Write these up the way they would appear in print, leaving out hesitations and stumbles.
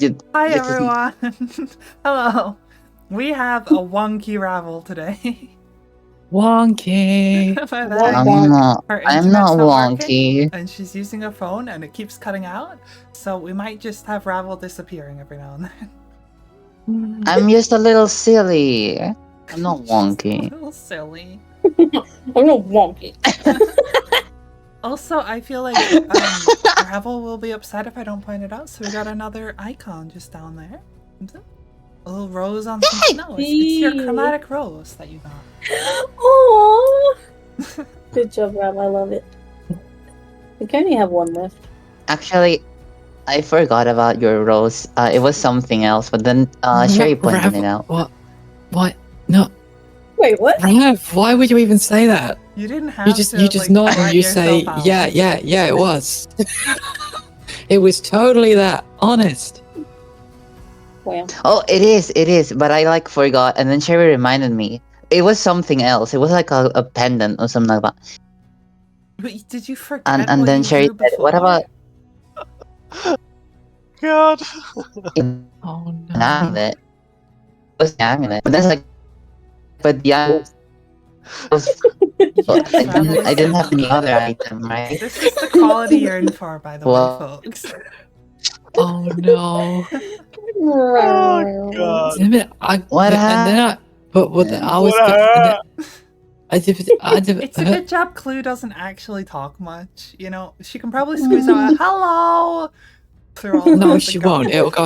Hi This is everyone! Hello! We have a wonky Ravel today. Wonky. By that, Wonk. her I'm not internet's not working, wonky. and she's using a phone and it keeps cutting out, so we might just have Ravel disappearing every now and then. I'm just a little silly. I'm not She's wonky. a little silly. I'm not wonky. Also, I feel like Ravel will be upset if I don't point it out, so we got another icon just down there. A little rose on some snow. It's your chromatic rose that you got. Aww. Good job, Rob. I love it. We can only have one left. Actually, I forgot about your rose. It was something else, but then Sherry pointed it out. What? What? No, Wait, what? Rav, why would you even say that? You didn't have You just like, nod and let you say, yourself out. yeah, it was. It was totally that, honest. Wow. Oh, it is. But I like forgot, and then Sherry reminded me. It was something else. It was like a pendant or something like that. But did you forget And what then you Sherry drew said, "What before? about God. Oh an no. amulet?" It was an amulet. But then it's like, but yeah, Yes, I didn't have any other item, right? This is the quality you're in for, by the Well- way, folks. Oh no. Oh, God. Damn it, What and then I was What It's a good job Clue doesn't actually talk much. You know, she can probably squeeze out a hello through all No, of the she won't. It'll go.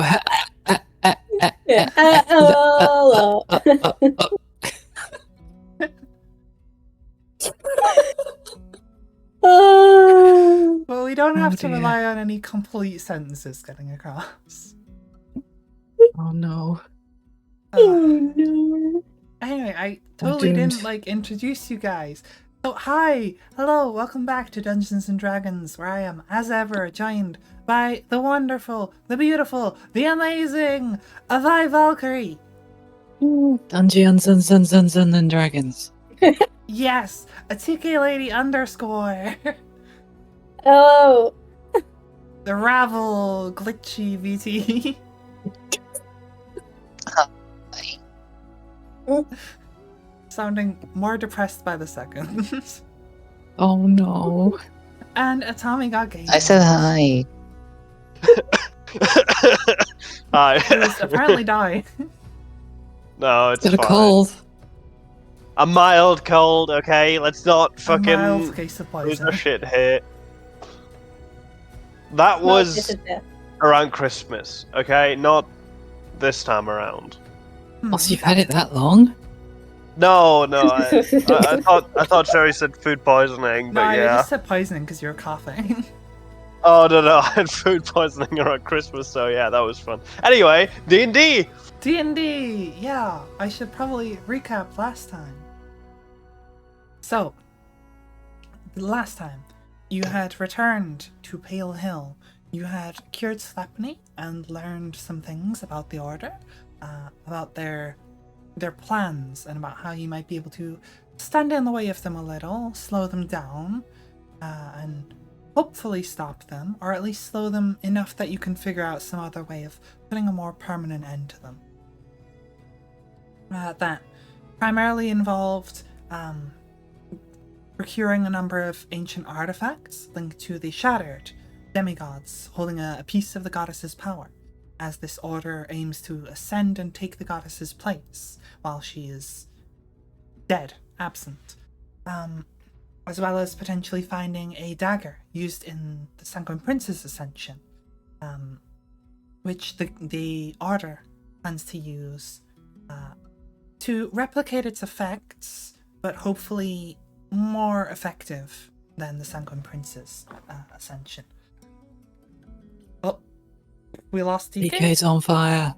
Yeah. Well, we don't Oh, have to dear. rely on any complete sentences getting across. Oh no. Oh no. Anyway, I totally doomed. didn't like introduce you guys. So hi, hello, welcome back to Dungeons and Dragons, where I am, as ever, joined by the wonderful, the beautiful, the amazing Avai Valkyrie. Dungeons and Dragons. Yes, a TK Lady underscore. Hello. The Ravel glitchy VT. Sounding more depressed by the second. Oh no. And Atomy got game. I said hi. Hi. Who's apparently died. No, it's Got a fine. cold. A mild cold, okay? Let's not A mild fucking case of lose poison. our shit here. That No, was this is death. around Christmas, okay? Not this time around. Hmm. Oh, so you've had it that long? No, I thought Sherry said food poisoning, No, but I yeah. just said poisoning because you're coughing. Oh no, I had food poisoning around Christmas, so yeah, that was fun. Anyway, D&D. D&D! Yeah, I should probably recap last time. So, last time, you had returned to Pale Hill. You had cured Sleipnir and learned some things about the Order, about their plans, and about how you might be able to stand in the way of them a little, slow them down, and hopefully stop them, or at least slow them enough that you can figure out some other way of putting a more permanent end to them. That primarily involved procuring a number of ancient artifacts linked to the shattered demigods holding a piece of the goddess's power, as this order aims to ascend and take the goddess's place while she is dead, absent. As well as potentially finding a dagger used in the Sanguine Prince's ascension, which the Order plans to use to replicate its effects, but hopefully more effective than the Sanguine Prince's ascension. Oh, we lost TK. DK's on fire.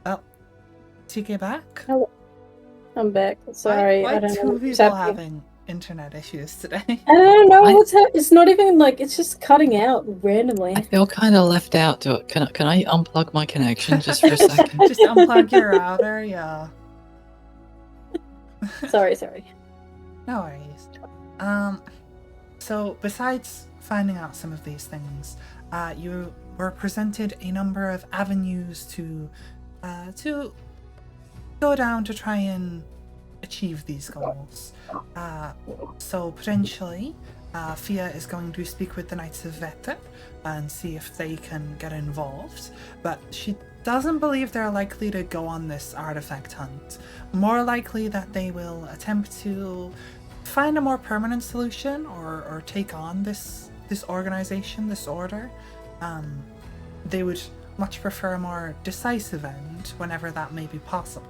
Oh, TK back? I'm back. Sorry, Why I don't know two what's people happening. having internet issues today? I don't know what's happening. It's not even like it's just cutting out randomly. I feel kind of left out. Can I unplug my connection just for a second? Just unplug your router, yeah. Sorry. No worries. So besides finding out some of these things, you were presented a number of avenues to go down to try and achieve these goals. So potentially, Fia is going to speak with the Knights of Vete and see if they can get involved, but she doesn't believe they're likely to go on this artifact hunt. More likely that they will attempt to find a more permanent solution or take on this organization, this order. They would much prefer a more decisive end whenever that may be possible.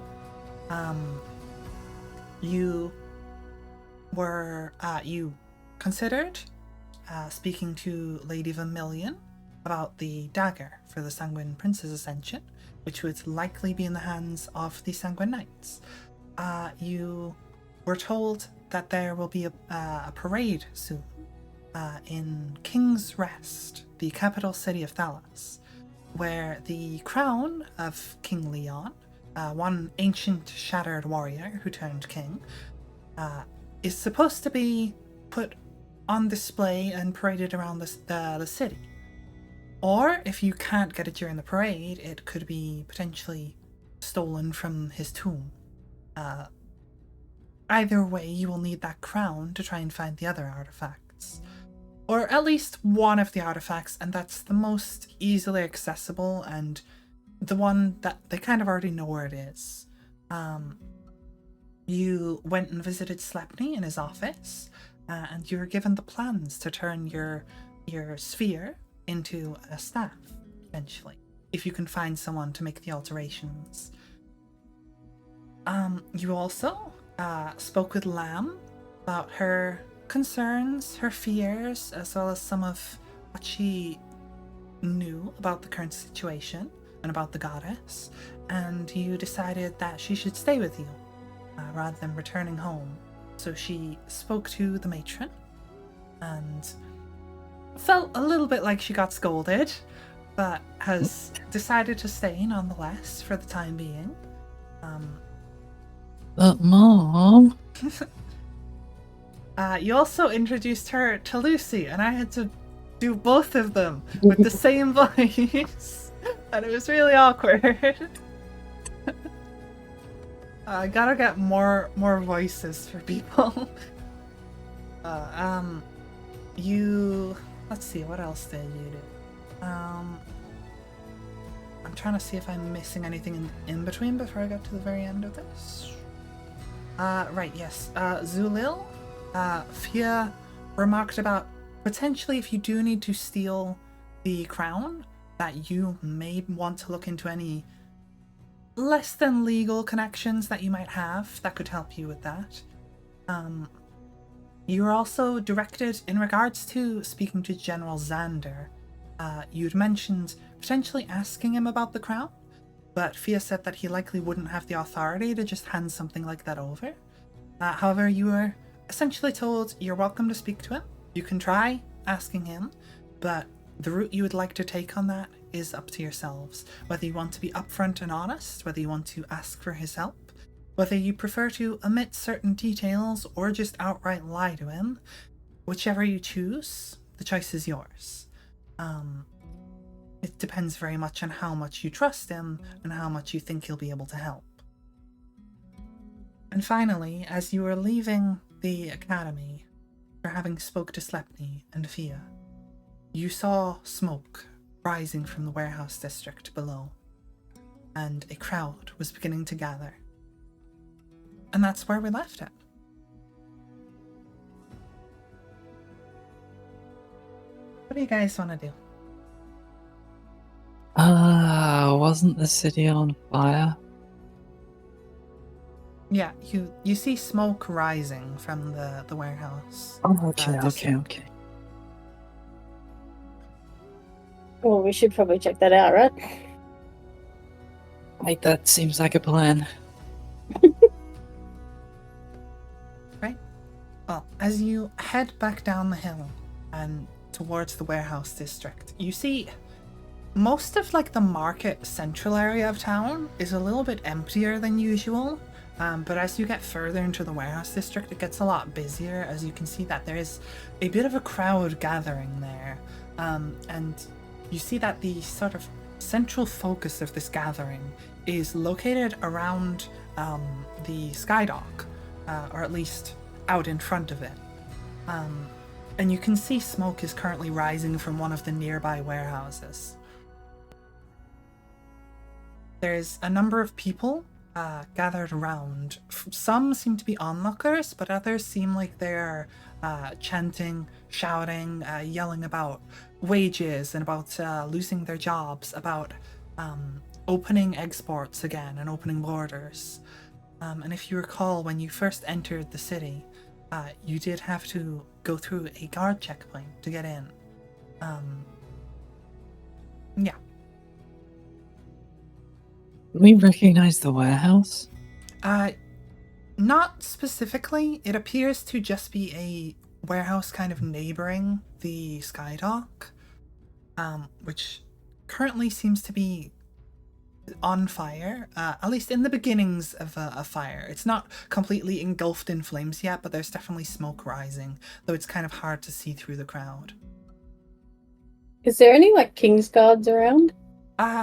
You considered speaking to Lady Vermilion about the dagger for the Sanguine Prince's ascension, which would likely be in the hands of the Sanguine Knights. You were told that there will be a parade soon in King's Rest, the capital city of Thalos, where the crown of King Leon, one ancient shattered warrior who turned king, is supposed to be put on display and paraded around the city. Or, if you can't get it during the parade, it could be potentially stolen from his tomb. Either way, you will need that crown to try and find the other artifacts. Or at least one of the artifacts, and that's the most easily accessible and the one that they kind of already know where it is. You went and visited Sleipnir in his office, and you were given the plans to turn your sphere into a staff, eventually, if you can find someone to make the alterations. You also spoke with Lam about her concerns, her fears, as well as some of what she knew about the current situation and about the goddess, and you decided that she should stay with you rather than returning home. So she spoke to the matron and felt a little bit like she got scolded, but has decided to stay nonetheless for the time being. But Mom, You also introduced her to Lucy, and I had to do both of them with the same voice, and it was really awkward. I gotta get more voices for people. Let's see, what else did you do? I'm trying to see if I'm missing anything in between before I get to the very end of this. Right, yes. Zulil, Fia remarked about potentially if you do need to steal the crown, that you may want to look into any less than legal connections that you might have that could help you with that. You were also directed in regards to speaking to General Xander. You'd mentioned potentially asking him about the crown, but Fia said that he likely wouldn't have the authority to just hand something like that over. However, you were essentially told you're welcome to speak to him. You can try asking him, but the route you would like to take on that is up to yourselves. Whether you want to be upfront and honest, whether you want to ask for his help, whether you prefer to omit certain details or just outright lie to him, whichever you choose, the choice is yours. It depends very much on how much you trust him and how much you think he'll be able to help. And finally, as you were leaving the academy, after having spoke to Sleipnir and Fia, you saw smoke rising from the warehouse district below, and a crowd was beginning to gather. And that's where we left it. What do you guys want to do? wasn't the city on fire? Yeah, you see smoke rising from the warehouse. Oh, okay. Well, we should probably check that out, right? Right, that seems like a plan. Right. Well, as you head back down the hill and towards the warehouse district, you see most of like the market central area of town is a little bit emptier than usual. But as you get further into the warehouse district, it gets a lot busier, as you can see that there is a bit of a crowd gathering there. And you see that the sort of central focus of this gathering is located around the Skydock, or at least out in front of it. And you can see smoke is currently rising from one of the nearby warehouses. There's a number of people gathered around. Some seem to be onlookers, but others seem like they're chanting, shouting, yelling about wages and about losing their jobs, about opening exports again and opening borders. And if you recall, when you first entered the city, you did have to go through a guard checkpoint to get in. Yeah. We recognize the warehouse? Not specifically. It appears to just be a warehouse kind of neighboring the Skydock, which currently seems to be on fire, at least in the beginnings of a fire. It's not completely engulfed in flames yet, but there's definitely smoke rising, though it's kind of hard to see through the crowd. Is there any, like, King's Guards around?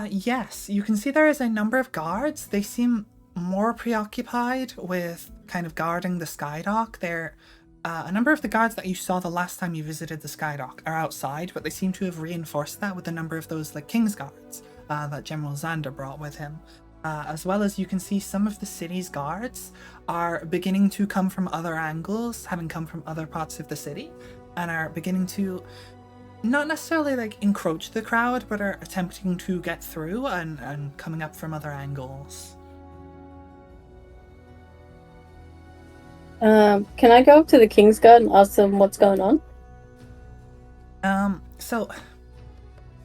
Yes. You can see there is a number of guards. They seem more preoccupied with kind of guarding the Skydock. They're a number of the guards that you saw the last time you visited the Skydock are outside, but they seem to have reinforced that with a number of those, like, King's Guards that General Xander brought with him. As well as you can see some of the city's guards are beginning to come from other angles, having come from other parts of the city, and are beginning to not necessarily like encroach the crowd, but are attempting to get through and coming up from other angles. Can I go up to the King's Guard and ask them what's going on? So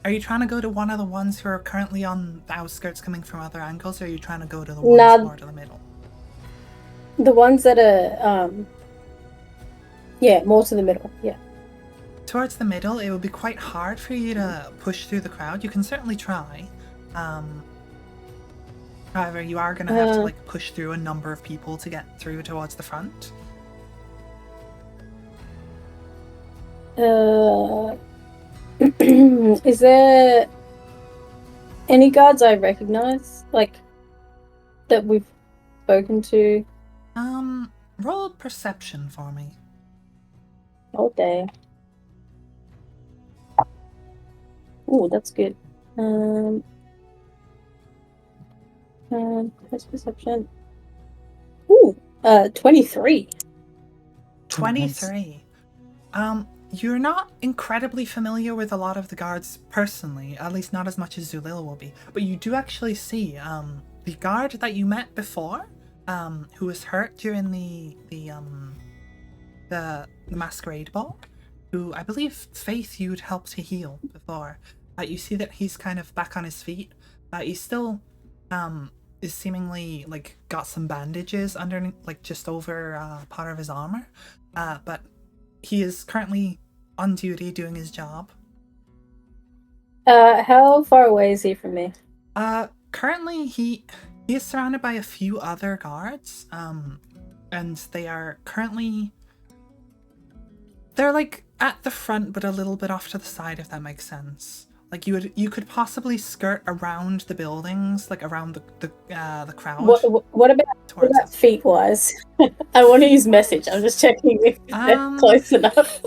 are you trying to go to one of the ones who are currently on the outskirts coming from other angles, or are you trying to go to the ones more to the middle? The ones that are, yeah, more to the middle, yeah. Towards the middle, it would be quite hard for you to push through the crowd. You can certainly try. However, you are going to have to like push through a number of people to get through towards the front. Is there any guards I recognize, like, that we've spoken to? Roll perception for me. Oh, dang. Ooh, that's good. Where's perception? Ooh, 23. 23. You're not incredibly familiar with a lot of the guards personally, at least not as much as Zulil will be, but you do actually see the guard that you met before, who was hurt during the masquerade ball, who I believe Faith you'd helped to heal before. You see that he's kind of back on his feet. He's still is seemingly like got some bandages underneath, like just over part of his armor, but he is currently on duty doing his job. How far away is he from me? Currently he is surrounded by a few other guards, and they are currently, they're like at the front but a little bit off to the side, if that makes sense. Like you could possibly skirt around the buildings, like around the crowd. What about feet wise? I want to use message. I'm just checking if they're close enough.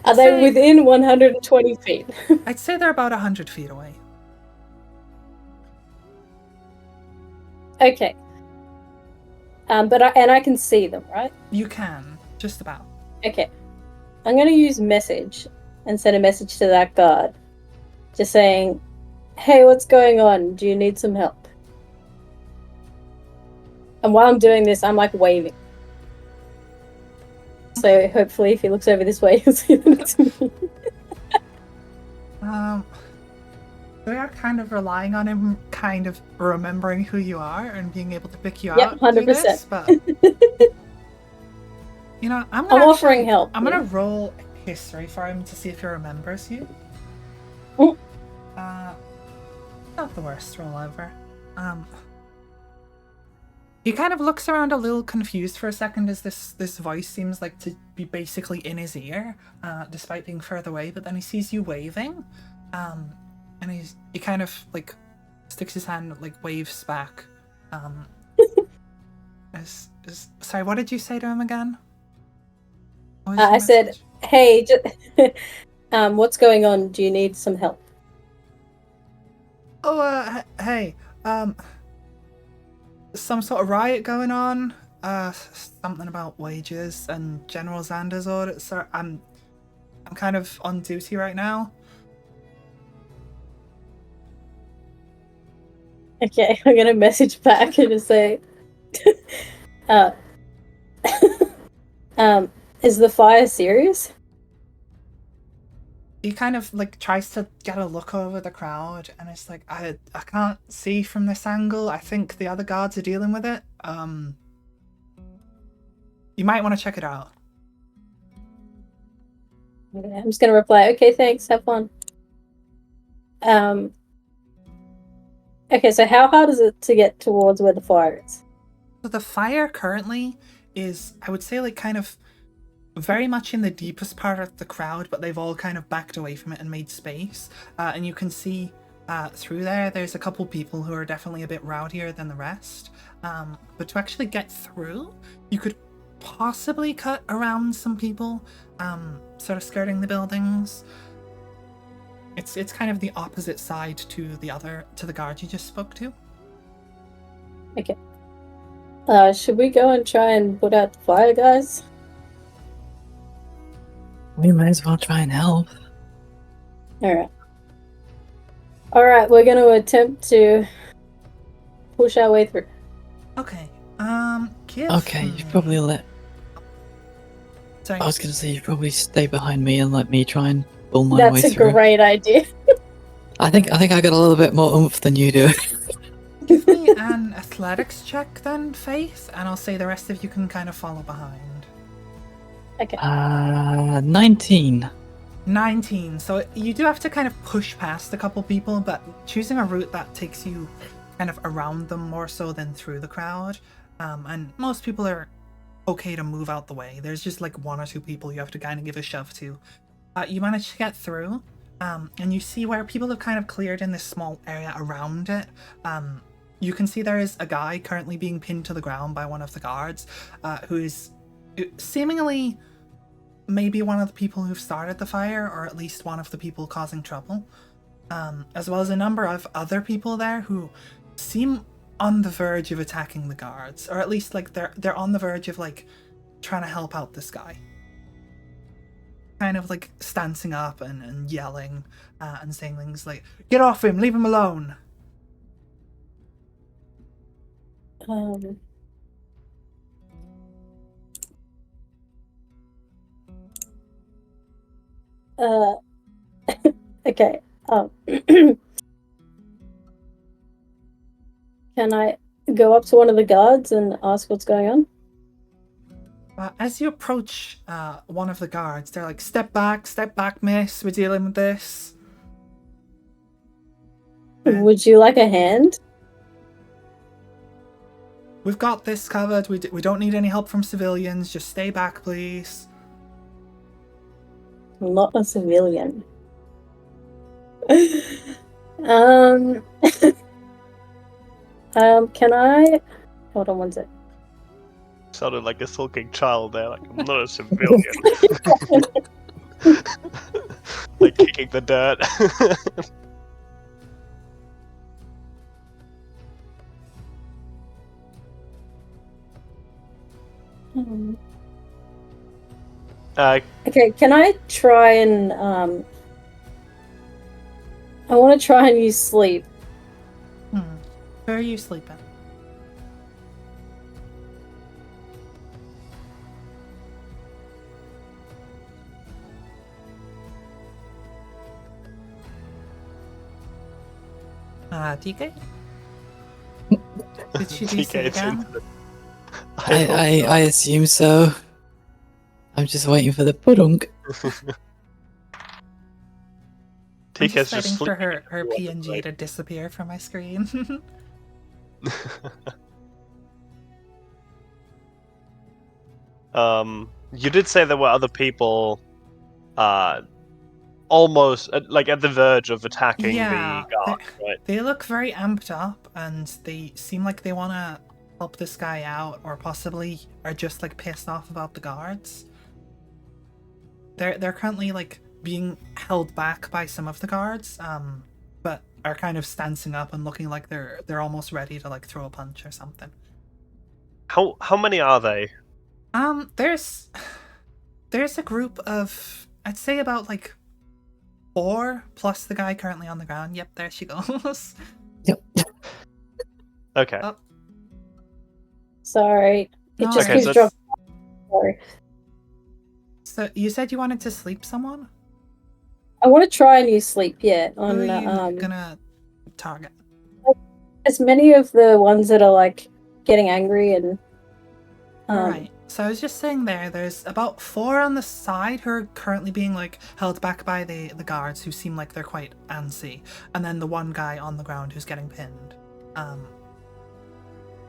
Are they within 120 feet? I'd say they're about 100 feet away. Okay. But I can see them, right? You can, just about. Okay. I'm going to use message and send a message to that guard. Just saying, hey, what's going on? Do you need some help? And while I'm doing this, I'm like waving. So hopefully if he looks over this way, he'll see that it's me. We are kind of relying on him kind of remembering who you are and being able to pick you Yep, out. 100%. This, but you know, I'm offering help. I'm gonna roll history for him to see if he remembers you. Mm. Not the worst roll ever. He kind of looks around a little confused for a second as this voice seems like to be basically in his ear, despite being further away. But then he sees you waving, and he kind of like sticks his hand, like waves back. Sorry, what did you say to him again? What was your I said, message? "Hey, what's going on? Do you need some help?" Oh, hey, some sort of riot going on. Something about wages and General Xander's orders. So I'm kind of on duty right now. Okay, I'm gonna message back and just say, is the fire serious? He kind of like tries to get a look over the crowd, and it's like I can't see from this angle. I think the other guards are dealing with it. You might want to check it out. Okay, I'm just gonna reply, okay, thanks, have fun. Okay, so how hard is it to get towards where the fire is? So the fire currently is, I would say, like kind of very much in the deepest part of the crowd, but they've all kind of backed away from it and made space. And you can see through there's a couple people who are definitely a bit rowdier than the rest. But to actually get through, you could possibly cut around some people, sort of skirting the buildings. It's kind of the opposite side to the guard you just spoke to. Okay. Should we go and try and put out the fire, guys? We may as well try and help. Alright. Alright, we're gonna attempt to push our way through. Okay. Give Okay, you me- probably let. Sorry. I was gonna say you probably stay behind me and let me try and pull my way That's a through. great idea. I think I got a little bit more oomph than you do. Give me an athletics check then, Faith, and I'll say the rest of you can kind of follow behind. 19. 19. So you do have to kind of push past a couple people, but choosing a route that takes you kind of around them more so than through the crowd. And most people are okay to move out the way. There's just like one or two people you have to kind of give a shove to. You manage to get through, and you see where people have kind of cleared in this small area around it. You can see there is a guy currently being pinned to the ground by one of the guards, who is seemingly maybe one of the people who've started the fire, or at least one of the people causing trouble, as well as a number of other people there who seem on the verge of attacking the guards, or at least like they're on the verge of like trying to help out this guy, kind of like stancing up and yelling and saying things like, "Get off him, leave him alone." Okay. Can I go up to one of the guards and ask what's going on? As you approach one of the guards, they're like, step back, miss, we're dealing with this." Would you like a hand? "We've got this covered, we don't need any help from civilians, just stay back, please." I'm not a civilian. Can I... Hold on one sec. Sounded like a sulking child there, like, I'm not a civilian. Like kicking the dirt. Okay, can I try and, I want to try and use sleep. Where are you sleeping? DK? Did she do TK, sleep it's again? into I assume so. I'm just waiting for the pudunk. I'm TK's just just waiting for sleeping. her PNG to disappear from my screen. You did say there were other people, almost like at the verge of attacking Yeah, the guard, right? they look very amped up, and they seem like they want to help this guy out, or possibly are just like pissed off about the guards. They're currently like being held back by some of the guards, but are kind of stancing up and looking like they're almost ready to like throw a punch or something. How many are they? There's a group of, I'd say, about like 4 plus the guy currently on the ground. Yep, there she goes. Yep. Okay. Oh, Sorry. It no, just Okay, keeps so dropping. Sorry. So you said you wanted to sleep someone? I want to try and use sleep, yeah, Who on are you gonna target? as many of the ones that are like getting angry and Alright, so I was just saying there's about 4 on the side who are currently being like held back by the guards who seem like they're quite antsy, and then the one guy on the ground who's getting pinned.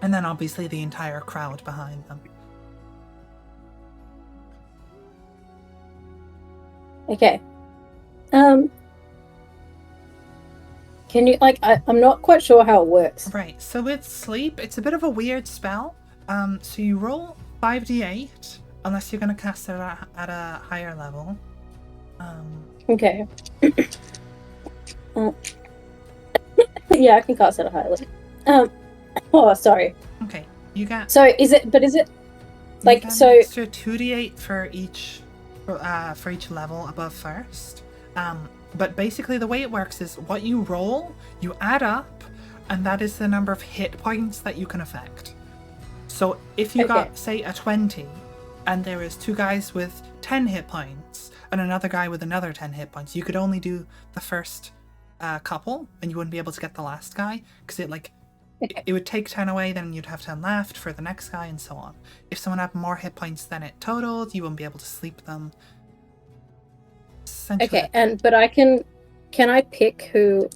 And then obviously the entire crowd behind them. Okay. Can you I'm not quite sure how it works. Right, so with sleep, it's a bit of a weird spell. So you roll 5d8, unless you're gonna cast it at a higher level. Okay. Yeah, I can cast it at a higher level. Oh, sorry. Okay, you got So is it you like get an so? extra 2d8 for each level above first. But basically the way it works is what you roll, you add up, and that is the number of hit points that you can affect. So if you Okay. got, say, a 20, and there is 2 guys with 10 hit points, and another guy with another 10 hit points, you could only do the first couple, and you wouldn't be able to get the last guy, because it would take 10 away, then you'd have 10 left for the next guy, and so on. If someone had more hit points than it totaled, you wouldn't be able to sleep them. Essentially, Okay, but can I pick who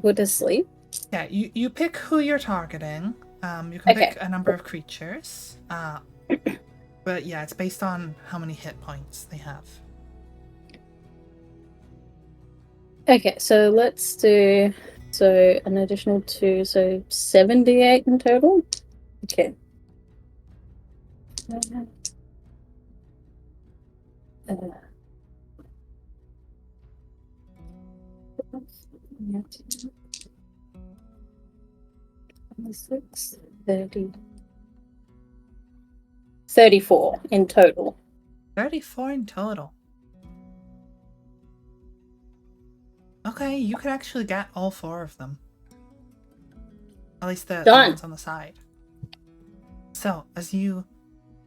to sleep? yeah, you pick who you're targeting. You can Okay. pick a number of creatures. But yeah, it's based on how many hit points they have. Okay, so let's do an additional 2, so 78 in total. Okay. Yeah. 26, 30. 34 in total. 34 in total. Okay, you could actually get all 4 of them. At least the Done. ones on the side. So, as you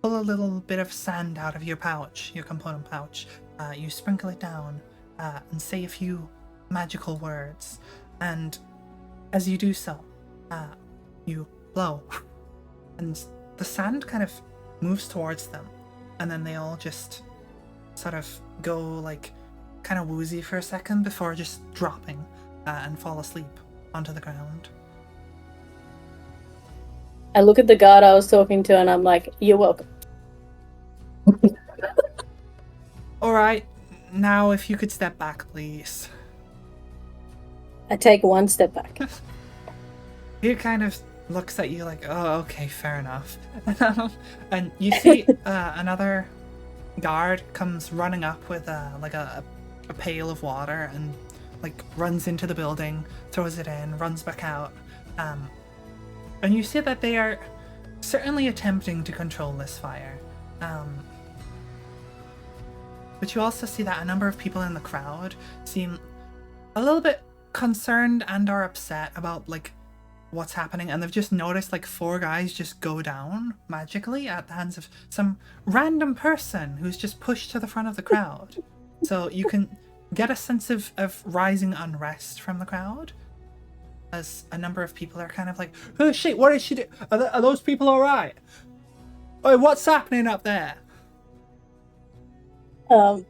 pull a little bit of sand out of your pouch, your component pouch, you sprinkle it down and say a few magical words. And as you do so, you blow. And the sand kind of moves towards them. And then they all just sort of go like kind of woozy for a second before just dropping and fall asleep onto the ground. I look at the guard I was talking to and I'm like, you're welcome. Alright, now if you could step back, please. I take one step back. He kind of looks at you like, oh, okay, fair enough. And you see another guard comes running up with a pail of water and like runs into the building, throws it in, runs back out. And you see that they are certainly attempting to control this fire. But you also see that a number of people in the crowd seem a little bit concerned and are upset about like what's happening, and they've just noticed like 4 guys just go down magically at the hands of some random person who's just pushed to the front of the crowd. So you can get a sense of rising unrest from the crowd, as a number of people are kind of like, oh shit, what did she do? Are those people alright? Oh, what's happening up there? I'm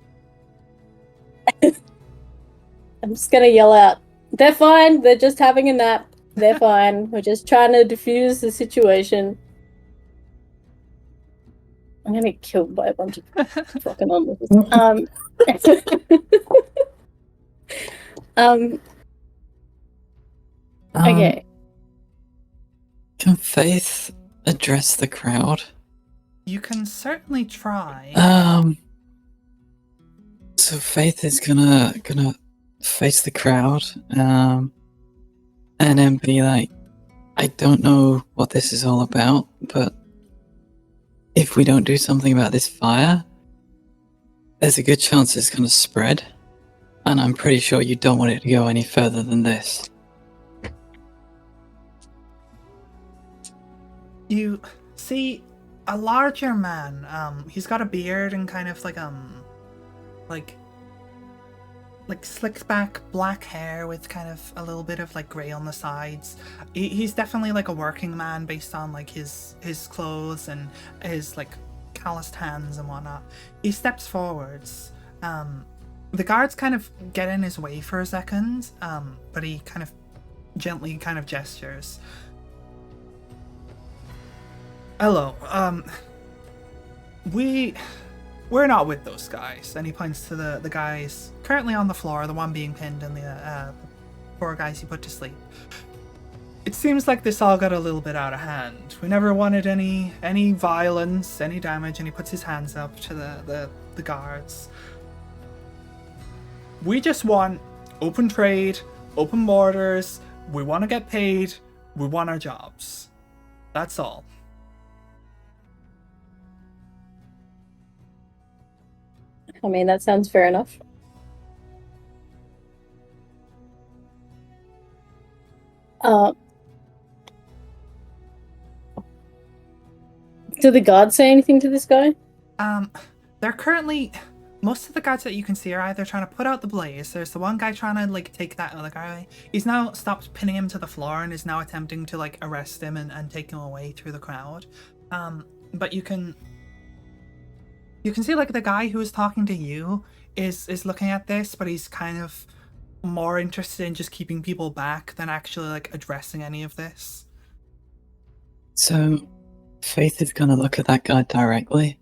just gonna yell out, they're fine, they're just having a nap. They're fine. We're just trying to diffuse the situation. I'm gonna get killed by a bunch of fucking onlookers. Okay. Can Faith address the crowd? You can certainly try. So Faith is gonna face the crowd, and then be like, I don't know what this is all about, but if we don't do something about this fire, there's a good chance it's gonna spread, and I'm pretty sure you don't want it to go any further than this. You see a larger man. He's got a beard and kind of like slicked back black hair with kind of a little bit of like grey on the sides. He's definitely like a working man based on like his clothes and his like calloused hands and whatnot. He steps forwards. The guards kind of get in his way for a second, but he kind of gently kind of gestures. Hello, we're not with those guys. And he points to the guys currently on the floor, the one being pinned and the four guys he put to sleep. It seems like this all got a little bit out of hand. We never wanted any violence, any damage, and he puts his hands up to the guards. We just want open trade, open borders, we want to get paid, we want our jobs. That's all. I mean, that sounds fair enough. Do the guards say anything to this guy? They're currently... Most of the guards that you can see are either trying to put out the blaze. There's the one guy trying to, like, take that other guy. He's now stopped pinning him to the floor and is now attempting to, like, arrest him and take him away through the crowd. But you can see, like, the guy who is talking to you is looking at this, but he's kind of more interested in just keeping people back than actually, like, addressing any of this. So, Faith is gonna look at that guy directly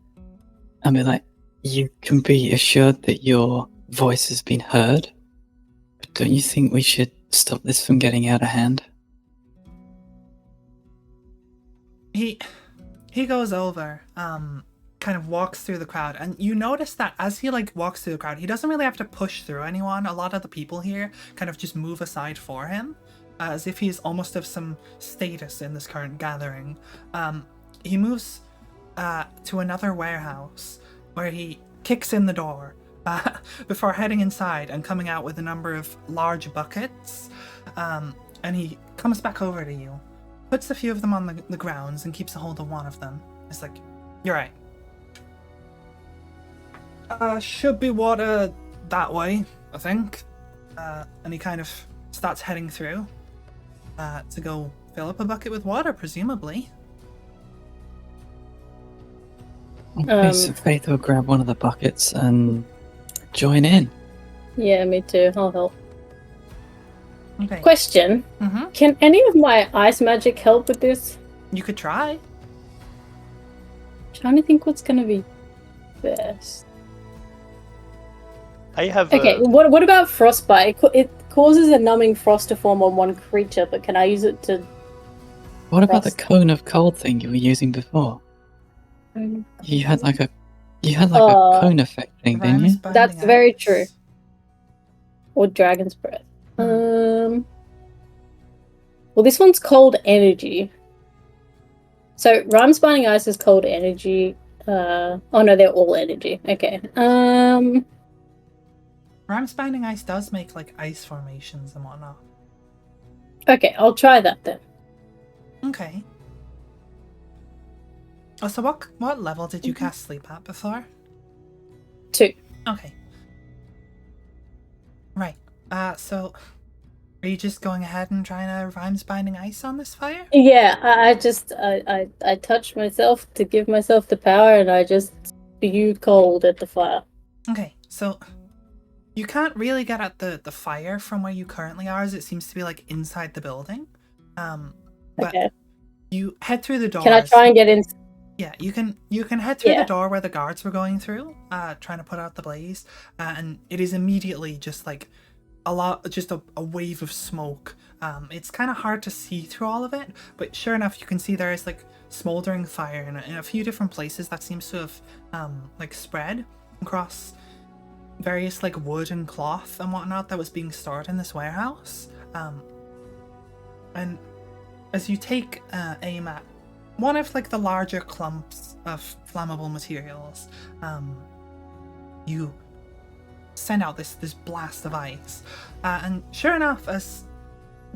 and be like, you can be assured that your voice has been heard, but don't you think we should stop this from getting out of hand? He goes over, kind of walks through the crowd, and you notice that as he like walks through the crowd, he doesn't really have to push through anyone. A lot of the people here kind of just move aside for him, as if he's almost of some status in this current gathering. He moves to another warehouse where he kicks in the door before heading inside and coming out with a number of large buckets, and he comes back over to you, puts a few of them on the grounds and keeps a hold of one of them. It's like, you're right. Should be water that way, I think. And he kind of starts heading through to go fill up a bucket with water, presumably. Okay, so Faith will grab one of the buckets and join in. Yeah, me too. I'll help. Okay. Question. Mm-hmm. Can any of my ice magic help with this? You could try. Trying to think what's gonna be best. I have. Okay, what about frostbite? It causes a numbing frost to form on one creature, but can I use it to... What about the Frost. cone of cold thing you were using before? You had like a cone effect thing, didn't you? Rhymes binding That's very ice. true. Or dragon's breath. Well, this one's cold energy. So Rhymes Binding Ice is cold energy. Oh no, they're all energy. Okay. Rhymes binding ice does make like ice formations and whatnot. Okay, I'll try that then. Okay. Oh, so what level did you cast Sleep at before? 2. Okay. Right. So are you just going ahead and trying to Rhymes binding ice on this fire? Yeah, I touched myself to give myself the power, and I just spewed cold at the fire. Okay, so you can't really get at the fire from where you currently are, as it seems to be like inside the building. But Okay. you head through the doors. Can I try and get in? Yeah, you can head through Yeah. the door where the guards were going through, trying to put out the blaze, and it is immediately just like a wave of smoke. It's kind of hard to see through all of it, but sure enough, you can see there is like smoldering fire in a few different places that seems to have like spread across various like wood and cloth and whatnot that was being stored in this warehouse. And as you take aim at one of like the larger clumps of flammable materials, you send out this blast of ice, and sure enough, as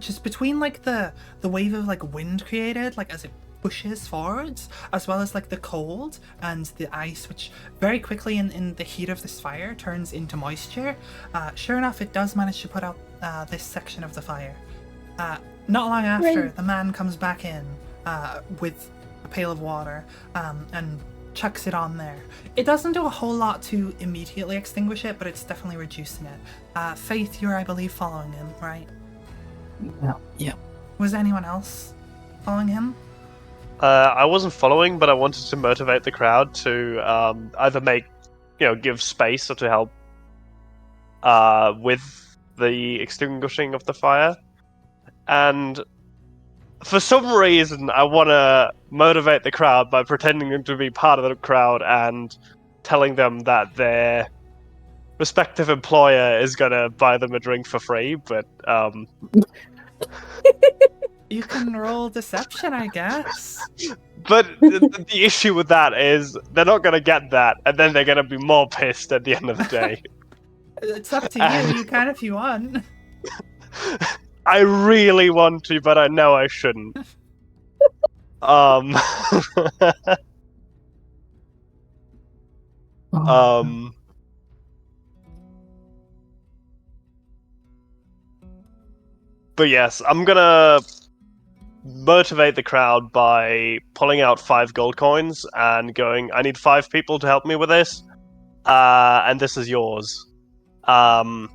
just between like the wave of like wind created, like as it pushes forwards, as well as like the cold and the ice, which very quickly in the heat of this fire turns into moisture, sure enough, it does manage to put out this section of the fire. Not long after, Right. the man comes back in with a pail of water and chucks it on there. It doesn't do a whole lot to immediately extinguish it, but it's definitely reducing it. Faith, you're, I believe, following him, right? Yeah. Was anyone else following him? I wasn't following, but I wanted to motivate the crowd to either give space or to help with the extinguishing of the fire. And for some reason, I want to motivate the crowd by pretending to be part of the crowd and telling them that their respective employer is going to buy them a drink for free, but You can roll deception, I guess. But the issue with that is they're not going to get that, and then they're going to be more pissed at the end of the day. It's up to you. You can if you want. I really want to, but I know I shouldn't. But yes, I'm gonna motivate the crowd by pulling out 5 gold coins and going, I need 5 people to help me with this, and this is yours. And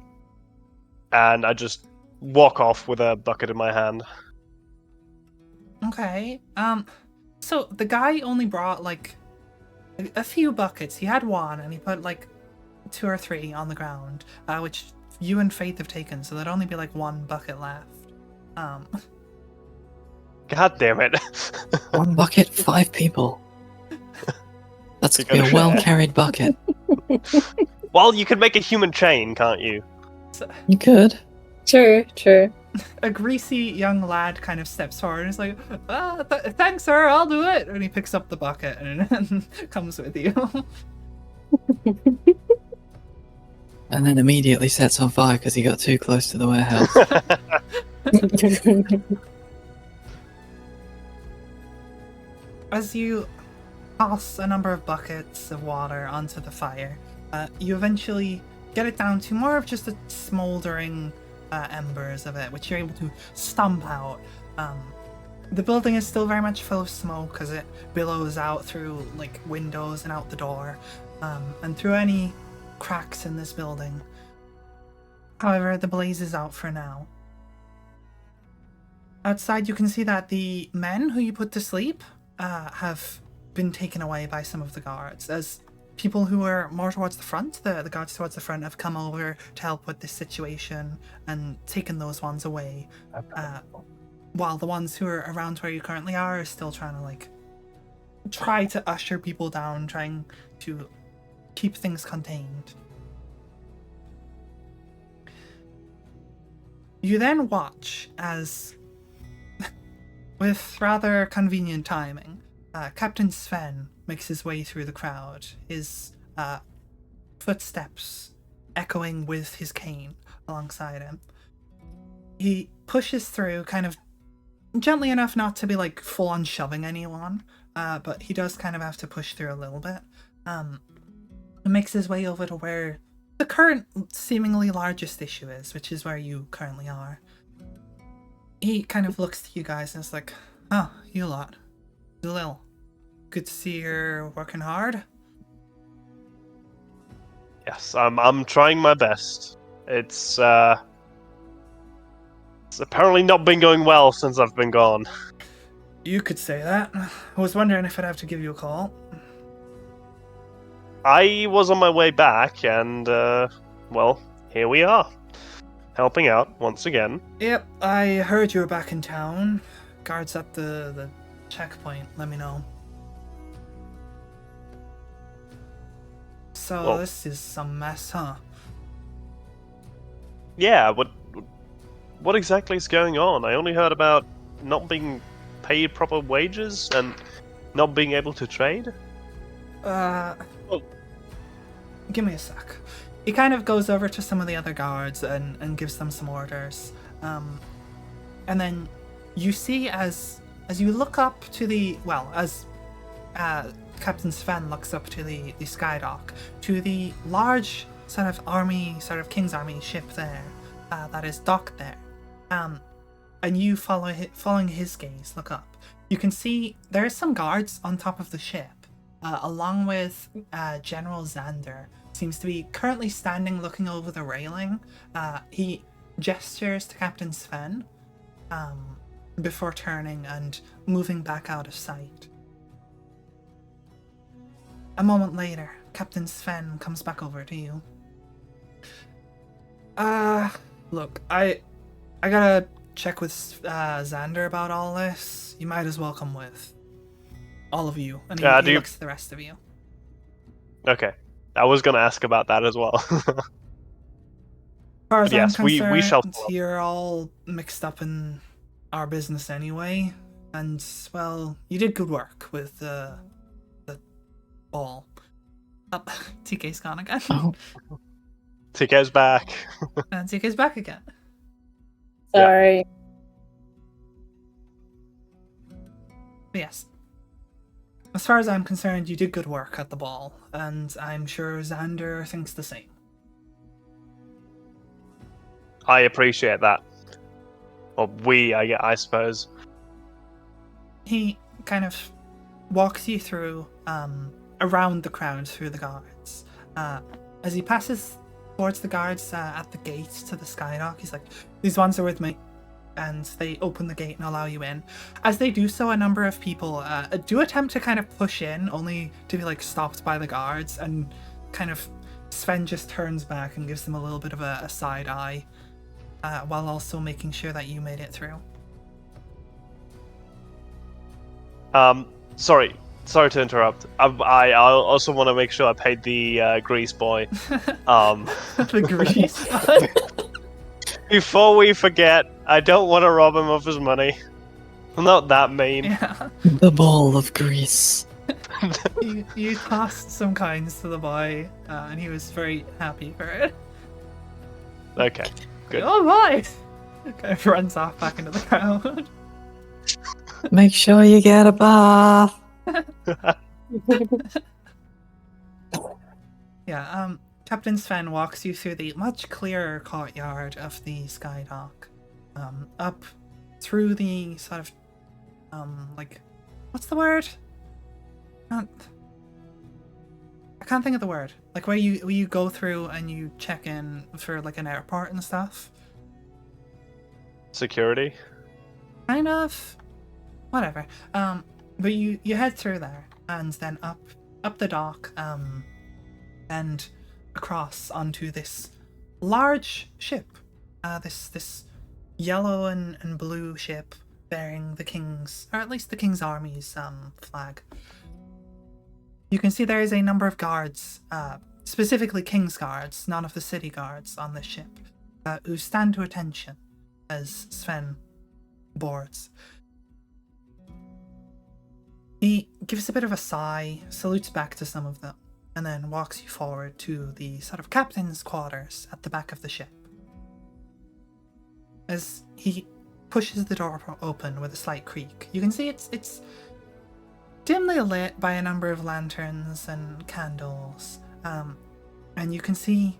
I just walk off with a bucket in my hand. Okay. So the guy only brought like a few buckets. He had one, and he put like 2 or 3 on the ground, which you and Faith have taken. So there'd only be like 1 bucket left. God damn it. 1 bucket, 5 people. That's You gonna be gotta a share. well-carried bucket. Well, you can make a human chain, can't you? You could. True. A greasy young lad kind of steps forward and is like, thanks, sir, I'll do it. And he picks up the bucket and comes with you. And then immediately sets on fire because he got too close to the warehouse. As you toss a number of buckets of water onto the fire, you eventually get it down to more of just a smoldering embers of it, which you're able to stomp out. The building is still very much full of smoke as it billows out through like windows and out the door, and through any cracks in this building. However, the blaze is out for now. Outside, you can see that the men who you put to sleep have been taken away by some of the guards, as people who were more towards the front, the guards towards the front, have come over to help with this situation and taken those ones away, while the ones who are around where you currently are still trying to try to usher people down, trying to keep things contained. You then watch as, with rather convenient timing, Captain Sven makes his way through the crowd, his footsteps echoing with his cane alongside him. He pushes through, kind of gently enough not to be full on shoving anyone, but he does kind of have to push through a little bit. He makes his way over to where the current seemingly largest issue is, which is where you currently are. He kind of looks to you guys and is like, "Oh, you lot. Lil, good to see you're working hard." Yes, I'm trying my best. It's apparently not been going well since I've been gone. You could say that. I was wondering if I'd have to give you a call. I was on my way back, and, well, here we are. Helping out once again. Yep, I heard you were back in town. Guards at the checkpoint, let me know. So Well- this is some mess, huh? Yeah, what exactly is going on? I only heard about not being paid proper wages and not being able to trade. Uh, Oh. Give me a sec. He kind of goes over to some of the other guards and gives them some orders. And then you see as you look up to the, well, as Captain Sven looks up to the Skydock, to the large sort of army, sort of King's Army ship there, that is docked there. And you following his gaze, look up. You can see there are some guards on top of the ship, along with General Xander. Seems to be currently standing looking over the railing. He gestures to Captain Sven before turning and moving back out of sight. A moment later, Captain Sven comes back over to you. Look, I gotta check with Xander about all this. You might as well come with. All of you. And he looks at the rest of you. Okay. I was gonna ask about that as well. As far as Yes, I'm we shall concerned, follow. you're all mixed up in our business anyway. And, well, you did good work with the ball. Oh, TK's gone again. Oh, TK's back. And TK's back again. Sorry. But yes. As far as I'm concerned, you did good work at the ball. And I'm sure Xander thinks the same. I appreciate that. Or we, I suppose. He kind of walks you through, around the crowd, through the guards. As he passes towards the guards at the gate to the Skydock, he's like, "These ones are with me." And they open the gate and allow you in. As they do so, a number of people do attempt to kind of push in, only to be like stopped by the guards, and kind of Sven just turns back and gives them a little bit of a side eye, while also making sure that you made it through. Sorry to interrupt. I also want to make sure I paid the grease boy. The grease. Before we forget, I don't want to rob him of his money. I'm not that mean. Yeah. the ball of grease. You tossed some coins to the boy, and he was very happy for it. Okay, good. Oh my! Kind of runs off back into the crowd. Make sure you get a bath. Yeah, Captain Sven walks you through the much clearer courtyard of the Skydock, up through the sort of, like, what's the word? I can't think of the word. Like where you go through and you check in for like an airport and stuff. Security? Kind of. Whatever. But you head through there and then up the dock, and across onto this large ship. This yellow and blue ship bearing the king's, or at least the King's Army's flag. You can see there is a number of guards, specifically King's guards, none of the city guards on this ship, who stand to attention as Sven boards. He gives a bit of a sigh, salutes back to some of them, and then walks you forward to the sort of captain's quarters at the back of the ship. As he pushes the door open with a slight creak, you can see it's dimly lit by a number of lanterns and candles, and you can see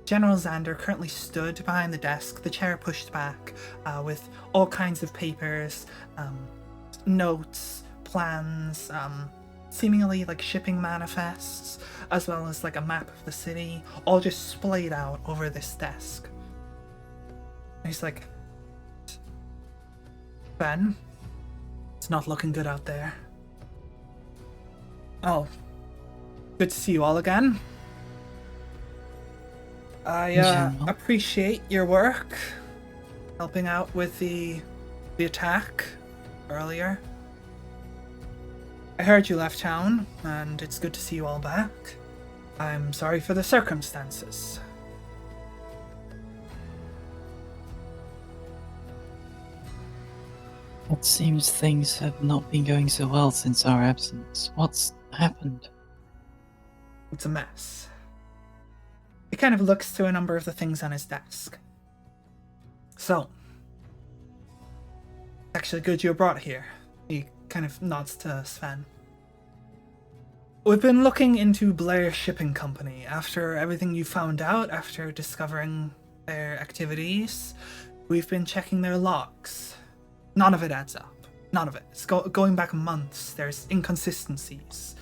General Xander currently stood behind the desk, the chair pushed back, with all kinds of papers, notes, plans, seemingly like shipping manifests, as well as like a map of the city, all just splayed out over this desk. And he's like, "Ben, It's not looking good out there. Oh, good to see you all again. I General. appreciate your work, helping out with the attack earlier. I heard you left town, and it's good to see you all back. I'm sorry for the circumstances. It seems things have not been going so well since our absence. What's happened? It's a mess. He kind of looks through a number of the things on his desk. So, actually good you were brought here. He kind of nods to Sven. We've been looking into Blair Shipping Company after everything you found out, after discovering their activities. We've been checking their logs. None of it adds up. None of it. It's going back months. There's inconsistencies.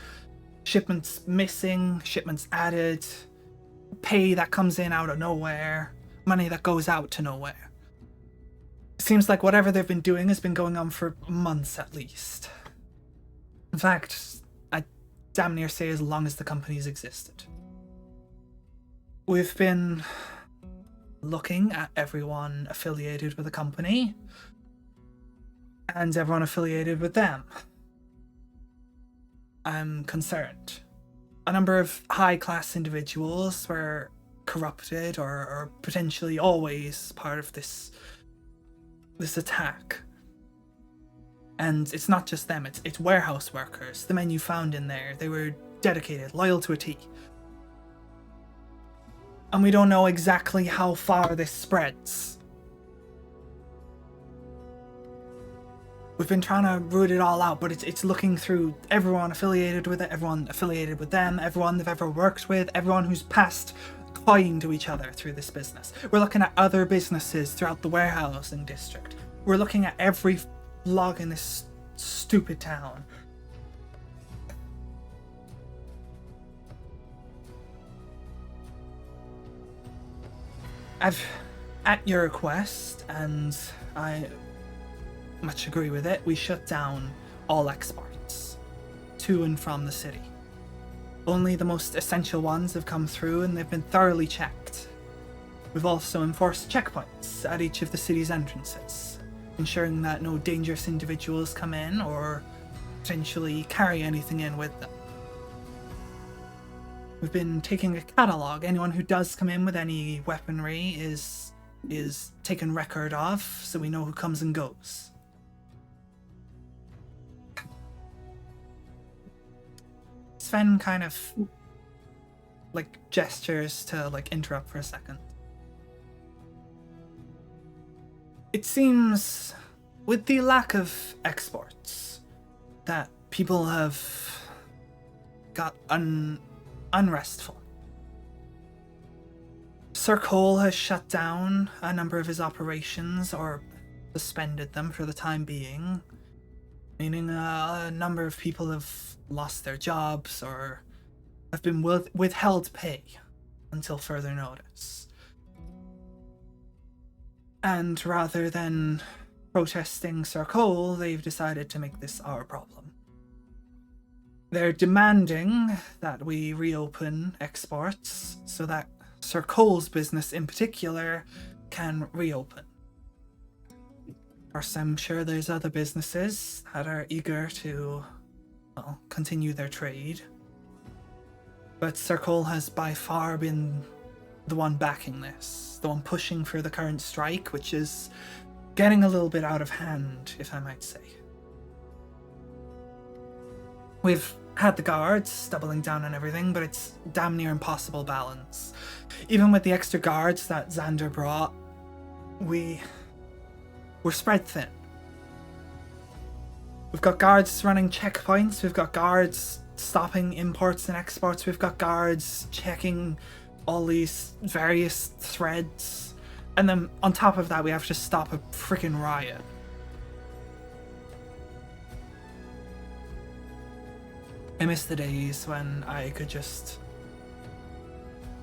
Shipments missing, shipments added, pay that comes in out of nowhere, money that goes out to nowhere. It seems like whatever they've been doing has been going on for months at least. In fact, I damn near say as long as the company's existed. We've been looking at everyone affiliated with the company and everyone affiliated with them. I'm concerned. A number of high-class individuals were corrupted or potentially always part of this attack. And it's not just them, it's warehouse workers, the men you found in there. They were dedicated, loyal to a T. And we don't know exactly how far this spreads. We've been trying to root it all out, but it's looking through everyone affiliated with it, everyone affiliated with them, everyone they've ever worked with, everyone who's passed coin to each other through this business. We're looking at other businesses throughout the warehousing district. We're looking at every log in this stupid town. I've, at your request, and I much agree with it, we shut down all exports to and from the city. Only the most essential ones have come through and they've been thoroughly checked. We've also enforced checkpoints at each of the city's entrances, ensuring that no dangerous individuals come in or potentially carry anything in with them. We've been taking a catalogue. Anyone who does come in with any weaponry is taken record of, so we know who comes and goes. Sven kind of gestures to interrupt for a second. It seems with the lack of exports that people have got unrestful. Sir Cole has shut down a number of his operations or suspended them for the time being, meaning a number of people have lost their jobs or have been withheld pay until further notice. And rather than protesting Sir Cole, they've decided to make this our problem. They're demanding that we reopen exports so that Sir Cole's business in particular can reopen. Of course, I'm sure there's other businesses that are eager to continue their trade. But Sir Cole has by far been the one backing this, the one pushing for the current strike, which is getting a little bit out of hand, if I might say. We've had the guards doubling down on everything, but it's damn near impossible balance. Even with the extra guards that Xander brought, we're spread thin. We've got guards running checkpoints, we've got guards stopping imports and exports, we've got guards checking all these various threads, and then on top of that we have to stop a freaking riot. I miss the days when I could just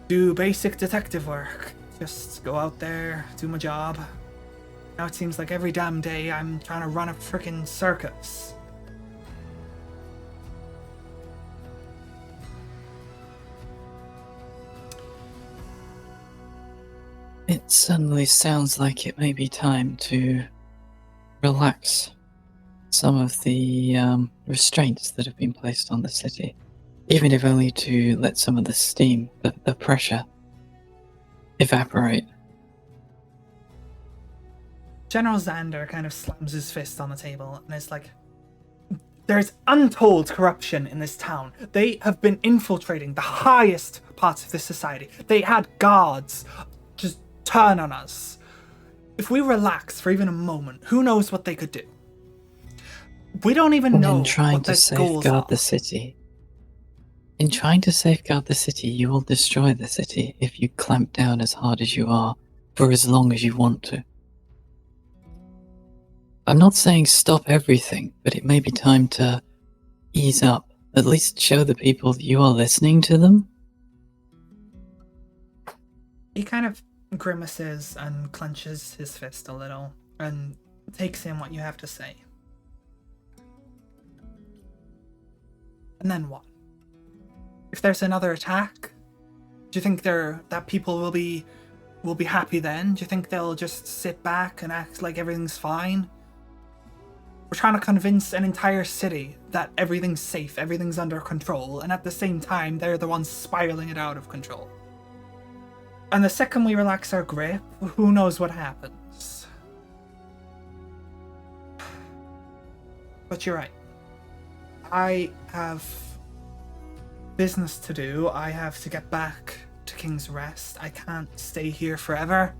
do basic detective work, just go out there, do my job, Now it seems like every damn day I'm trying to run a frickin' circus. It suddenly sounds like it may be time to relax some of the restraints that have been placed on the city, even if only to let some of the steam, the pressure, evaporate. General Xander kind of slams his fist on the table and is like, there's untold corruption in this town. They have been infiltrating the highest parts of this society. They had guards just turn on us. If we relax for even a moment, who knows what they could do? We don't even know In trying what to their goals are. safeguard the city, in trying to safeguard the city, you will destroy the city if you clamp down as hard as you are for as long as you want to. I'm not saying stop everything, but it may be time to ease up. At least show the people that you are listening to them. He kind of grimaces and clenches his fist a little and takes in what you have to say. And then what? If there's another attack, do you think that people will be happy then? Do you think they'll just sit back and act like everything's fine? We're trying to convince an entire city that everything's safe, everything's under control, and at the same time, they're the ones spiraling it out of control. And the second we relax our grip, who knows what happens. But you're right. I have business to do. I have to get back to King's Rest. I can't stay here forever.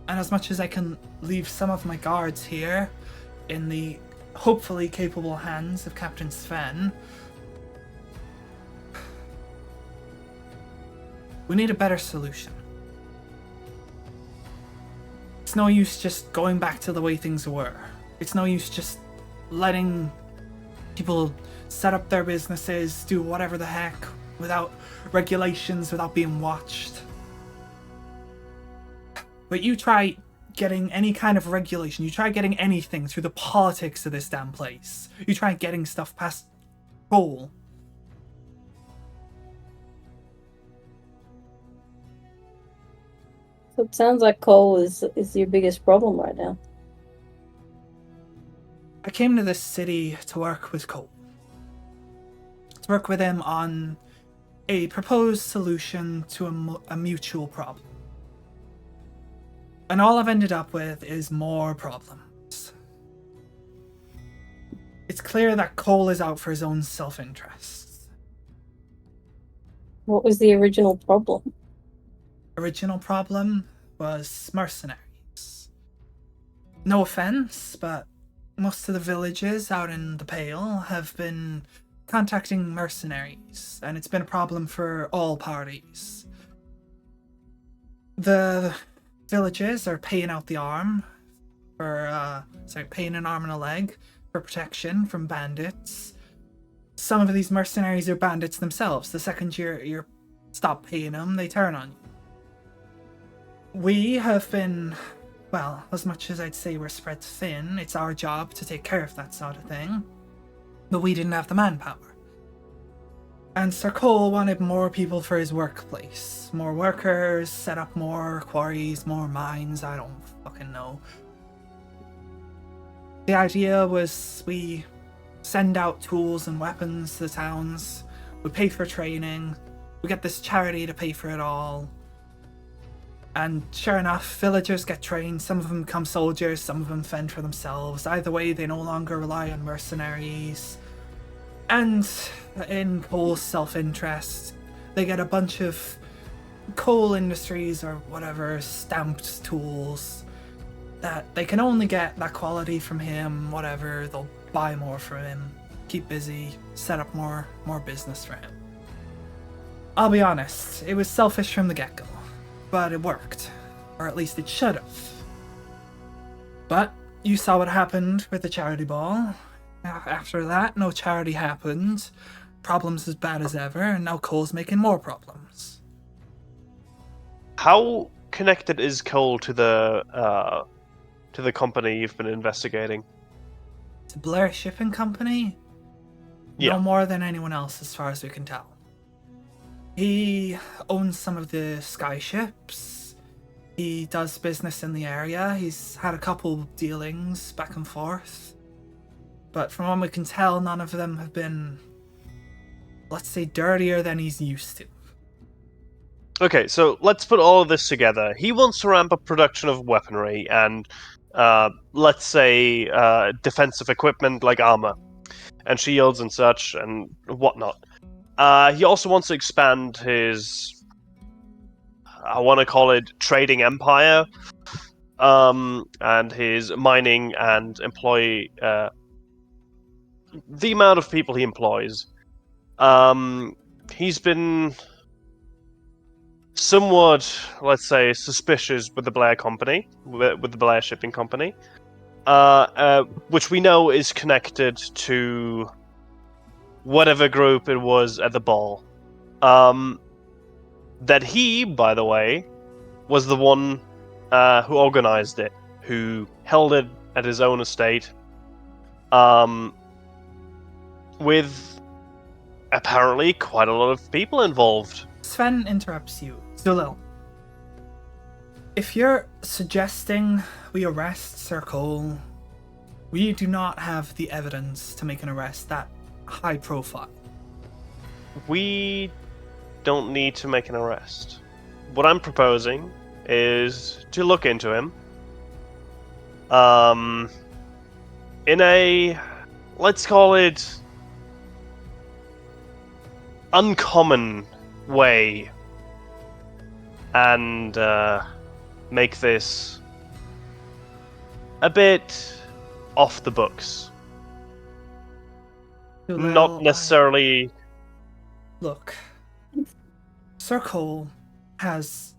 And as much as I can leave some of my guards here in the hopefully capable hands of Captain Sven, we need a better solution. It's no use just going back to the way things were. It's no use just letting people set up their businesses, do whatever the heck, without regulations, without being watched. But you try getting any kind of regulation, you try getting anything through the politics of this damn place. You try getting stuff past Cole. So it sounds like Cole is your biggest problem right now. I came to this city to work with Cole. To work with him on a proposed solution to a mutual problem. And all I've ended up with is more problems. It's clear that Cole is out for his own self-interests. What was the original problem? Original problem was mercenaries. No offense, but most of the villages out in the Pale have been contacting mercenaries, and it's been a problem for all parties. The villages are paying out the arm for, paying an arm and a leg for protection from bandits. Some of these mercenaries are bandits themselves. The second you stop paying them, they turn on you. We have been, well, as much as I'd say we're spread thin, it's our job to take care of that sort of thing. But we didn't have the manpower. And Sir Cole wanted more people for his workplace. More workers, set up more quarries, more mines, I don't fucking know. The idea was we send out tools and weapons to the towns, we pay for training, we get this charity to pay for it all. And sure enough, villagers get trained, some of them become soldiers, some of them fend for themselves. Either way, they no longer rely on mercenaries. And in Cole's self-interest, they get a bunch of coal industries or whatever stamped tools that they can only get that quality from him, whatever, they'll buy more from him, keep busy, set up more business for him. I'll be honest, it was selfish from the get-go. But it worked. Or at least it should have. But you saw what happened with the charity ball. After that, no charity happened. Problems as bad as ever, and now Cole's making more problems. How connected is Cole to the company you've been investigating? The Blair Shipping Company? Yeah. No more than anyone else, as far as we can tell. He owns some of the sky ships. He does business in the area. He's had a couple dealings back and forth. But from what we can tell, none of them have been, let's say, dirtier than he's used to. Okay, so let's put all of this together. He wants to ramp up production of weaponry and, let's say, defensive equipment like armor and shields and such and whatnot. He also wants to expand his, I want to call it, trading empire, and his mining and employee, the amount of people he employs. He's been somewhat, let's say, suspicious with the Blair Company, with the Blair Shipping Company, which we know is connected to whatever group it was at the ball. That he, by the way, was the one who organized it, who held it at his own estate, with apparently quite a lot of people involved. Sven interrupts you. Zulil, if you're suggesting we arrest Sir Cole, we do not have the evidence to make an arrest that high profile. We don't need to make an arrest. What I'm proposing is to look into him. In a, let's call it, uncommon way, and make this a bit off the books. Zulil, Not necessarily. Look, Sir Cole has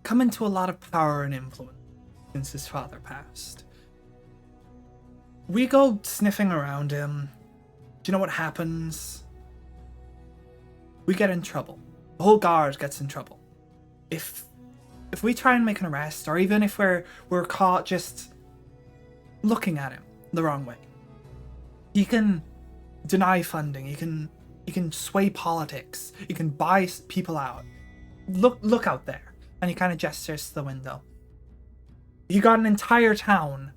come into a lot of power and influence since his father passed. We go sniffing around him. Do you know what happens? We get in trouble. The whole guard gets in trouble. If we try and make an arrest, or even if we're caught just looking at him the wrong way, he can deny funding. He can sway politics. He can buy people out. Look out there. And he kind of gestures to the window. You got an entire town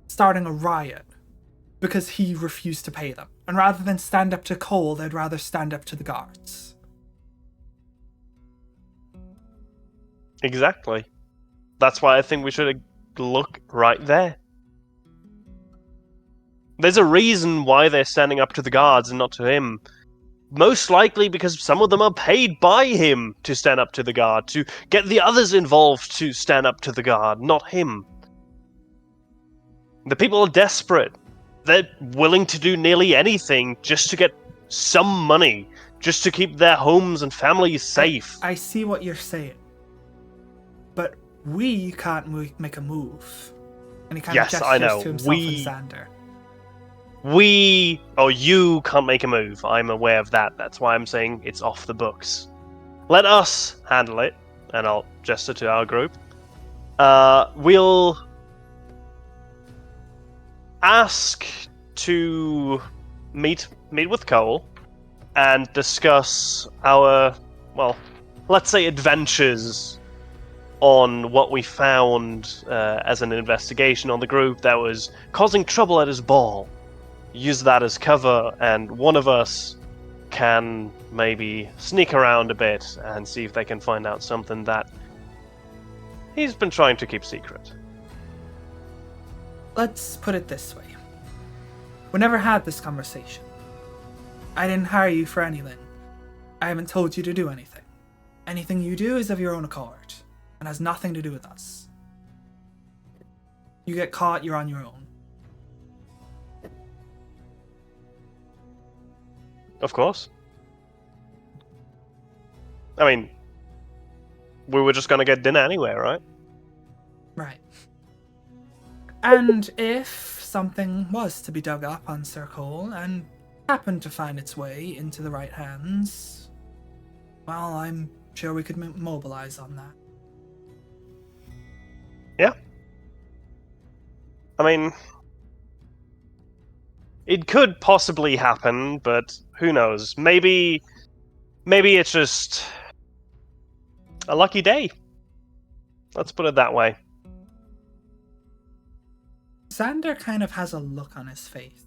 starting a riot because he refused to pay them. And rather than stand up to Cole, they'd rather stand up to the guards. Exactly. That's why I think we should look right there. There's a reason why they're standing up to the guards and not to him. Most likely because some of them are paid by him to stand up to the guard, to get the others involved to stand up to the guard, not him. The people are desperate. They're willing to do nearly anything just to get some money, just to keep their homes and families safe. I see what you're saying. But we can't make a move. And he kind of Yes, I gestures know. to himself and Xander. You can't make a move. I'm aware of that. That's why I'm saying it's off the books. Let us handle it, and I'll gesture to our group. We'll ask to meet with Cole and discuss our, well, let's say adventures on what we found as an investigation on the group that was causing trouble at his ball. Use that as cover, and one of us can maybe sneak around a bit and see if they can find out something that he's been trying to keep secret. Let's put it this way. We never had this conversation. I didn't hire you for anything. I haven't told you to do anything. Anything you do is of your own accord, and has nothing to do with us. You get caught, you're on your own. Of course. I mean, we were just gonna get dinner anyway, right? Right. And if something was to be dug up on Sir Cole and happened to find its way into the right hands, well, I'm sure we could mobilize on that. I mean, it could possibly happen, but who knows? Maybe it's just a lucky day. Let's put it that way. Xander kind of has a look on his face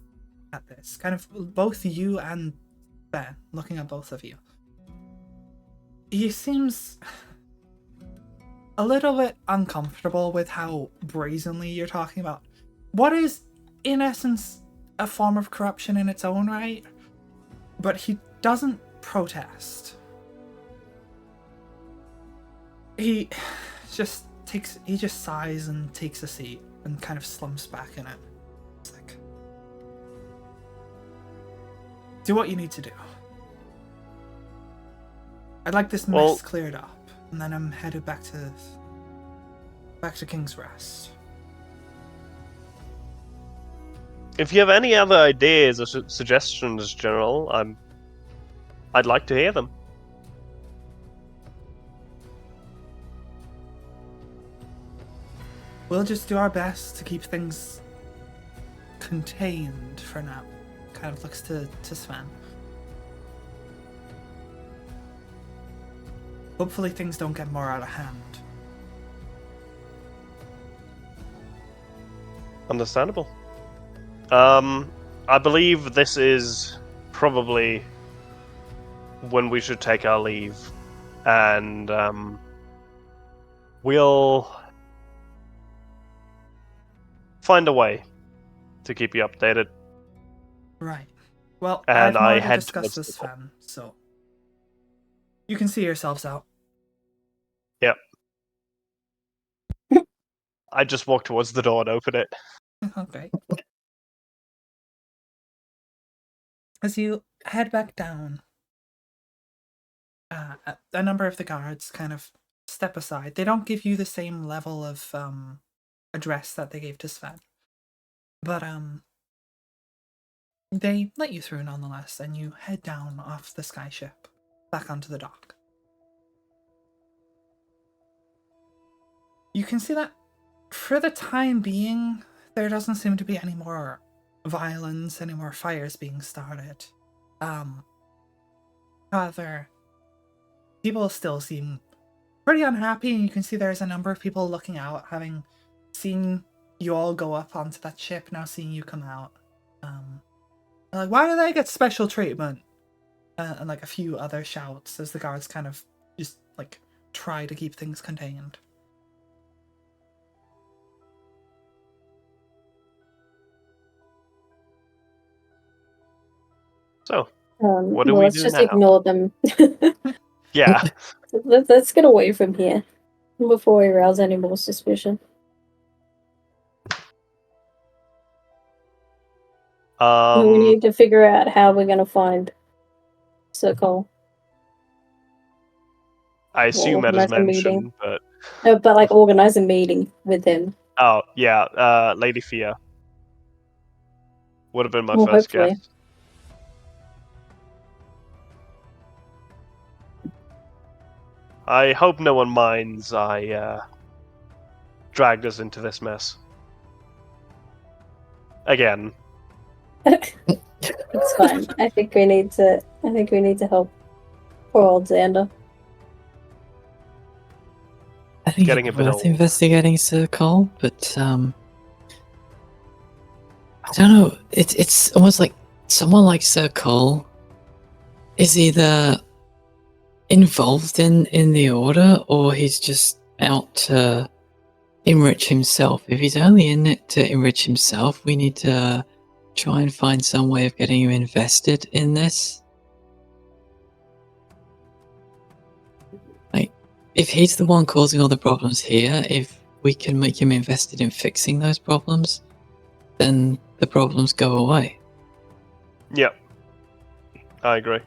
at this. Kind of both you and Ben, looking at both of you. He seems a little bit uncomfortable with how brazenly you're talking about what is, in essence, a form of corruption in its own right, but he doesn't protest. He just sighs and takes a seat and kind of slumps back in it. It's like, do what you need to do. I'd like this mess cleared up, and then I'm headed back to King's Rest. If you have any other ideas or suggestions, General, I'd like to hear them. We'll just do our best to keep things contained for now. Kind of looks to Sven. Hopefully things don't get more out of hand. Understandable. I believe this is probably when we should take our leave, and we'll find a way to keep you updated. Right. Well, And I've already I head discussed towards this, the door. Sven, so you can see yourselves out. Yep. I just walk towards the door and open it. Okay. As you head back down, a number of the guards kind of step aside. They don't give you the same level of address that they gave to Sven, but they let you through nonetheless, and you head down off the skyship back onto the dock. You can see that for the time being, there doesn't seem to be any more violence, any more fires being started. However, people still seem pretty unhappy, and you can see there's a number of people looking out, having seen you all go up onto that ship, now seeing you come out. They're like, why do they get special treatment? And like a few other shouts as the guards kind of just like try to keep things contained. So, what do we let's do just now? ignore them. Yeah. Let's get away from here before we arouse any more suspicion. We need to figure out how we're going to find Sir Cole. I assume that is organize a meeting. mentioned, but No, but like organize a meeting with him. oh yeah, Lady Fia would have been my Well, first hopefully. guess. I hope no one minds I dragged us into this mess. Again. It's fine. I think we need to help poor old Xander. I think Getting it's a bit worth old. investigating Sir Cole, but I don't know. It's almost like someone like Sir Cole is either involved in the order, or he's just out to enrich himself. If he's only in it to enrich himself, we need to try and find some way of getting him invested in this. Like, if he's the one causing all the problems here, if we can make him invested in fixing those problems, then the problems go away. Yep. I agree.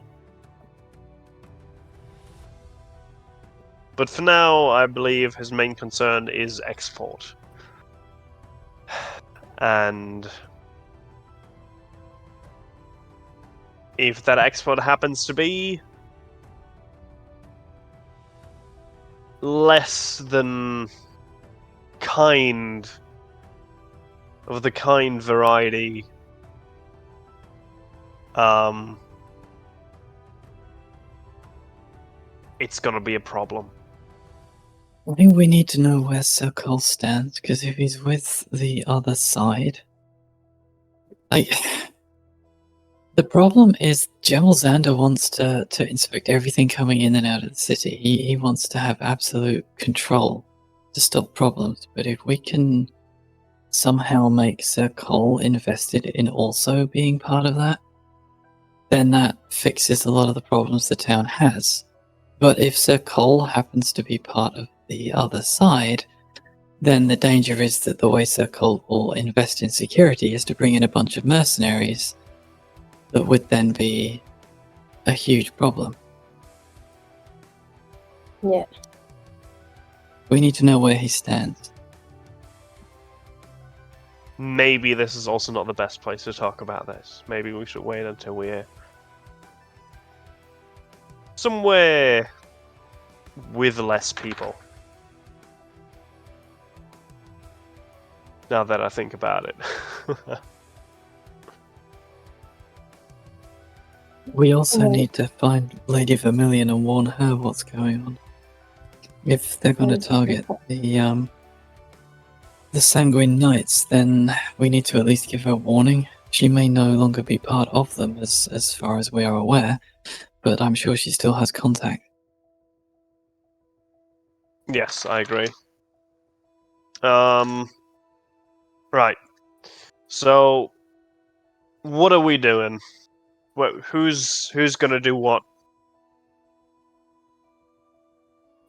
But for now, I believe his main concern is export. And if that export happens to be less than kind variety, it's gonna be a problem. I think we need to know where Sir Cole stands, because if he's with the other side, like, the problem is General Xander wants to inspect everything coming in and out of the city. He wants to have absolute control to stop problems. But if we can somehow make Sir Cole invested in also being part of that, then that fixes a lot of the problems the town has. But if Sir Cole happens to be part of the other side, then the danger is that the way Sir Cole will invest in security is to bring in a bunch of mercenaries that would then be a huge problem. Yeah. We need to know where he stands. Maybe this is also not the best place to talk about this. Maybe we should wait until we're somewhere with less people. Now that I think about it. We also Oh. need to find Lady Vermilion and warn her what's going on. If they're going to target the Sanguine Knights, then we need to at least give her warning. She may no longer be part of them as far as we are aware, but I'm sure she still has contact. Yes, I agree. Right. So, what are we doing? Who's gonna do what?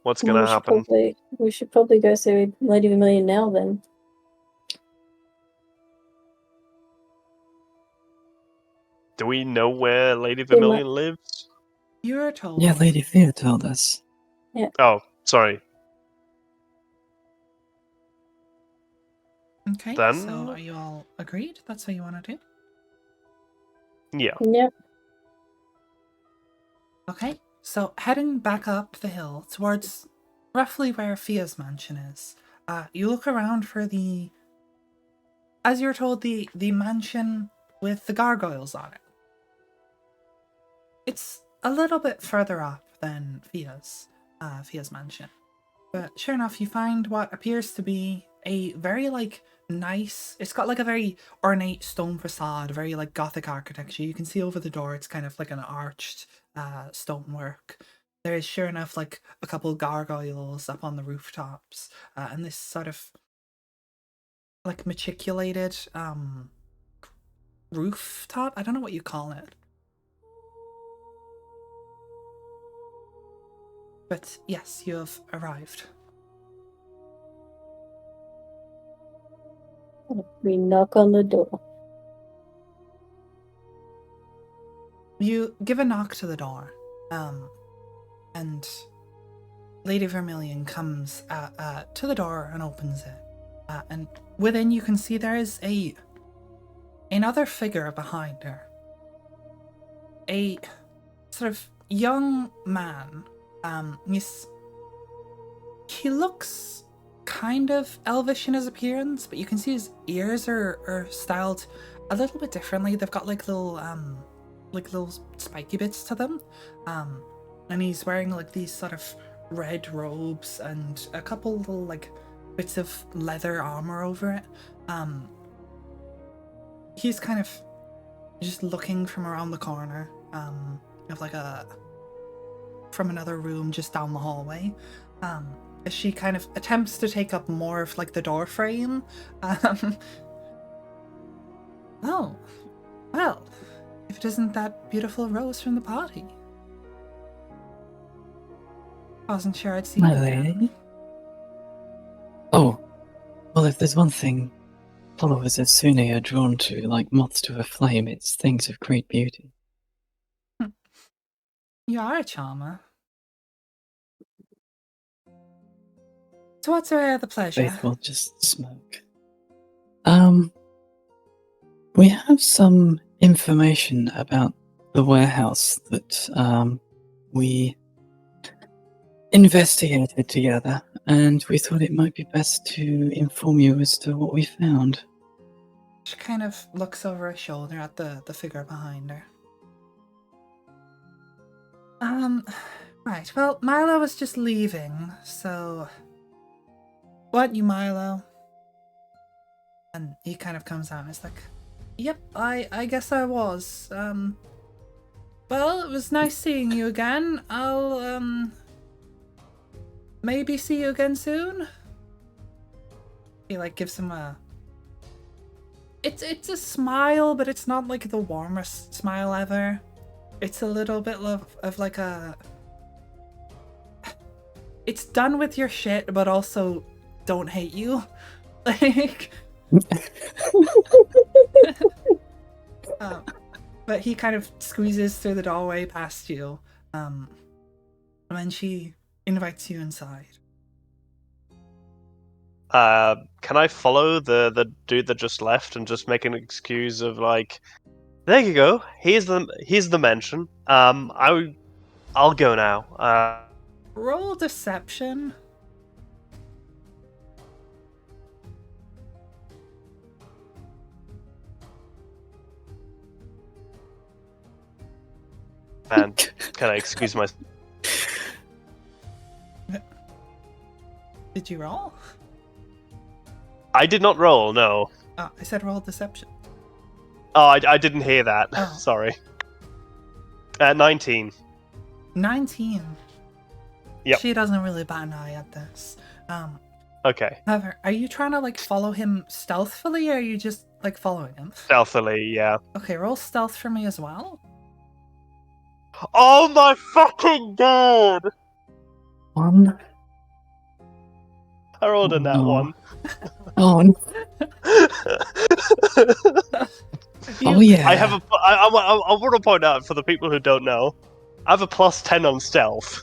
What's gonna happen? We should probably go see Lady Vermilion now then. Do we know where Lady They might- Vermilion lives? You're told. Yeah, Lady Thea told us. Oh, sorry. Okay, Then- so are you all agreed? That's what you want to do? Yeah. Yep. Okay, so heading back up the hill towards roughly where Fia's mansion is, you look around for as you're told, the mansion with the gargoyles on it. It's a little bit further up than Fia's mansion. But sure enough, you find what appears to be a very, nice... It's got, a very ornate stone facade, very, Gothic architecture. You can see over the door, it's kind of like an arched stonework. There is, sure enough, a couple gargoyles up on the rooftops. And this sort of, matriculated, rooftop? I don't know what you call it. But yes, you have arrived. We knock on the door. You give a knock to the door, and Lady Vermilion comes to the door and opens it. And within you can see there is another figure behind her. A sort of young man. He looks kind of elvish in his appearance, but you can see his ears are styled a little bit differently. They've got little spiky bits to them. And he's wearing these sort of red robes and a couple little bits of leather armor over it. He's kind of just looking from around the corner of from another room just down the hallway. As she kind of attempts to take up more of the door frame. Oh, well, if it isn't that beautiful Rose from the party. I wasn't sure I'd see My you again. lady? Oh, well, if there's one thing followers of Sune are drawn to, like moths to a flame, it's things of great beauty. You are a charmer. So what's the pleasure? Faith will just smoke. We have some information about the warehouse that we investigated together. and we thought it might be best to inform you as to what we found. She kind of looks over her shoulder at the figure behind her. Right, well, Milo was just leaving, so... What, you Milo? And he kind of comes out and is like, yep, I guess I was. Well, it was nice seeing you again. I'll, maybe see you again soon? He, like, gives him a... It's a smile, but it's not, like, the warmest smile ever. It's a little bit of like a... It's done with your shit, but also don't hate you. Like... But he kind of squeezes through the doorway past you, and then she invites you inside. Can I follow the dude that just left and just make an excuse of like, there you go, here's the mention. I'll go now. Roll deception. And can I excuse myself? Did you roll? I did not roll, no. Oh, I said roll deception. Oh, I didn't hear that. Oh. Sorry. 19. 19. Yep. She doesn't really bat an eye at this. Okay. However, are you trying to like follow him stealthily, or are you just like following him? Stealthily, yeah. Okay, roll stealth for me as well. Oh my fucking god! 1. I rolled a nat No. 1. Oh, oh yeah. I have I want to point out for the people who don't know, I have a plus 10 on stealth.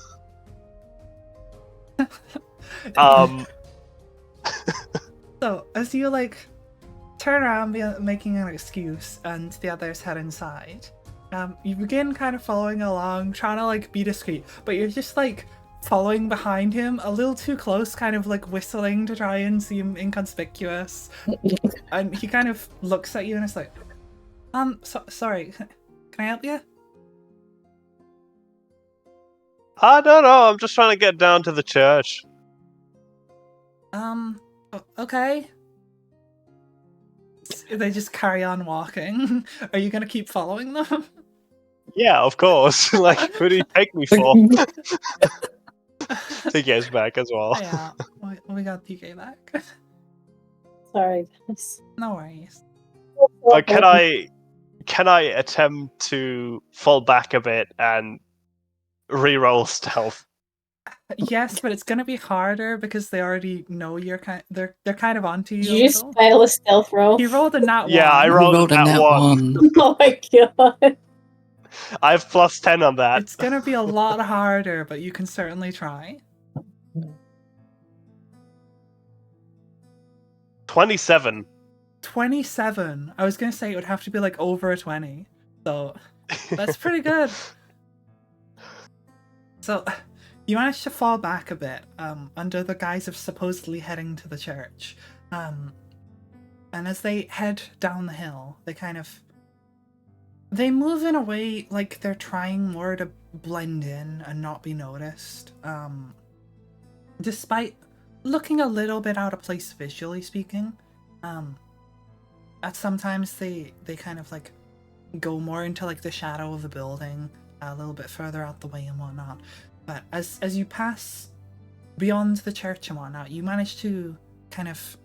So, as you like turn around making an excuse and the others head inside, you begin kind of following along, trying to like be discreet, but you're just like following behind him a little too close, kind of like whistling to try and seem inconspicuous. And he kind of looks at you and is like, sorry, can I help you? I don't know, I'm just trying to get down to the church. Okay. They just carry on walking. Are you gonna keep following them? Yeah, of course. Like, who do you take me for? TK's back as well. Yeah, we got TK back. Sorry, guys. No worries. But can I attempt to fall back a bit and re-roll stealth? Yes, but it's gonna be harder because they already know you're they're kind of onto you. Did a you just little. fail a stealth roll? He rolled a nat Yeah, I one. rolled a a nat nat 1. 1. Oh my god. I have plus 10 on that. It's gonna be a lot harder, but you can certainly try. 27. 27. I was gonna say it would have to be like over a 20. So that's pretty good. So you managed to fall back a bit, under the guise of supposedly heading to the church. And as they head down the hill, they move in a way like they're trying more to blend in and not be noticed. Despite looking a little bit out of place visually speaking. Sometimes they kind of like go more into like the shadow of the building, a little bit further out the way and whatnot. But as you pass beyond the church and whatnot, you manage to kind of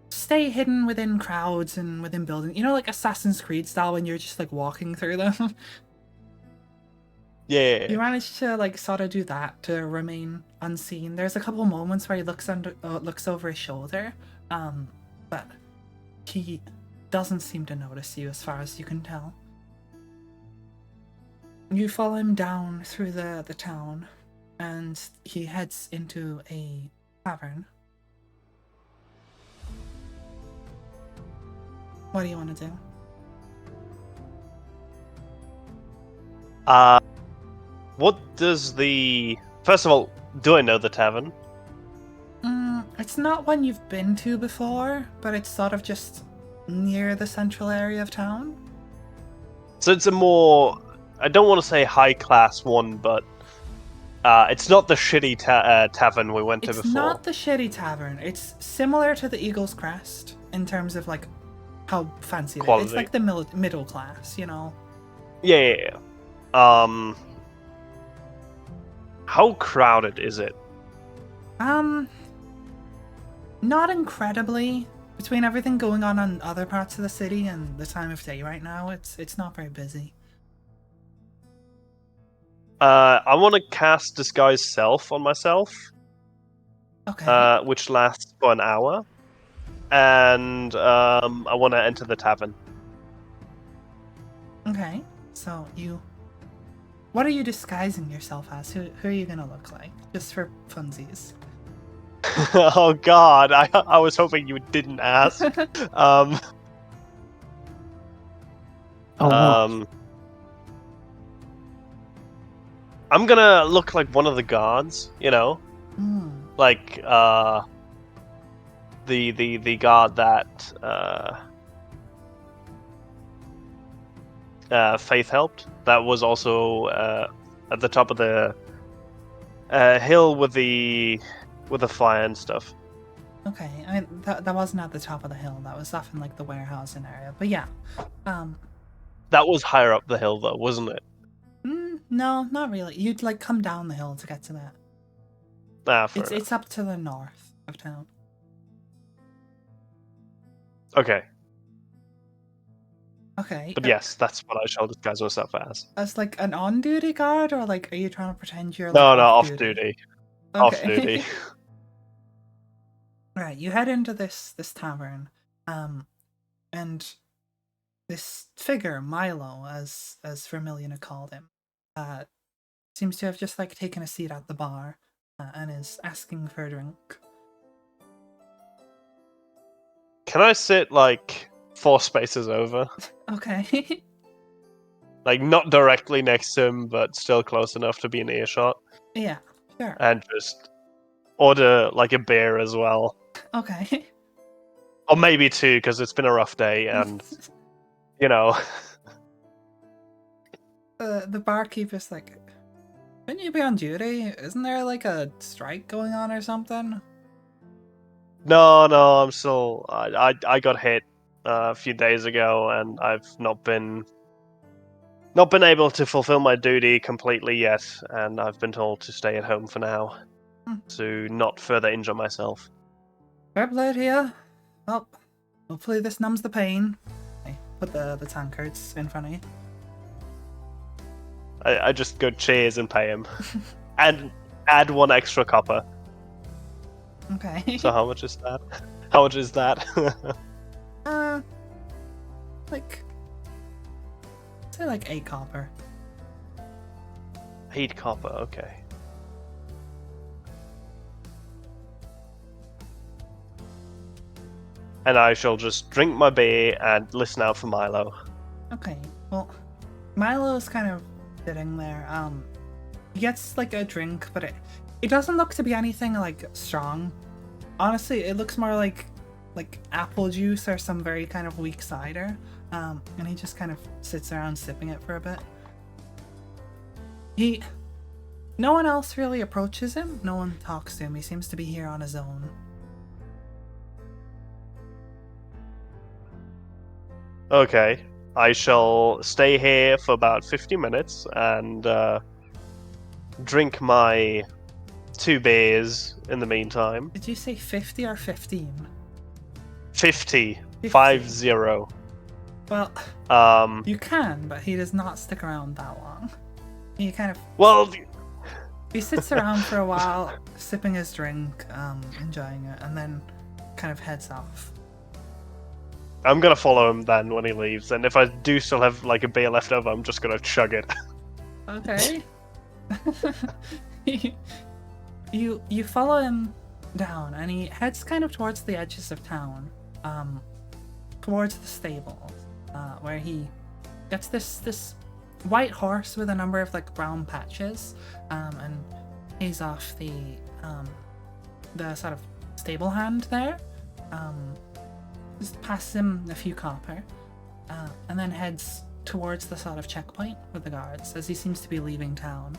stay hidden within crowds and within buildings. You know, like Assassin's Creed style when you're just like walking through them. Yeah. You manage to like sort of do that to remain unseen. There's a couple moments where he looks over his shoulder, but he doesn't seem to notice you as far as you can tell. You follow him down through the town, and he heads into a tavern. What do you want to do? What does the... First of all, do I know the tavern? It's not one you've been to before, but it's sort of just near the central area of town. So it's a more, I don't want to say high class one, but it's not the shitty tavern we went to It's before. not the shitty tavern. It's similar to the Eagle's Crest in terms of like how fancy it is. Quality. It's like the middle class, you know. Yeah. How crowded is it? Not incredibly. Between everything going on in other parts of the city and the time of day right now, it's not very busy. I want to cast Disguise Self on myself, Okay. which lasts for an hour, and I want to enter the tavern. Okay. So what are you disguising yourself as? Who are you gonna look like? Just for funsies. Oh God, I was hoping you didn't ask. Oh, what? I'm gonna look like one of the guards, you know, Hmm. like the guard that Faith helped. That was also at the top of the hill with the fire and stuff. Okay. I mean that wasn't at the top of the hill. That was off in like the warehousing area. But yeah. That was higher up the hill, though, wasn't it? No, not really. You'd like come down the hill to get to that. Fair enough. It's up to the north of town. Okay, Okay. but yes, that's what I shall disguise myself as. As like an on-duty guard, or like are you trying to pretend you're like No, off off duty. Okay. Off duty. Right, you head into this tavern, and this figure, Milo, as Vermilion had called him, seems to have just like taken a seat at the bar, and is asking for a drink. Can I sit like 4 spaces over? Okay. Like not directly next to him, but still close enough to be in earshot, Yeah, sure. and just order like a beer as well, Okay. or maybe 2 because it's been a rough day, and you know. The barkeeper's like, shouldn't you be on duty? Isn't there like a strike going on or something? No, I'm still. I got hit a few days ago, and I've not been able to fulfill my duty completely yet, and I've been told to stay at home for now, to not further injure myself. Fair play to you. Well, hopefully this numbs the pain. Okay, put the tankards in front of you. I just go cheers and pay him, and add 1 extra copper. Okay. So how much is that? How much is that? Like, say like 8 copper. 8 copper. Okay. And I shall just drink my beer and listen out for Milo. Okay, well, Milo's kind of sitting there. He gets like a drink, but it doesn't look to be anything like strong. Honestly, it looks more like apple juice or some very kind of weak cider. And he just kind of sits around sipping it for a bit. No one else really approaches him. No one talks to him. He seems to be here on his own. Okay. I shall stay here for about 50 minutes and drink my 2 beers in the meantime. Did you say 50 or 15? 50. 50. 50. Well, you can, but he does not stick around that long. He kind of Well, he sits around for a while, sipping his drink, enjoying it, and then kind of heads off. I'm gonna follow him then when he leaves, and if I do still have like a beer left over, I'm just gonna chug it. Okay. You follow him down, and he heads kind of towards the edges of town, towards the stables, where he gets this white horse with a number of like brown patches, and pays off the sort of stable hand there. Just passes him a few copper, and then heads towards the sort of checkpoint with the guards as he seems to be leaving town.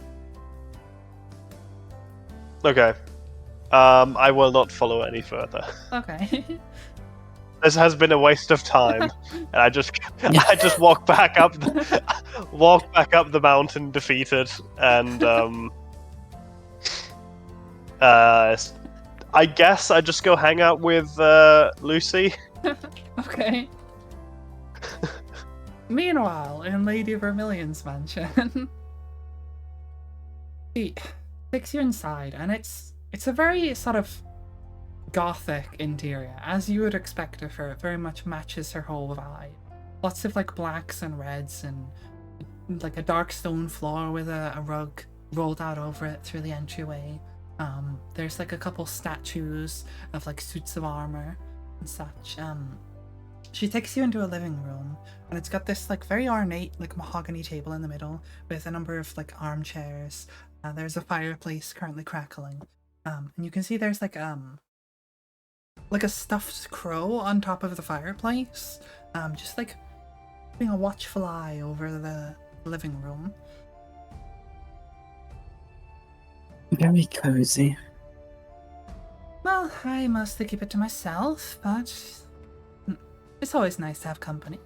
Okay. I will not follow any further. Okay. This has been a waste of time, and I just walk back up the mountain defeated, and I guess I just go hang out with Lucy. Okay. Meanwhile, in Lady Vermilion's mansion, she takes you inside, and it's a very sort of gothic interior, as you would expect of her. It very much matches her whole vibe. Lots of like blacks and reds, and like a dark stone floor with a rug rolled out over it through the entryway. There's like a couple statues of like suits of armor and such. She takes you into a living room, and it's got this like very ornate like mahogany table in the middle with a number of like armchairs. There's a fireplace currently crackling, and you can see there's like a stuffed crow on top of the fireplace, just like putting a watchful eye over the living room. Very cozy. Well, I mostly keep it to myself, but it's always nice to have company.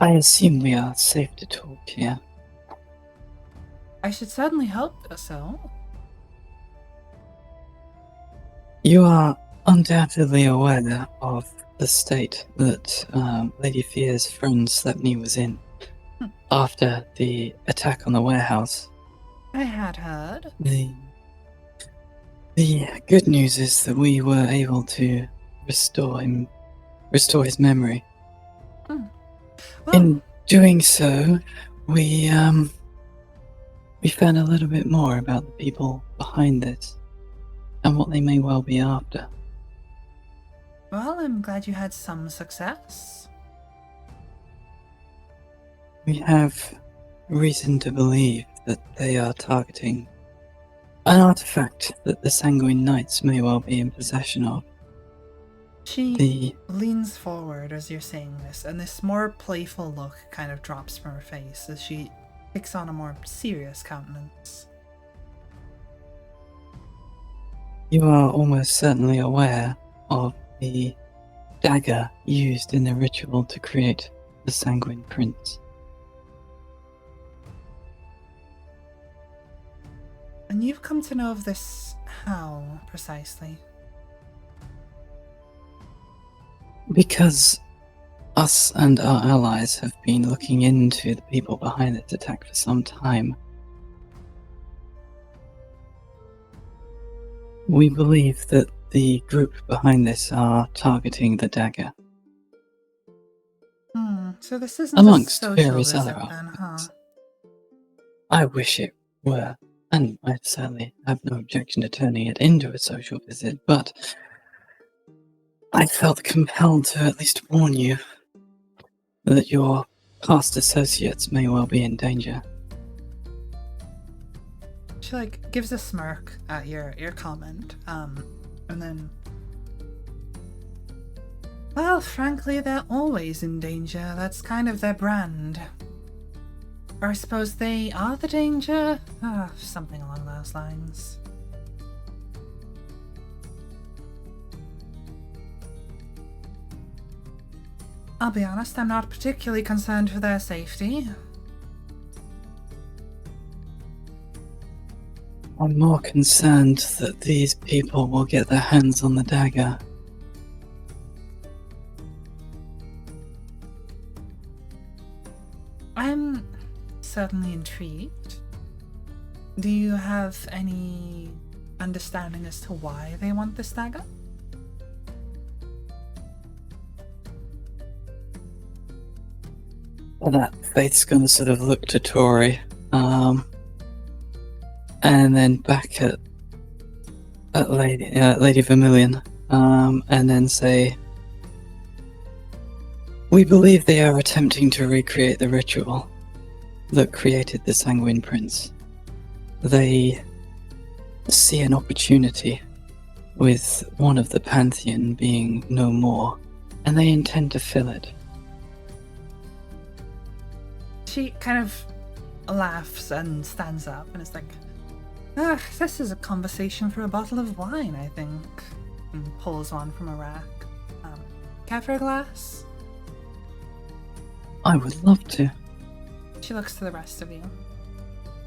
I assume we are safe to talk here. I should certainly hope so. You are undoubtedly aware of the state that Lady Fear's friend Slepney was in after the attack on the warehouse. I had heard. The good news is that we were able to restore his memory. Well, In doing so, we found a little bit more about the people behind this and what they may well be after. well, I'm glad you had some success. We have reason to believe that they are targeting an artifact that the Sanguine Knights may well be in possession of. She leans forward as you're saying this, and this more playful look kind of drops from her face as she takes on a more serious countenance. You are almost certainly aware of the dagger used in the ritual to create the Sanguine Prince. And you've come to know of this how, precisely? Because us and our allies have been looking into the people behind this attack for some time. We believe that the group behind this are targeting the dagger. So this isn't Amongst a social various visit other then, huh? artifacts. I wish it were, and I certainly have no objection to turning it into a social visit, but I felt compelled to at least warn you that your past associates may well be in danger. She like gives a smirk at your comment, and then, well, frankly, they're always in danger. That's kind of their brand. Or I suppose they are the danger? Something along those lines. I'll be honest, I'm not particularly concerned for their safety. I'm more concerned that these people will get their hands on the dagger. I'm certainly intrigued. Do you have any understanding as to why they want this dagger? Well, that Faith's gonna sort of look to Tori, and then back at Lady Vermilion, and then say, "We believe they are attempting to recreate the ritual that created the Sanguine Prince. They see an opportunity with one of the Pantheon being no more, and they intend to fill it. She kind of laughs and stands up and is like, this is a conversation for a bottle of wine, I think. And pulls one from a rack. Care for a glass? I would love to. She looks to the rest of you.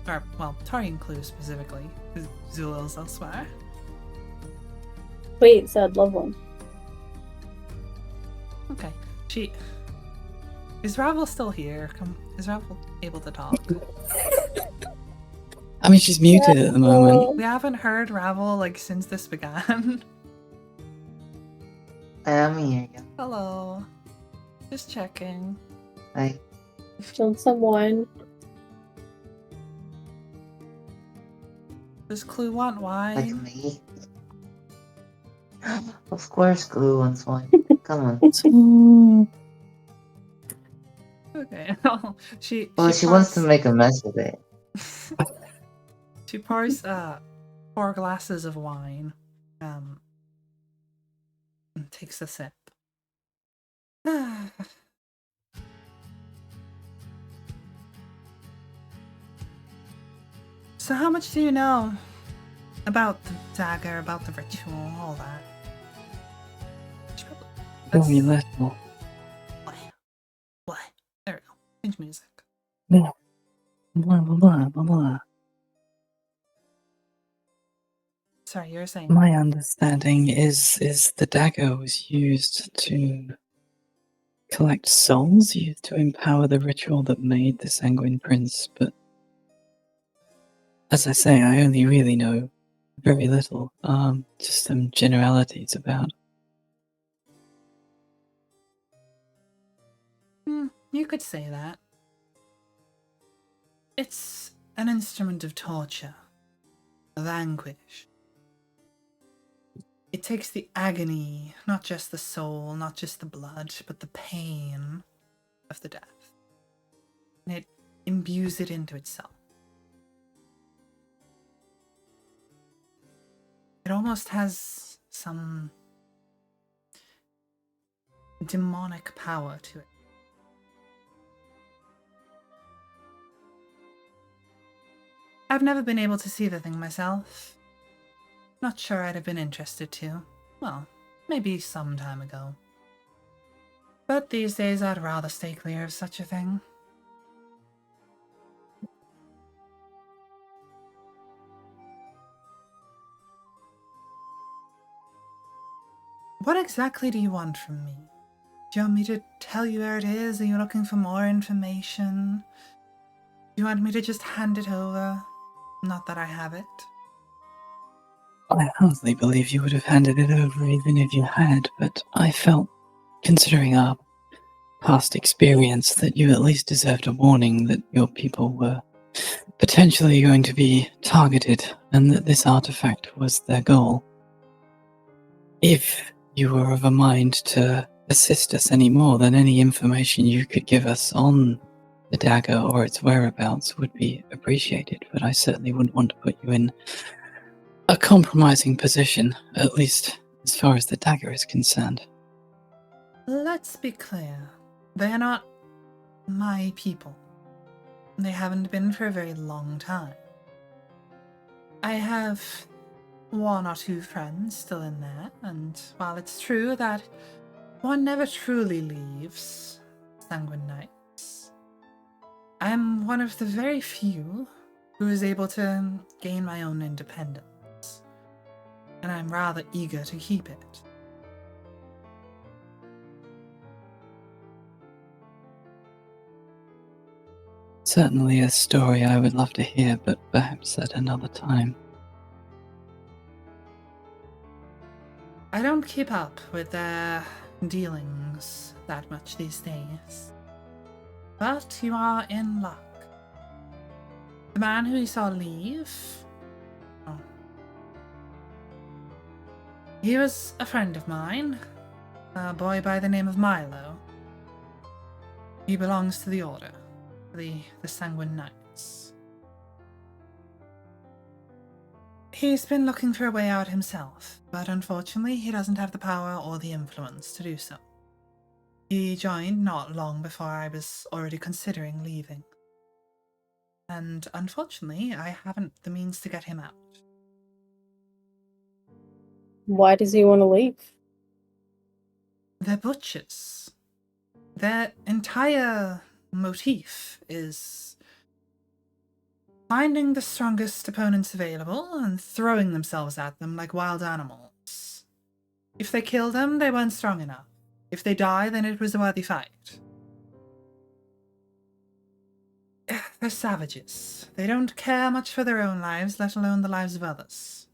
Or, well, Tarian Clue specifically. Zulil's elsewhere. Sweet, so I'd love one. Okay. Is Ravel still here? Is Ravel able to talk? I mean, she's muted at the moment. We haven't heard Ravel, like, since this began. I'm here. Yeah. Hello. Just checking. Hi. Still some wine. Does Clue want Like wine? me. Of course, Glue wants one. Come on. Okay. she Wants to pours- make a mess of it. She pours 4 glasses of wine. And takes a sip. So how much do you know about the dagger, about the ritual, all that? Very little. What? There we go. Change music. Blah, blah, blah, blah, blah. Sorry, you were saying. My understanding is the dagger was used to collect souls, used to empower the ritual that made the Sanguine Prince, but as I say, I only really know very little. Just some generalities about. You could say that. It's an instrument of torture, of anguish. It takes the agony, not just the soul, not just the blood, but the pain of the death. And it imbues it into itself. It almost has some demonic power to it. I've never been able to see the thing myself. Not sure I'd have been interested to. Well, maybe some time ago. But these days I'd rather stay clear of such a thing. What exactly do you want from me? Do you want me to tell you where it is? Are you looking for more information? Do you want me to just hand it over? Not that I have it. I hardly believe you would have handed it over even if you had, but I felt, considering our past experience, that you at least deserved a warning that your people were potentially going to be targeted and that this artifact was their goal. If you were of a mind to assist us any more, then any information you could give us on the dagger or its whereabouts would be appreciated, but I certainly wouldn't want to put you in a compromising position, at least as far as the dagger is concerned. Let's be clear. They are not my people. They haven't been for a very long time. I have 1 or 2 friends still in there, and while it's true that one never truly leaves Sanguine Knights, I'm one of the very few who is able to gain my own independence. And I'm rather eager to keep it. Certainly a story I would love to hear, but perhaps at another time. I don't keep up with their dealings that much these days. But you are in luck. The man who you saw leave... Oh. He was a friend of mine. A boy by the name of Milo. He belongs to the Order. The Sanguine Knights. He's been looking for a way out himself, but unfortunately he doesn't have the power or the influence to do so. He joined not long before I was already considering leaving. And unfortunately, I haven't the means to get him out. Why does he want to leave? They're butchers. Their entire motif is finding the strongest opponents available and throwing themselves at them like wild animals. If they kill them, they weren't strong enough. If they die, then it was a worthy fight. They're savages. They don't care much for their own lives, let alone the lives of others.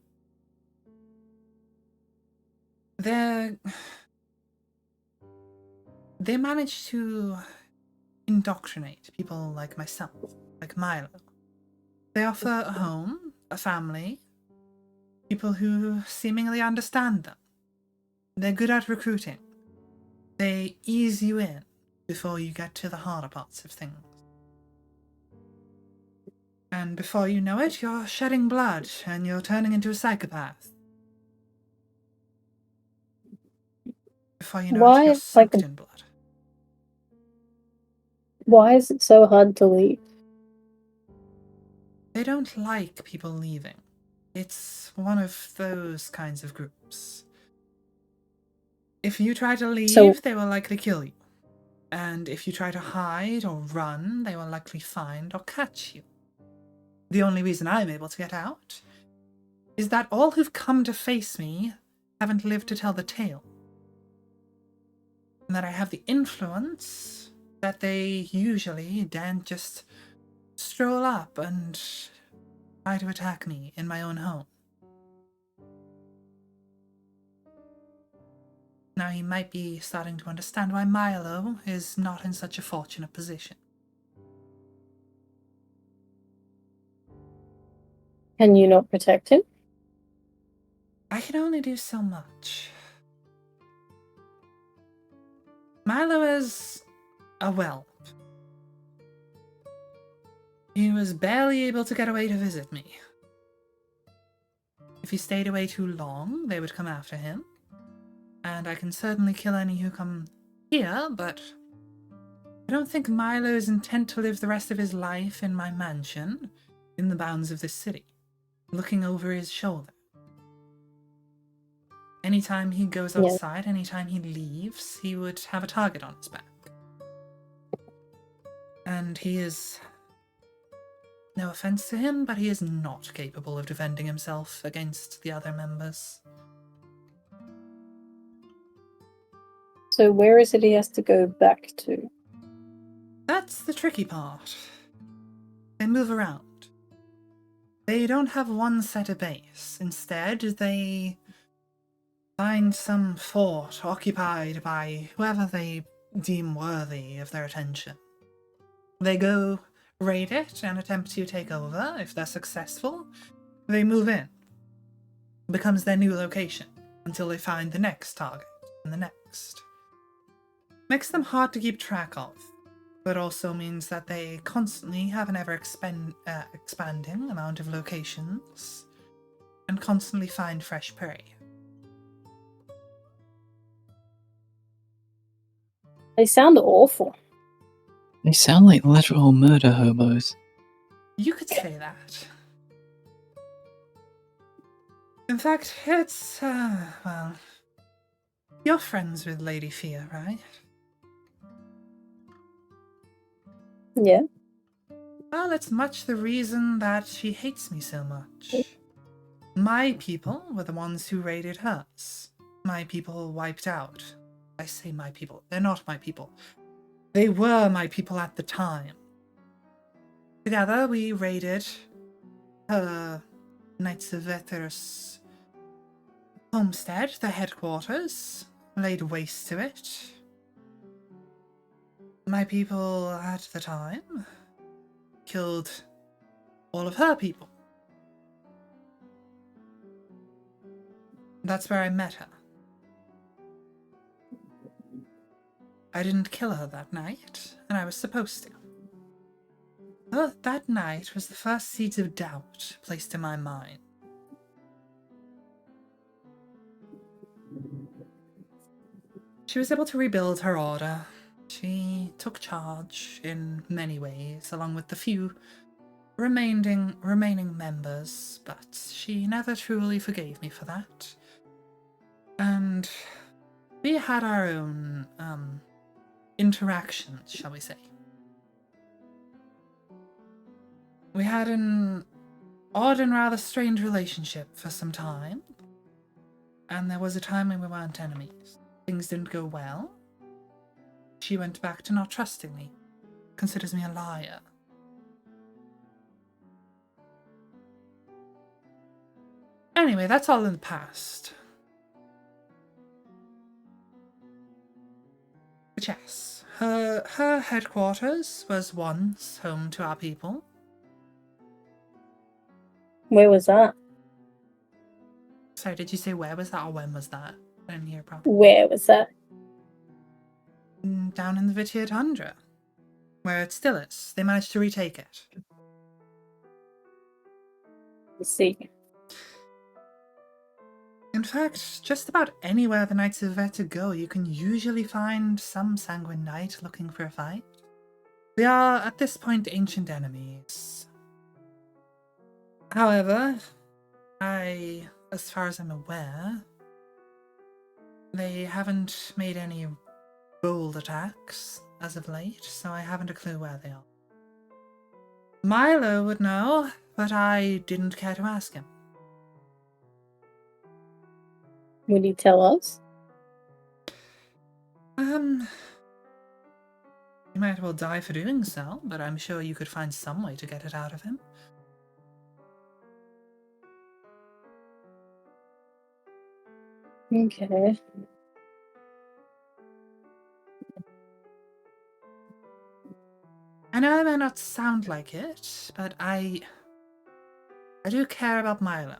They manage to indoctrinate people like myself, like Milo. They offer a home, a family, people who seemingly understand them. They're good at recruiting. They ease you in before you get to the harder parts of things. And before you know it, you're shedding blood and you're turning into a psychopath. Before you know Why it, you're is, like, soaked in blood. Why is it so hard to leave? They don't like people leaving. It's one of those kinds of groups. If you try to leave, they will likely kill you. And if you try to hide or run, they will likely find or catch you. The only reason I'm able to get out is that all who've come to face me haven't lived to tell the tale. And that I have the influence that they usually daren't just stroll up and try to attack me in my own home. Now you might be starting to understand why Milo is not in such a fortunate position. Can you not protect him? I can only do so much. Milo is a whelp. He was barely able to get away to visit me. If he stayed away too long, they would come after him. And I can certainly kill any who come here, but I don't think Milo is intent to live the rest of his life in my mansion, in the bounds of this city, looking over his shoulder. Anytime he goes outside, anytime he leaves, he would have a target on his back. And he is... No offense to him, but he is not capable of defending himself against the other members. So where is it he has to go back to? That's the tricky part. They move around. They don't have one set of base. Instead, they find some fort occupied by whoever they deem worthy of their attention. They go raid it and attempt to take over. If they're successful, they move in. It becomes their new location until they find the next target and the next. Makes them hard to keep track of, but also means that they constantly have an ever-expanding amount of locations and constantly find fresh prey. They sound awful. They sound like literal murder hobos. You could say that. In fact, it's, well... You're friends with Lady Fia, right? Yeah. Well, it's much the reason that she hates me so much. My people were the ones who raided hers. My people wiped out. I say my people. They're not my people. They were my people at the time. Together, we raided her Knights of Veteros homestead, the headquarters, laid waste to it. My people at the time killed all of her people. That's where I met her. I didn't kill her that night, and I was supposed to. But that night was the first seeds of doubt placed in my mind. she was able to rebuild her order. She took charge in many ways, along with the few remaining members, but she never truly forgave me for that. And we had our own interactions, shall we say. We had an odd and rather strange relationship for some time, and there was a time when we weren't enemies. Things didn't go well. She went back to not trusting me, considers me a liar. Anyway, that's all in the past. But yes, her headquarters was once home to our people. Where was that? Sorry, did you say where was that or when was that? I didn't hear properly. Where was that? Down in the Vitia Tundra, where it still is. They managed to retake it. Let's see. In fact, just about anywhere the Knights of Veta go, you can usually find some Sanguine Knight looking for a fight. We are, at this point, ancient enemies. However, as far as I'm aware, they haven't made any bold attacks as of late, so I haven't a clue where they are. Milo would know, but I didn't care to ask him. Would he tell us? You might well die for doing so, but I'm sure you could find some way to get it out of him. Okay. I know I may not sound like it, but I do care about Milo.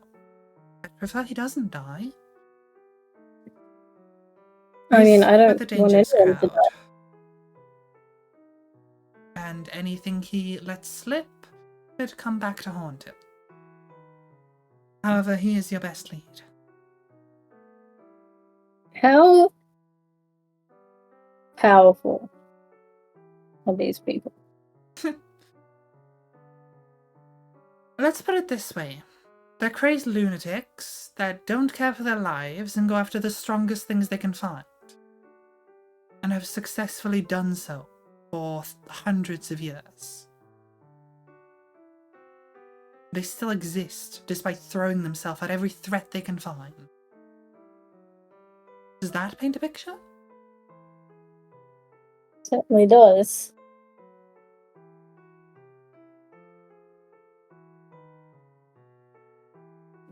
I prefer he doesn't die. I mean, I He's with don't the want dangerous anyone to crowd. die. And anything he lets slip could come back to haunt him. However, he is your best lead. How powerful are these people? Let's put it this way. They're crazed lunatics that don't care for their lives and go after the strongest things they can find. And have successfully done so for hundreds of years. They still exist despite throwing themselves at every threat they can find. Does that paint a picture? Certainly does.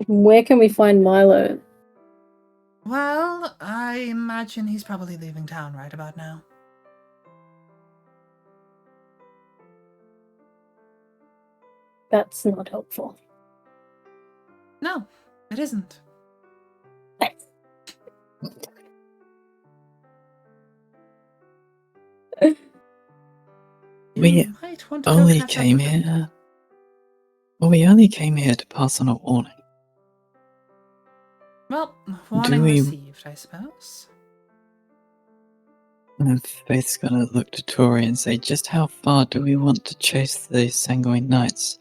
Where can we find Milo? Well, I imagine he's probably leaving town right about now. That's not helpful. No, it isn't. We You might want to go only catch up came with him. here. Well, we only came here to pass on a warning. Well, warning we- received, I suppose. And Faith's gonna look to Tori and say, just how far do we want to chase the Sanguine Knights?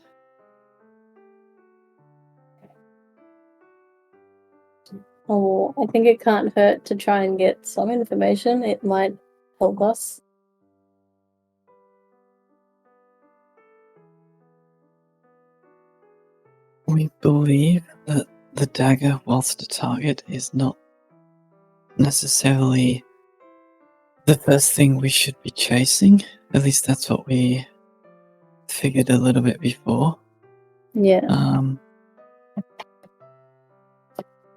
Oh, I think it can't hurt to try and get some information. It might help us. We believe that the dagger, whilst a target, is not necessarily the first thing we should be chasing. At least that's what we figured a little bit before. Yeah.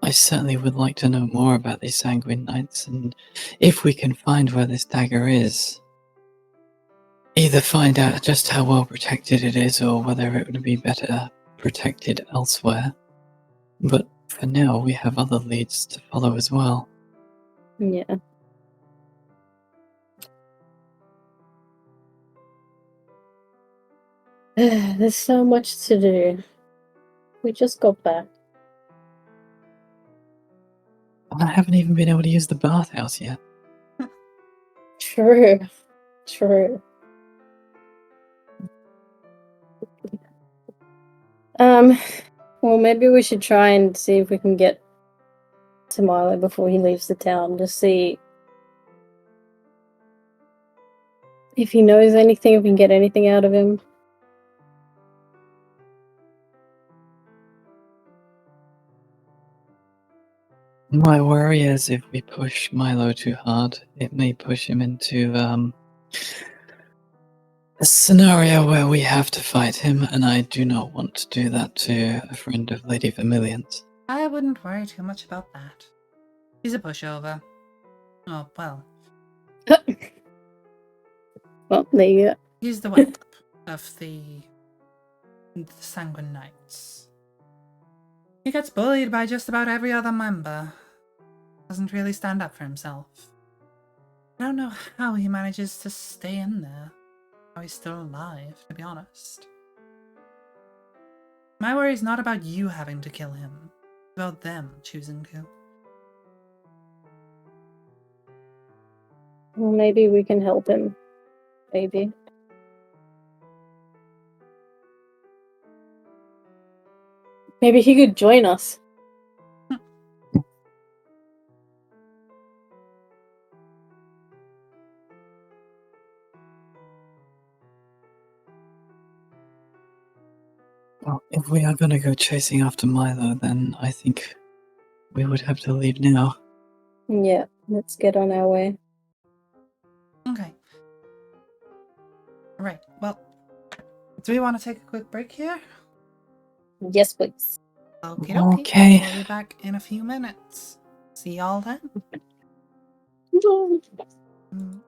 I certainly would like to know more about these Sanguine Knights, and if we can find where this dagger is, either find out just how well protected it is or whether it would be better protected elsewhere. But for now, we have other leads to follow as well. Yeah. There's so much to do. We just got back. And I haven't even been able to use the bathhouse yet. True. True. Well, maybe we should try and see if we can get to Milo before he leaves the town. Just see if he knows anything, if we can get anything out of him. My worry is if we push Milo too hard, it may push him into a scenario where we have to fight him, and I do not want to do that to a friend of Lady Vermilion's. I wouldn't worry too much about that. He's a pushover. Oh, well. Well, there you go. He's the whip of the Sanguine Knights. He gets bullied by just about every other member. Doesn't really stand up for himself. I don't know how he manages to stay in there. How he's still alive, to be honest. My worry is not about you having to kill him. It's about them choosing to. Well, maybe we can help him. Maybe. Maybe he could join us. Well, if we are gonna go chasing after Milo, then I think we would have to leave now. Yeah, let's get on our way. Okay. Right, well, do we want to take a quick break here? Yes, please. Okie Okay. We'll be back in a few minutes. See y'all then. Mm.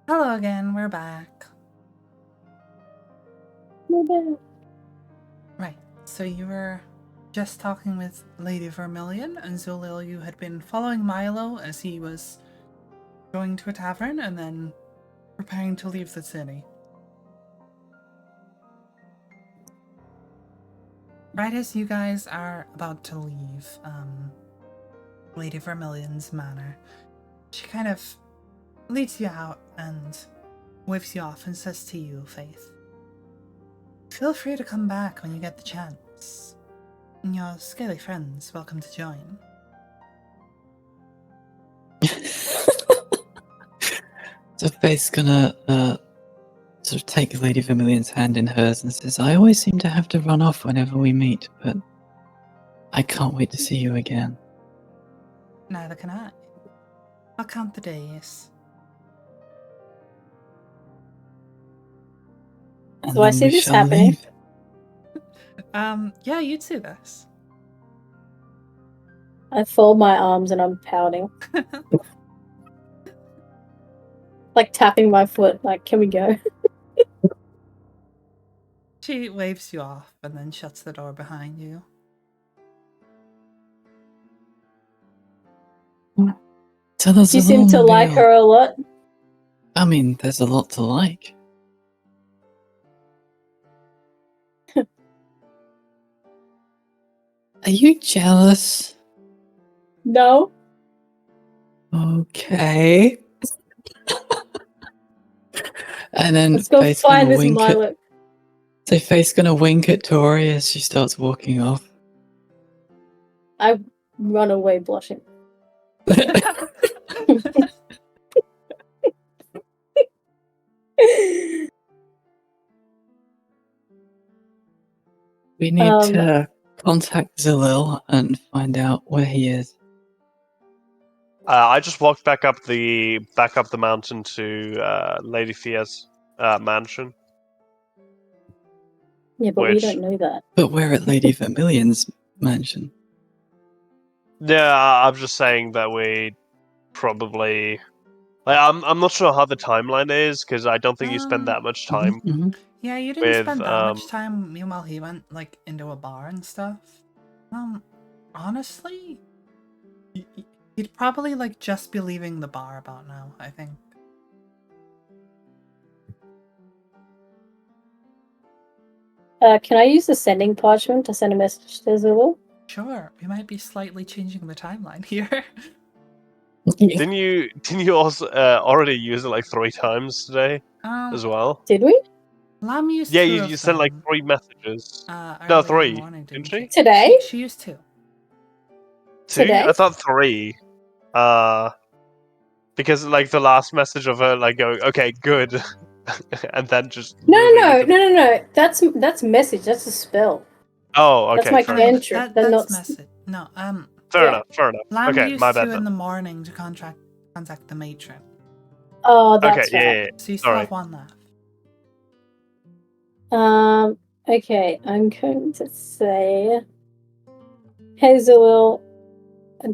Hello again, we're back. Right, so you were just talking with Lady Vermilion, and Zulil, you had been following Milo as he was going to a tavern and then preparing to leave the city. Right as you guys are about to leave, Lady Vermilion's manor, she kind of leads you out and waves you off and says to you, Faith, feel free to come back when you get the chance. And your scaly friends welcome to join. So Faith's gonna sort of take Lady Vermilion's hand in hers and says, I always seem to have to run off whenever we meet, but I can't wait to see you again. Neither can I. I'll count the days. And So I then see we this shall happening. leave. Yeah, you'd see this. I fold my arms and I'm pouting. Like tapping my foot, like, can we go? She waves you off and then shuts the door behind you. So there's You a seem to little like meal. her a lot. I mean, there's a lot to like. Are you jealous? No? Okay. And then Let's go Faith's find gonna this wink Milo. So Faith's gonna wink at Tori as she starts walking off. I run away blushing. We need to contact Zalil and find out where he is. I just walked back up the mountain to Lady Fia's mansion. Yeah, but we Which- don't know that. But we're at Lady Vermilion's mansion. Yeah, I'm just saying that we probably. Like, I'm not sure how the timeline is because I don't think you spend that much time. Mhm. Yeah, you didn't With, spend that much time. Meanwhile, he went like into a bar and stuff. Honestly, he'd probably like just be leaving the bar about now. I think. Can I use the sending parchment to send a message to Zulu? Sure, we might be slightly changing the timeline here. Didn't you also already use it like 3 times today as well? Did we? Lam used Yeah, two you of sent like them, 3 messages. early No, in the 3, morning, didn't she? she? Today? She used 2. 2? Today? I thought 3. Because like the last message of her like going, okay, good, and then just No, moving no, into- no, no, no. That's message. That's a spell. Oh, okay, That's my fair enough. cantrip. They're That's not. message. No, Fair Yeah. enough. Fair enough. Lam Okay, used my bad 2 in then. the morning to contact the matron. Oh, Okay, that's yeah, right. yeah, yeah. So you still Sorry. have 1 left. Okay, I'm going to say, hey Zulu,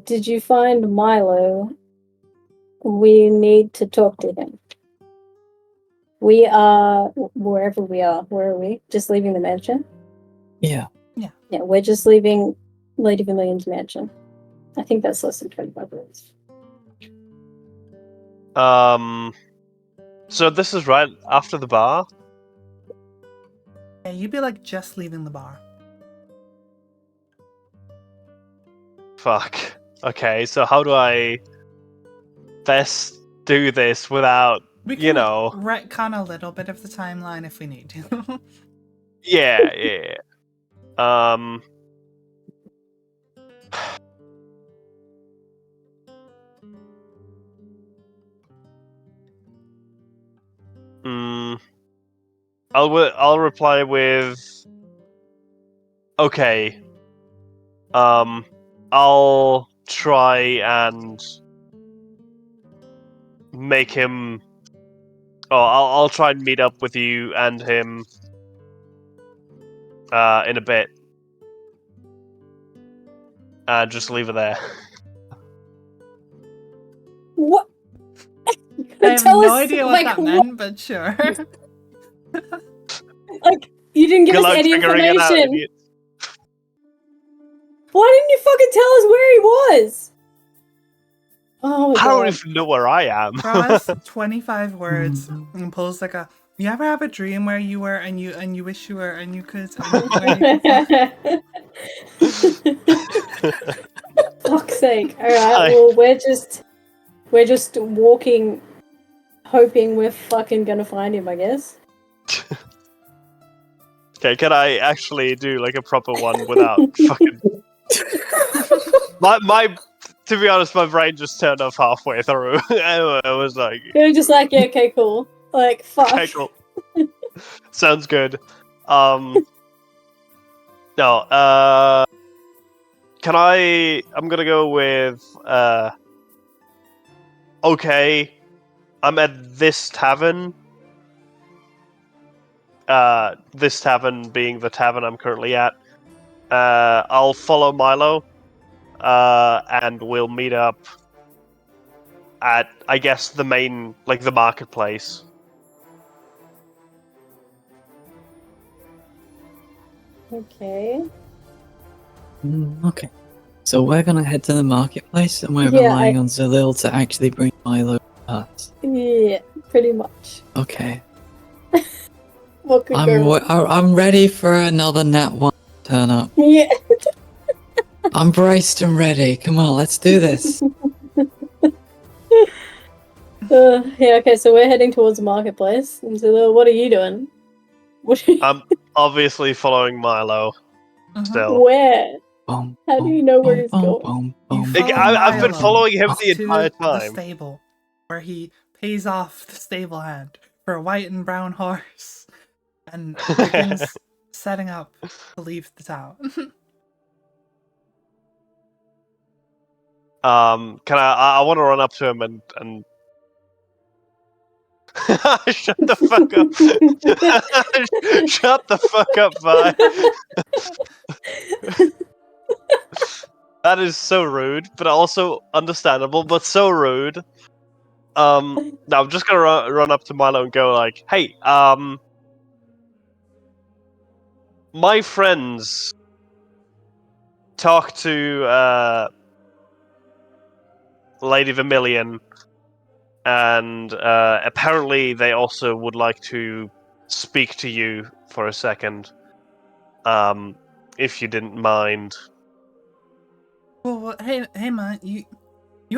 did you find Milo? We need to talk to him. We are wherever we are. Where are we? Just leaving the mansion? Yeah. Yeah, we're just leaving Lady Vermilion's mansion. I think that's less than 25 minutes. So this is right after the bar. Yeah, you'd be like just leaving the bar. Fuck. Okay, so how do I best do this without, We can you know? retcon a little bit of the timeline if we need to. Yeah, yeah. Mm, I'll reply with. Okay. I'll try and make him. Oh, I'll try and meet up with you and him. In a bit. Just leave it there. What? I have Tell no us, idea what like, that meant, but sure. Like, you didn't give Good us luck any figuring it out, information. idiot. Why didn't you fucking tell us where he was? Oh my I don't god. even know where I am. Draws 25 words and pulls like a. You ever have a dream where you were and you wish you were and you could. And Fuck's sake. Alright, Hi. well we're just walking hoping we're fucking gonna find him, I guess. Okay, can I actually do like a proper one without fucking my to be honest, my brain just turned off halfway through. I was like, You're just like, yeah, okay, cool. Like, fuck. okay, cool. Sounds good. No, can I'm gonna go with okay, I'm at this tavern. This tavern being the tavern I'm currently at. I'll follow Milo, and we'll meet up at, I guess, the main, like, the marketplace. Okay. Okay. So we're gonna head to the marketplace, and we're Yeah, relying on Zalil to actually bring Milo to us. Yeah, pretty much. Okay. What could go wrong? I'm ready for another nat 1 turn up. Yeah. I'm braced and ready. Come on, let's do this. Yeah, okay, so we're heading towards the marketplace. And so, what are you doing? What are you... I'm obviously following Milo still. Where? Boom, How do you know where he's going? You Like, follow I've been Milo following him the to entire the time. stable, where he pays off the stable hand for a white and brown horse, and begins setting up to leave the town. Can I want to run up to him and shut the fuck up. Shut the fuck up, Vi. That is so rude, but also understandable, but so rude. Now I'm just gonna run up to Milo and go like, "Hey, my friends talked to Lady Vermilion, and apparently they also would like to speak to you for a second, if you didn't mind." Well, hey, man, you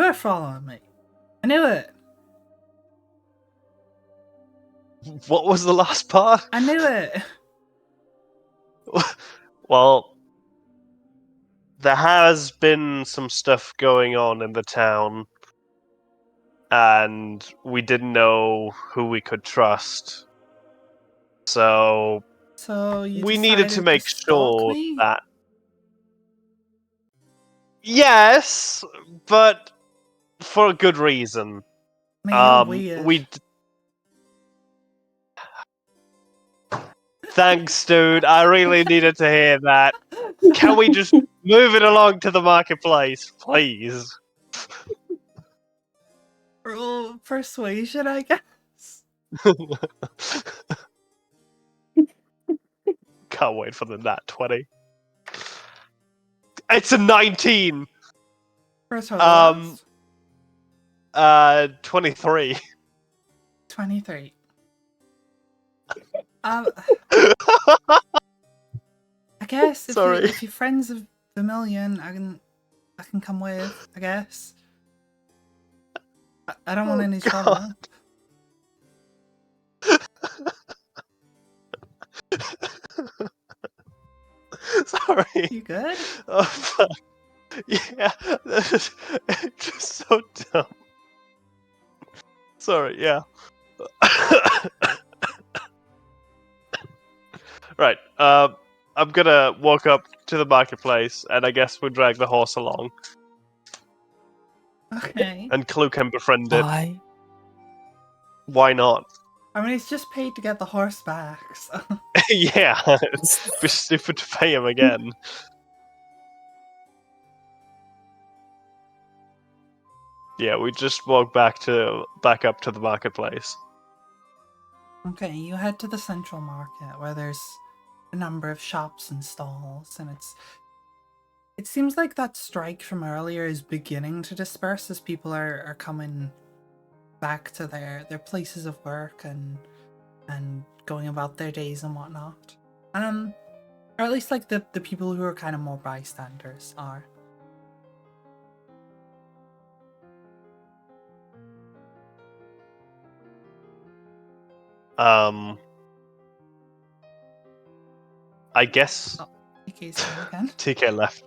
are following me. I knew it. What was the last part? I knew it. Well, there has been some stuff going on in the town, and we didn't know who we could trust. So So you we needed to decided make stalk sure me? that. Yes, but for a good reason. Man, you're weird. Thanks, dude. I really needed to hear that. Can we just move it along to the marketplace, please? Roll persuasion, I guess. Can't wait for the nat 20. It's a 19. First one. 23. 23. I guess Sorry. if you're friends of Vermilion, I can come with. I guess. I don't want any trouble. Sorry. You good? Oh, fuck. Yeah, that is just so dumb. Sorry, yeah. Right, I'm gonna walk up to the marketplace, and I guess we'll drag the horse along. Okay. And Clue can befriend it. Why? Why not? I mean, he's just paid to get the horse back, so... Yeah, it'd be stupid to pay him again. Yeah, we just walk back up to the marketplace. Okay, you head to the central market where there's a number of shops and stalls, and it seems like that strike from earlier is beginning to disperse as people are coming back to their places of work and going about their days and whatnot. Or at least like the people who are kind of more bystanders are. I guess TK's here again. TK left.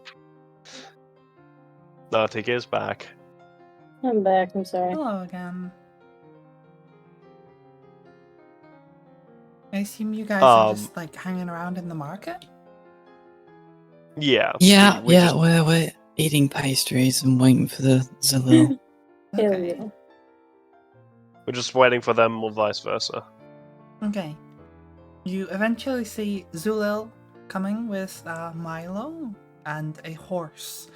No, TK is back. I'm back. I'm sorry. Hello again. I assume you guys are just like hanging around in the market? Yeah. Yeah, we yeah, just- we're eating pastries and waiting for the Zalil. Hell Okay. yeah. We're just waiting for them, or vice versa. Okay. You eventually see Zulil coming with Milo and a horse.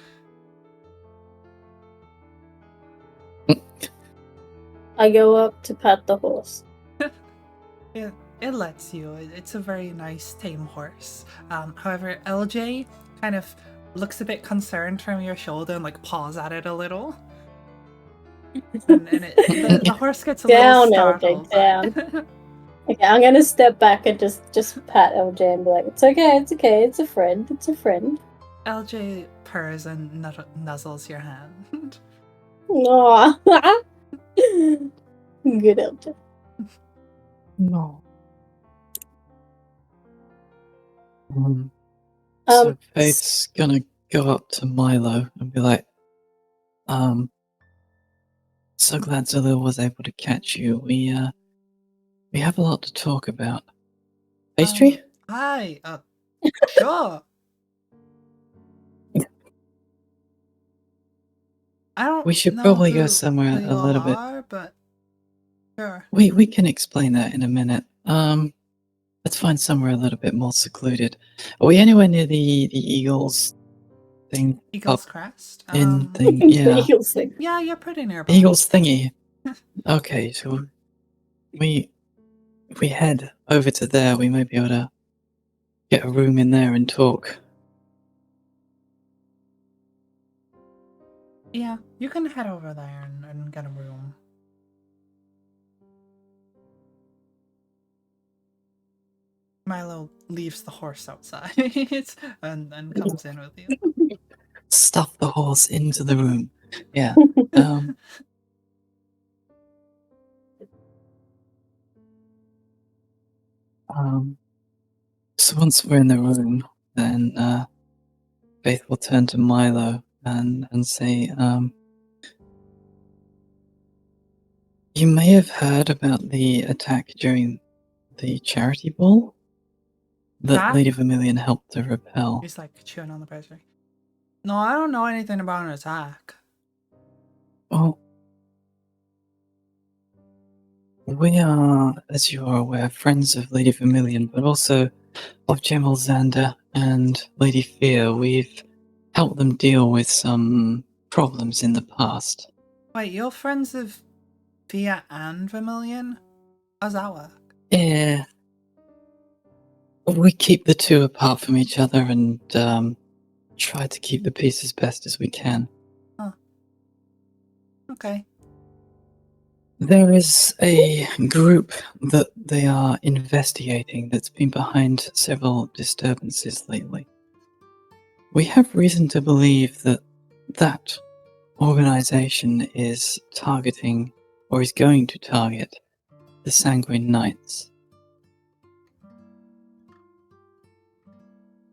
I go up to pat the horse. It lets you. It's a very nice, tame horse. However, LJ kind of looks a bit concerned from your shoulder and like paws at it a little. And the horse gets a Down, little LJ, startled. down. Okay, I'm gonna step back and just pat LJ and be like, "It's okay, it's okay, it's a friend, it's a friend." LJ purrs and nuzzles your hand. Aww. Good LJ. No. Um, So Faith's gonna go up to Milo and be like, so glad Zalil was able to catch you. We have a lot to talk about. Pastry? Hi. Sure. I don't. We should know probably go who somewhere you a little all bit. are, but sure. We can explain that in a minute. Let's find somewhere a little bit more secluded. Are we anywhere near the Eagles thing? Eagle's Up Crest. in thing? Yeah. Eagles thing. Yeah, you're pretty nearby. Eagles thingy. Okay, so if we head over to there, we may be able to get a room in there and talk. Yeah, you can head over there and get a room. Milo leaves the horse outside and comes in with you. Stuff the horse into the room. Yeah. So once we're in the room, then Faith will turn to Milo and say, you may have heard about the attack during the charity ball that That? Lady Vermilion helped to repel. He's like chewing on the pastry. No, I don't know anything about an attack. Well, we are, as you are aware, friends of Lady Vermilion, but also of Gemel Xander and Lady Fear. We've helped them deal with some problems in the past. Wait, you're friends of Fia and Vermilion? How's that work? Yeah. We keep the two apart from each other and try to keep the peace as best as we can. Okay. There is a group that they are investigating that's been behind several disturbances lately. We have reason to believe that that organization is targeting, or is going to target, the Sanguine Knights.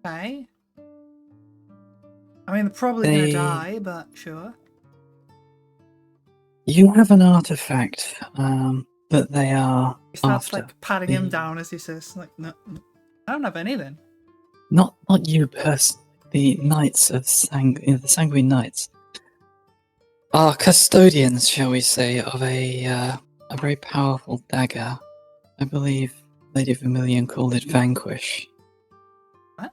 Okay. I mean, they're probably They- gonna die, but sure. You have an artifact that they are He starts after. like patting him The- down as he says, like, no, I don't have anything. Not you personally. The Knights of the Sanguine Knights are custodians, shall we say, of a very powerful dagger. I believe Lady Vermilion called it Vanquish. What?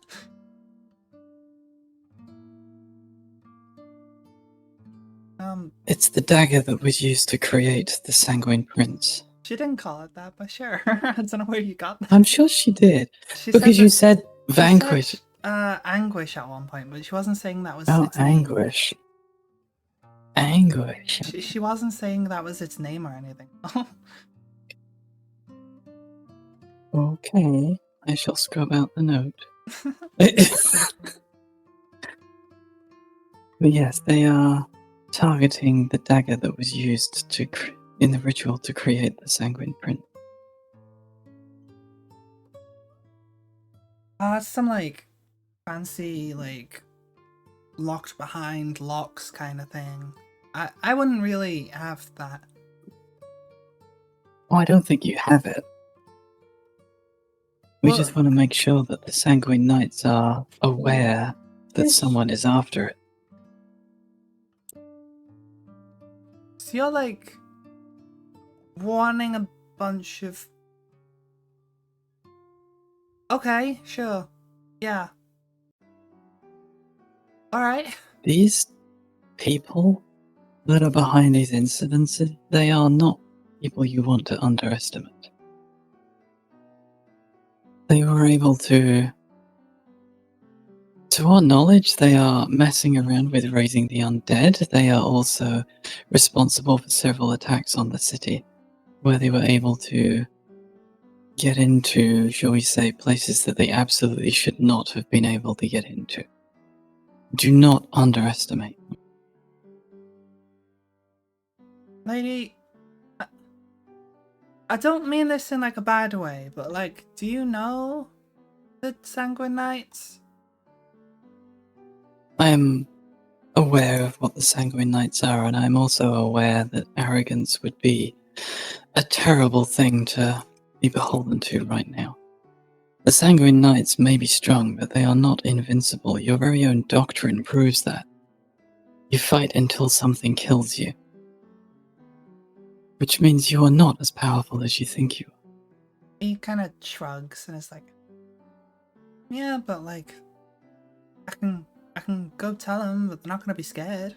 It's the dagger that was used to create the Sanguine Prince. She didn't call it that, but sure. I don't know where you got that. I'm sure she did. She Because said you that- said she vanquish. said, anguish at one point, but she wasn't saying that was Oh, its name. anguish. Anguish. She wasn't saying that was its name or anything. Okay. I shall scrub out the note. But yes, they are targeting the dagger that was used in the ritual to create the Sanguine Prince. Some like fancy like locked behind locks kind of thing. I wouldn't really have that. Oh, I don't think you have it. We Well- just want to make sure that the Sanguine Knights are aware that Yes. someone is after it. So you're like warning a bunch of. Okay, sure. Yeah. Alright. These people that are behind these incidences, they are not people you want to underestimate. They were able to our knowledge, they are messing around with raising the undead. They are also responsible for several attacks on the city, where they were able to get into, shall we say, places that they absolutely should not have been able to get into. Do not underestimate them. Lady, I don't mean this in like a bad way, but like, do you know the Sanguine Knights? I am aware of what the Sanguine Knights are, and I'm also aware that arrogance would be a terrible thing to be beholden to right now. The Sanguine Knights may be strong, but they are not invincible. Your very own doctrine proves that. You fight until something kills you. Which means you are not as powerful as you think you are. He kind of shrugs and is like, yeah, but like, I can go tell them, but they're not gonna be scared.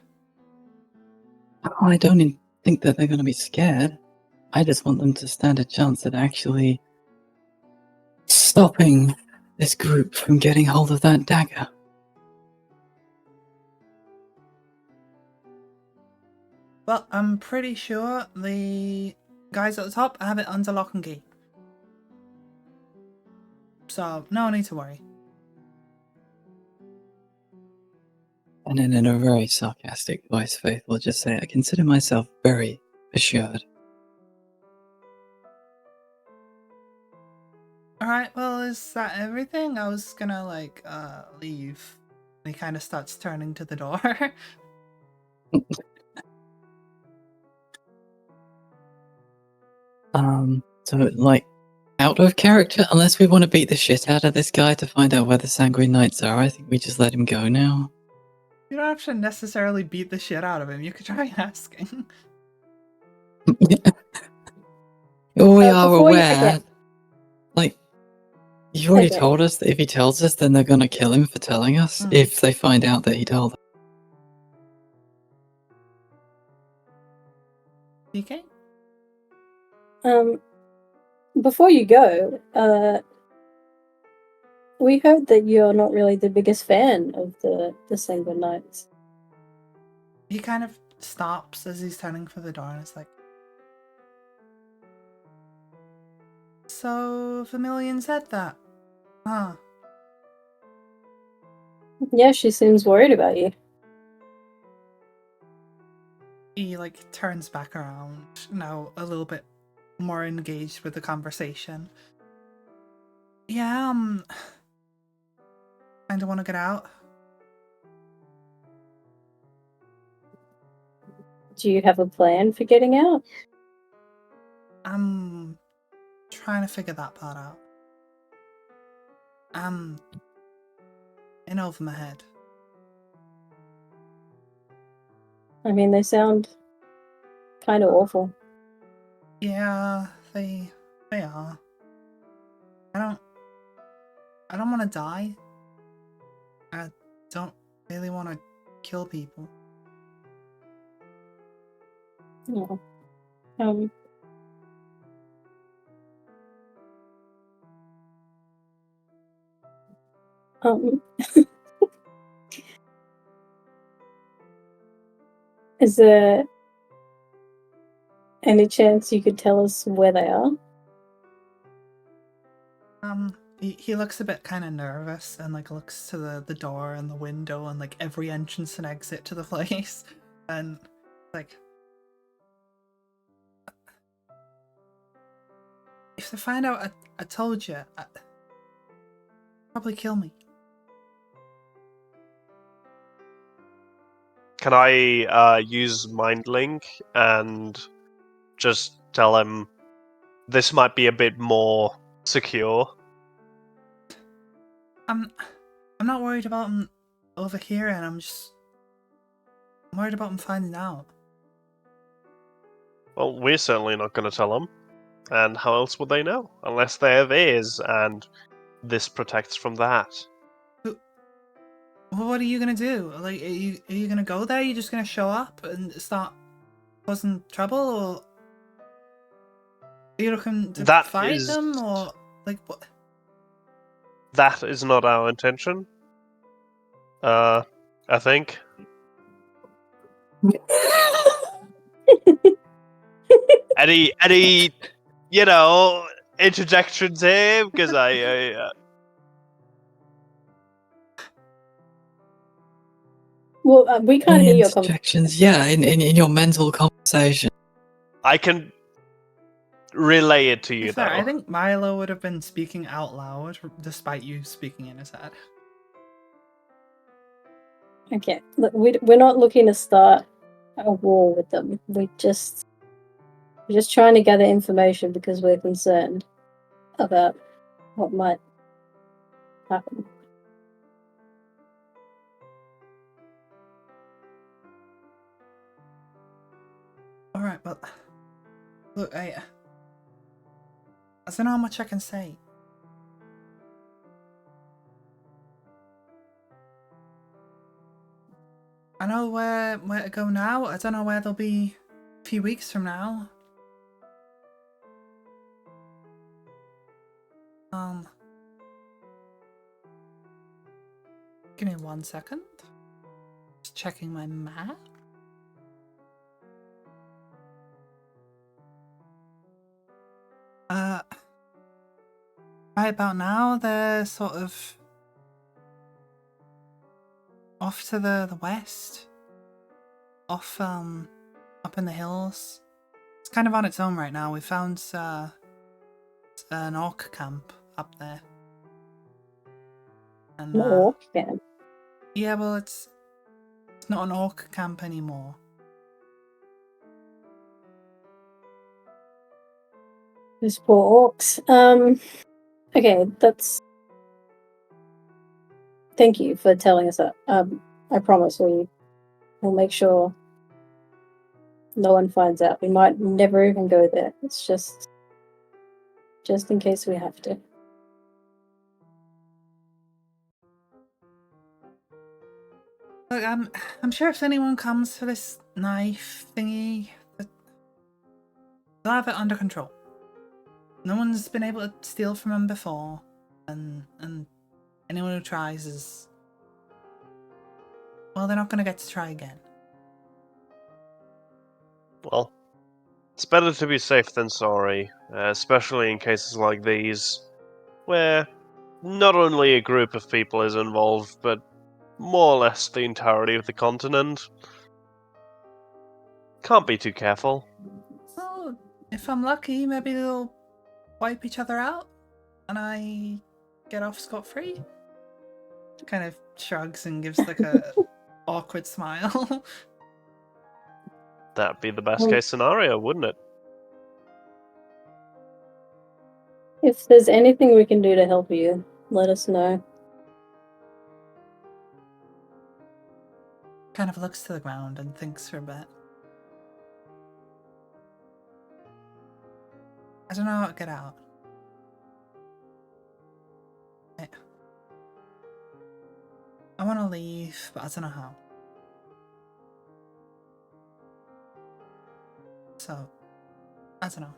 I don't think that they're going to be scared. I just want them to stand a chance at actually stopping this group from getting hold of that dagger. Well, I'm pretty sure the guys at the top have it under lock and key. So, no need to worry. And then in a very sarcastic voice, Faith will just say, I consider myself very assured. Alright, well, is that everything? I was gonna, like, leave. And he kind of starts turning to the door. So, like, out of character, unless we want to beat the shit out of this guy to find out where the Sanguine Knights are, I think we just let him go now. You don't have to necessarily beat the shit out of him. You could try asking. We are before you aware. forget- Like, you already Okay. told us that if he tells us, then they're gonna kill him for telling us, Mm. if they find out that he told them. DK? Before you go, we heard that you're not really the biggest fan of the Sanguine Knights. He kind of stops as he's turning for the door and is like, so, Vermilion said that. Huh. Yeah, she seems worried about you. He, like, turns back around, now a little bit more engaged with the conversation. Yeah, kinda wanna get out. Do you have a plan for getting out? I'm trying to figure that part out. In over my head. I mean, they sound kind of awful. Yeah, they are. I don't want to die. I don't really want to kill people. No. Um. Um. Is there any chance you could tell us where they are? He looks a bit kind of nervous and like looks to the door and the window and like every entrance and exit to the place, and like, if they find out I told you, probably kill me. Can I use Mind Link and just tell him this might be a bit more secure? I'm not worried about him over here, and I'm worried about him finding out. Well, we're certainly not going to tell them. And how else would they know? Unless they have ears, and this protects from that. Well, what are you gonna do? Like, are you gonna go there? Are you just gonna show up and start causing trouble, or are you looking to That fight is- them, or like what? That is not our intention. I think. Any, interjections here? Because Well, we can't hear Any your conversation. interjections? Yeah, in your mental conversation. I can relay it to To be you, fair, though. I think Milo would have been speaking out loud despite you speaking in his head. Okay, look, we're not looking to start a war with them. We're just trying to gather information because we're concerned about what might happen. All right, but look, I don't know how much I can say. I know where to go now. I don't know where they'll be a few weeks from now. Give me 1 second. Just checking my map. Right about now, they're sort of off to the west. Off, up in the hills. It's kind of on its own right now. We found, an orc camp up there. And, Or yeah. yeah, well, it's not an orc camp anymore. Those poor orcs. Okay, that's. Thank you for telling us that. I promise we'll make sure no one finds out. We might never even go there. It's just in case we have to. Look, I'm sure if anyone comes for this knife thingy, they'll have it under control. No one's been able to steal from them before, and anyone who tries is, well, they're not going to get to try again. Well, it's better to be safe than sorry, especially in cases like these, where not only a group of people is involved, but more or less the entirety of the continent. Can't be too careful. Well, if I'm lucky, maybe they'll wipe each other out, and I get off scot-free. Kind of shrugs and gives like a awkward smile. That'd be the best case scenario, wouldn't it? If there's anything we can do to help you, let us know. Kind of looks to the ground and thinks for a bit. I don't know how to get out. I want to leave, but I don't know how. So, I don't know.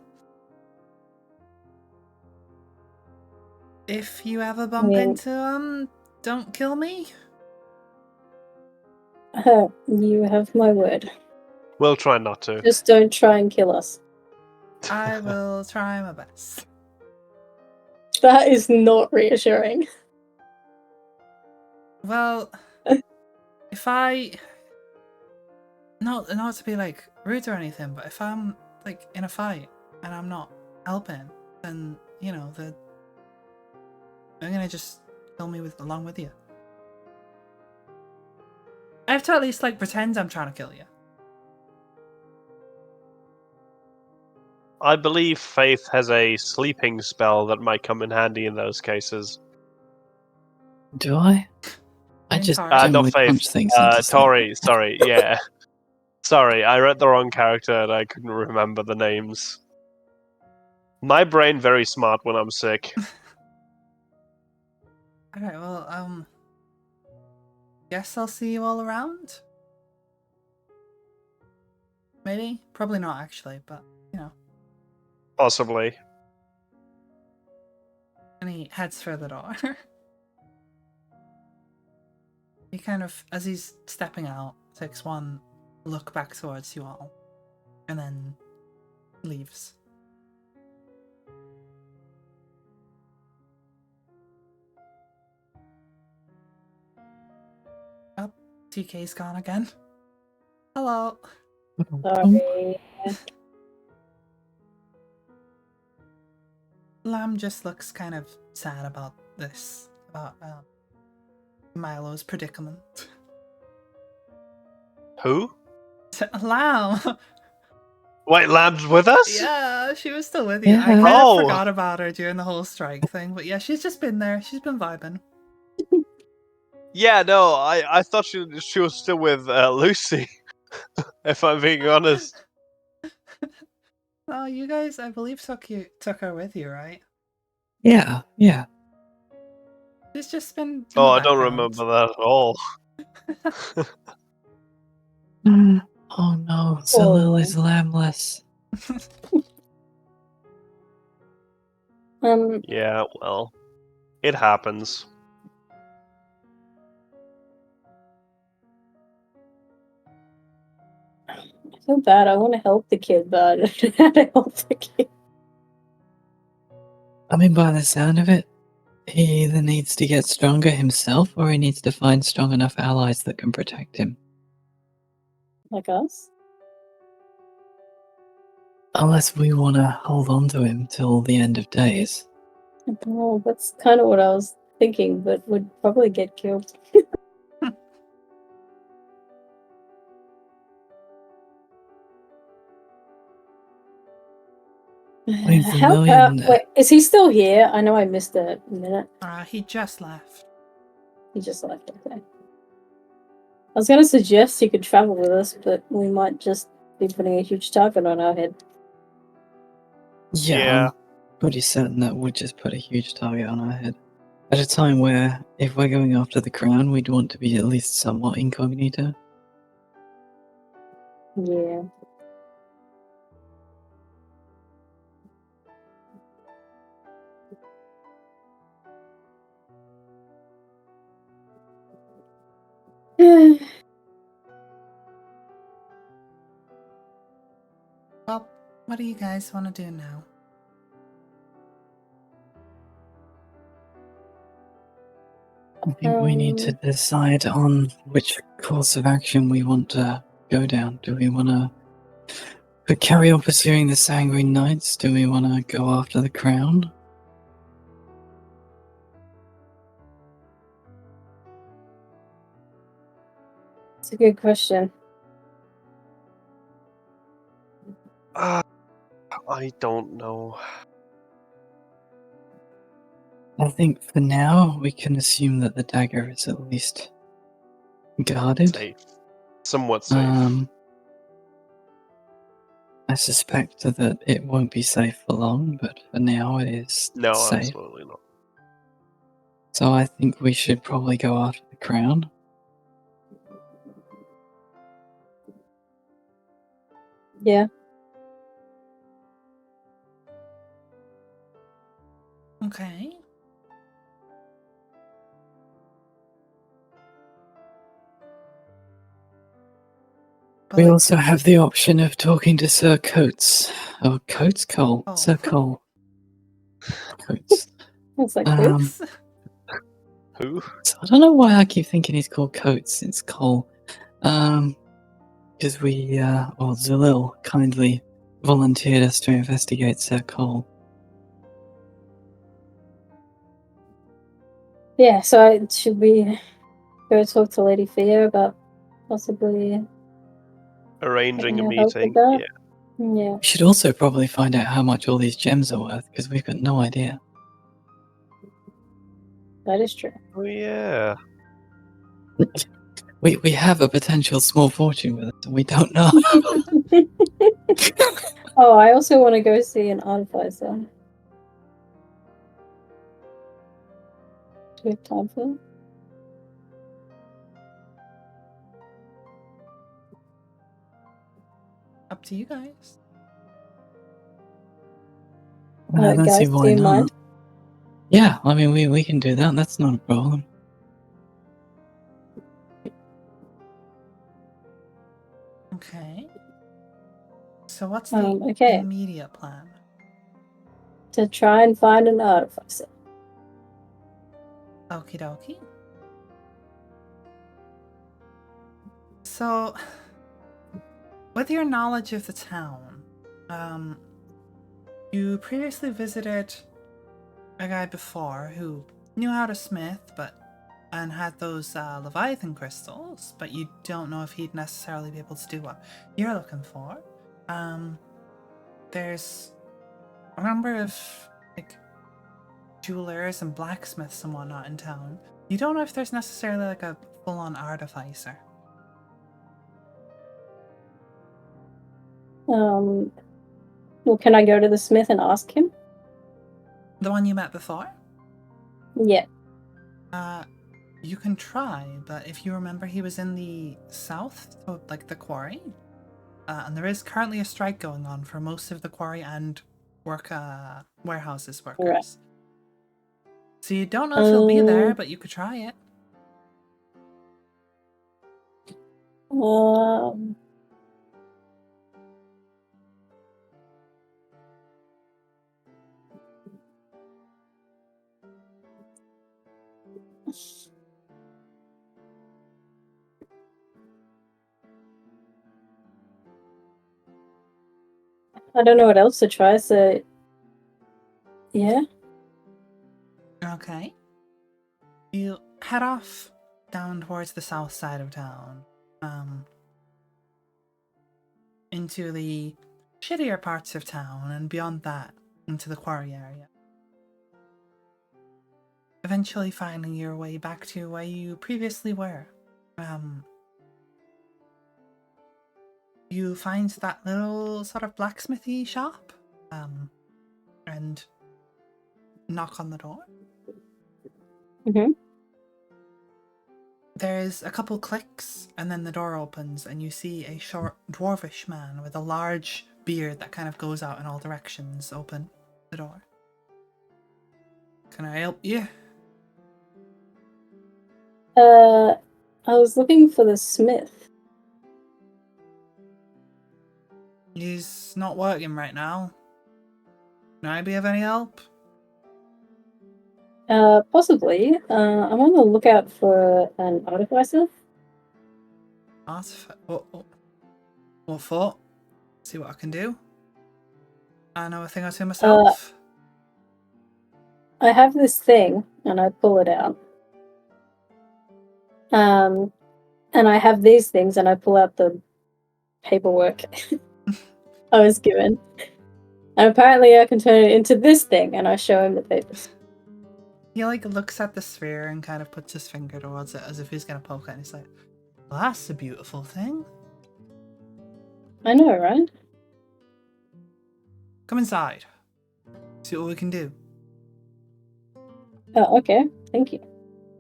If you ever bump Yeah. into don't kill me. You have my word. We'll try not to. Just don't try and kill us. I will try my best. That is not reassuring. Well, if I not to be like rude or anything, but if I'm like in a fight and I'm not helping, then you know they're gonna just kill me along with you. I have to at least like pretend I'm trying to kill you. I believe Faith has a sleeping spell that might come in handy in those cases. Do I? I In just Tori. Not generally Faith. punch things into sleep. Tori. Sorry. Yeah. Sorry, I read the wrong character and I couldn't remember the names. My brain very smart when I'm sick. Alright, well, guess I'll see you all around? Maybe? Probably not actually, but you know. Possibly. And he heads for the door. He kind of, as he's stepping out, takes one look back towards you all, and then leaves. Oh, TK's gone again. Hello. Sorry. Lamb just looks kind of sad about this, about Milo's predicament. Who? Lamb! Wait, Lamb's with us? Yeah, she was still with you. I Yeah. kind of Oh. forgot about her during the whole strike thing, but yeah, she's just been there. She's been vibing. Yeah, no, I thought she was still with Lucy. If I'm being honest. Oh, you guys, I believe took her with you, right? Yeah, yeah. She's just been. In Oh, the I don't background. remember that at all. Oh no, Zalil is lambless. Yeah, well, it happens. I feel bad. I want to help the kid, but I don't know how to help the kid. I mean, by the sound of it, he either needs to get stronger himself or he needs to find strong enough allies that can protect him. Like us? Unless we want to hold on to him till the end of days. I don't know. That's kind of what I was thinking, but would probably get killed. Wait, Vermilion, Wait, is he still here? I know I missed a minute. He just left. He just left. Okay. I was going to suggest he could travel with us, but we might just be putting a huge target on our head. yeah, I'm pretty certain that would just put a huge target on our head. At a time where, if we're going after the crown, we'd want to be at least somewhat incognito. Yeah. Well, what do you guys want to do now? I think we need to decide on which course of action we want to go down. Do we want to carry on pursuing the Sanguine Knights? Do we want to go after the crown? It's a good question. I don't know. I think for now we can assume that the dagger is at least guarded. Safe. Somewhat safe. I suspect that it won't be safe for long, but for now it is No, safe. absolutely not. So I think we should probably go after the crown. Yeah. Okay. But We like, also have the option of talking to Sir Coates. Or Coates? Cole. Oh. Sir Cole. Coates. It's like Um, this. Who? So I don't know why I keep thinking he's called Coates. It's Cole. Because Zalil kindly volunteered us to investigate Sir Cole. Yeah, so should we go talk to Lady Thea about possibly Arranging a getting her help with meeting. that? Yeah. Yeah. We should also probably find out how much all these gems are worth, because we've got no idea. That is true. Oh yeah. We have a potential small fortune with it, and we don't know. Oh, I also want to go see an artificer. Do we have time for that? up to you guys. I don't see Guys, do why you not. mind? Yeah, I mean, we can do that. That's not a problem. Okay. So what's the Okay. immediate plan? To try and find an artificer. Okie dokie. So, with your knowledge of the town, you previously visited a guy before who knew how to smith, and had those Leviathan crystals, but you don't know if he'd necessarily be able to do what you're looking for. There's a number of like jewelers and blacksmiths and whatnot in town. You don't know if there's necessarily like a full-on artificer. Well, can I go to the smith and ask him? The one you met before? Yeah. You can try, but if you remember, he was in the south, so like the quarry. And there is currently a strike going on for most of the quarry and warehouses workers. Right. So you don't know if he'll be there, but you could try it. I don't know what else to try, so yeah. Okay. You head off down towards the south side of town, into the shittier parts of town, and beyond that, into the quarry area. Eventually finding your way back to where you previously were. You find that little sort of blacksmithy shop, and knock on the door. Mm-hmm. There's a couple clicks, and then the door opens, and you see a short dwarvish man with a large beard that kind of goes out in all directions open the door. Can I help you? I was looking for the smith. He's not working right now. Can I be of any help? Possibly. I'm on the lookout for an artificer. What for? See what I can do. I know a thing or two myself. I have this thing, and I pull it out. And I have these things, and I pull out the paperwork I was given. And apparently I can turn it into this thing, and I show him the papers. He like looks at the sphere and kind of puts his finger towards it as if he's gonna poke it, and he's like, well, that's a beautiful thing. I know, right? Come inside. See what we can do. Oh, okay. Thank you.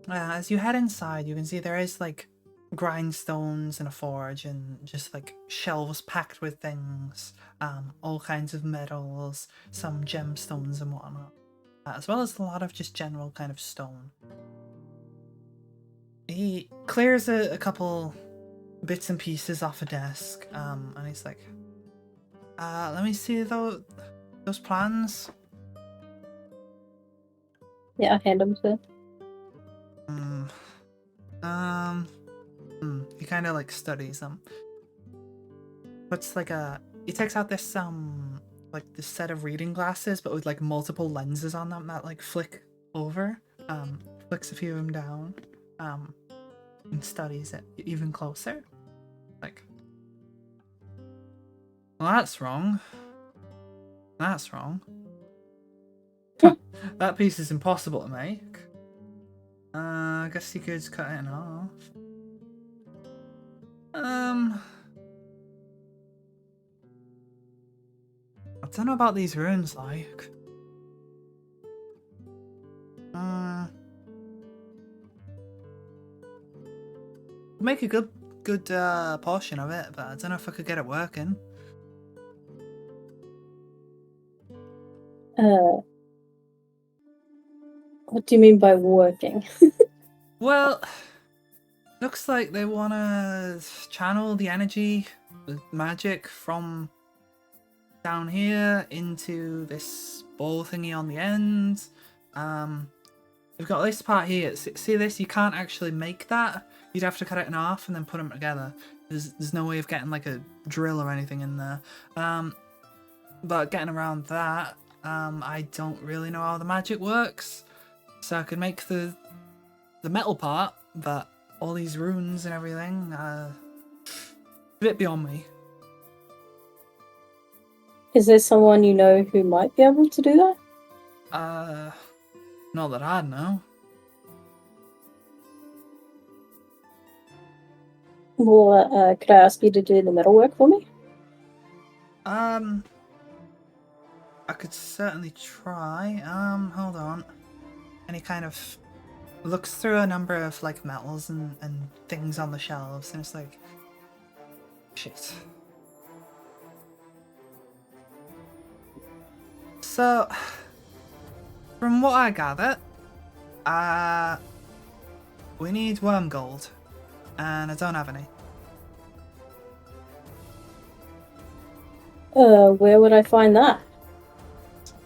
As you head inside, you can see there is like grindstones and a forge and just like shelves packed with things, all kinds of metals, some gemstones and whatnot. as well as a lot of just general kind of stone. He clears a couple bits and pieces off a desk, and he's like, let me see those plans. Yeah, I hand them to. He kind of like studies them. Puts like he takes out this like this set of reading glasses, but with like multiple lenses on them that like flick over. Flicks a few of them down. And studies it even closer. Like, well, that's wrong. That's wrong. That piece is impossible to make. I guess you could cut it in half. I don't know about these runes, like. Make a good portion of it, but I don't know if I could get it working. What do you mean by working? Well, looks like they want to channel the energy, the magic from down here into this ball thingy on the end. We've got this part here. See this? You can't actually make that. You'd have to cut it in half and then put them together. There's no way of getting like a drill or anything in there. But getting around that, I don't really know how the magic works. So I could make the metal part, but all these runes and everything, a bit beyond me. Is there someone you know who might be able to do that? Not that I know. Well, could I ask you to do the metalwork for me? I could certainly try. Hold on. And he kind of looks through a number of like metals and things on the shelves, and it's like, shit. So, from what I gather, we need worm gold, and I don't have any. Where would I find that?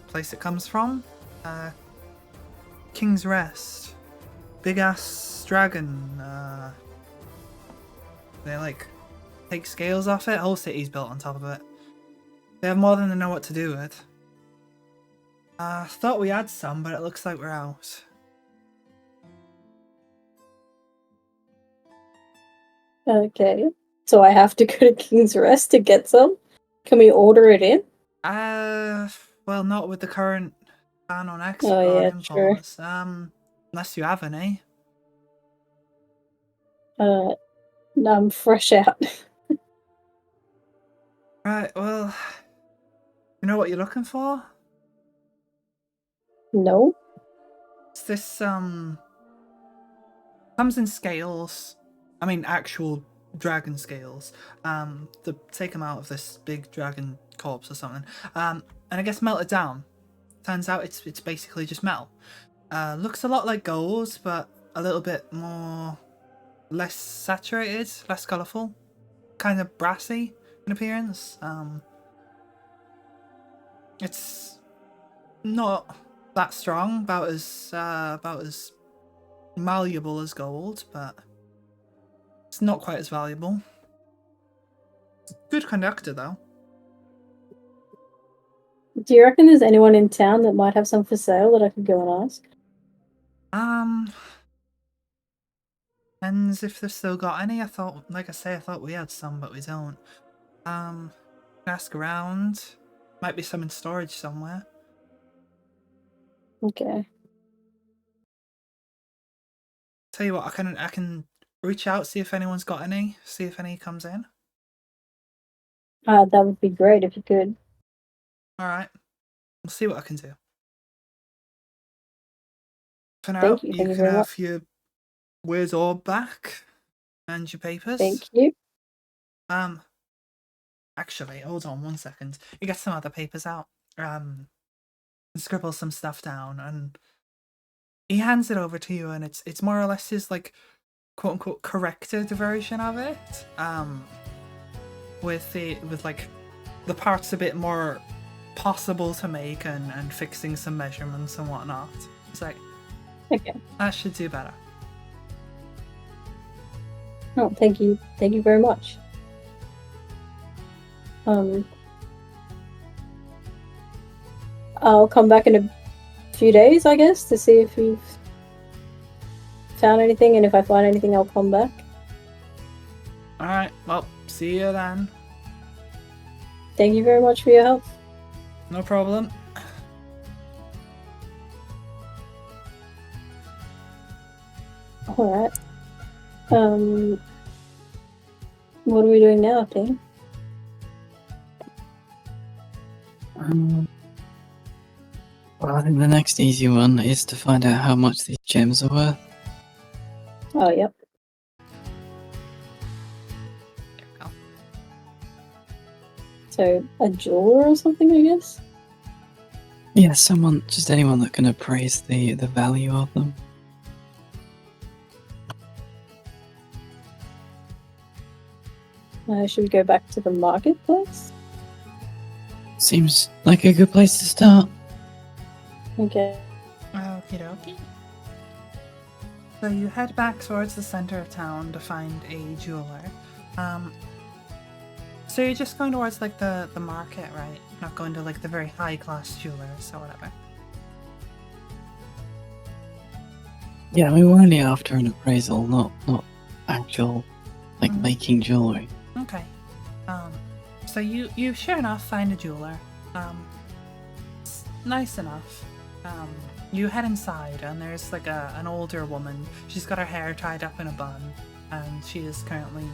Place it comes from, King's Rest. Big ass dragon. They like take scales off it. Whole city's built on top of it. They have more than they know what to do with. Thought we had some, but it looks like we're out. Okay. So I have to go to King's Rest to get some? Can we order it in? Well, not with the current ban on Oh, yeah, imports. Unless you have any. No, I'm fresh out. Right, well, you know what you're looking for? No? It's this, comes in scales. I mean, actual dragon scales. To take them out of this big dragon corpse or something. And I guess melt it down. Turns out it's basically just metal. Looks a lot like gold, but a little bit more, less saturated, less colourful. Kind of brassy in appearance. It's not that strong, about as malleable as gold, but it's not quite as valuable. Good conductor though. Do you reckon there's anyone in town that might have some for sale that I could go and ask? Depends if they've still got any. I thought we had some, but we don't. Ask around. Might be some in storage somewhere. Okay. Tell you what, I can reach out, see if anyone's got any, see if any comes in. That would be great if you could. Alright. We'll see what I can do. For now, Thank you. you Thank you can very have much. your Where's Orb back and your papers. Thank you. Actually, hold on 1 second. You get some other papers out. scribbles some stuff down, and he hands it over to you, and it's more or less his like quote unquote corrected version of it. With like the parts a bit more possible to make and fixing some measurements and whatnot. It's like, Okay. that should do better. Oh, thank you. Thank you very much. I'll come back in a few days, I guess, to see if you've found anything, and if I find anything, I'll come back. Alright, well, see you then. Thank you very much for your help. No problem. Alright. What are we doing now, Dean? Well, I think the next easy one is to find out how much these gems are worth. Oh, yep. So, a jeweler or something, I guess? Yeah, just anyone that can appraise the value of them. Should we go back to the marketplace? Seems like a good place to start. Okay. Okie dokie. So you head back towards the center of town to find a jeweler. So you're just going towards like the market, right? Not going to like the very high class jewelers or whatever. Yeah, we were only after an appraisal, not actual like Mhm. making jewelry. Okay. So you sure enough find a jeweler. It's nice enough. You head inside and there's like an older woman. She's got her hair tied up in a bun, and she is currently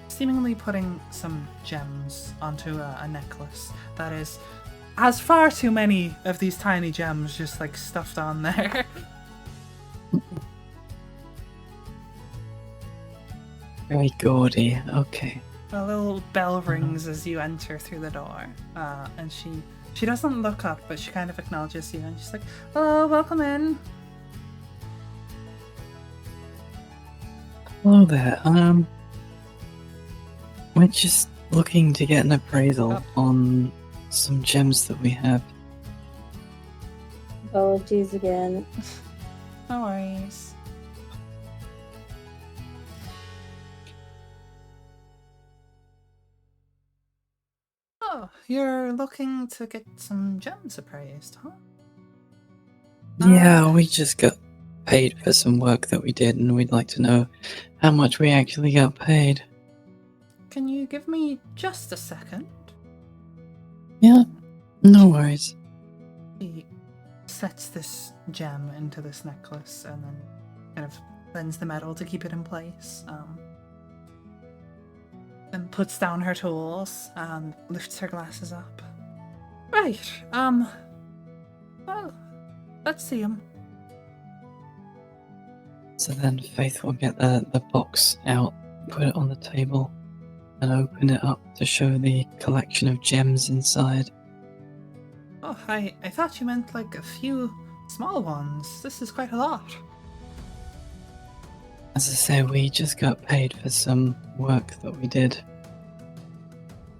seemingly putting some gems onto a necklace that has far too many of these tiny gems just like stuffed on there. Very gaudy. Okay. A little bell rings as you enter through the door, and she doesn't look up, but she kind of acknowledges you, and she's like, "Hello, welcome in." Hello there. We're just looking to get an appraisal on some gems that we have. Apologies again. No worries. Oh, you're looking to get some gems appraised, huh? Yeah, we just got paid for some work that we did, and we'd like to know how much we actually got paid. Can you give me just a second? Yeah, no worries. He sets this gem into this necklace and then kind of bends the metal to keep it in place. Then puts down her tools and lifts her glasses up. Right, well, let's see them. So then Faith will get the box out, put it on the table, and open it up to show the collection of gems inside. Oh, I thought you meant like a few small ones. This is quite a lot. As I say, we just got paid for some work that we did.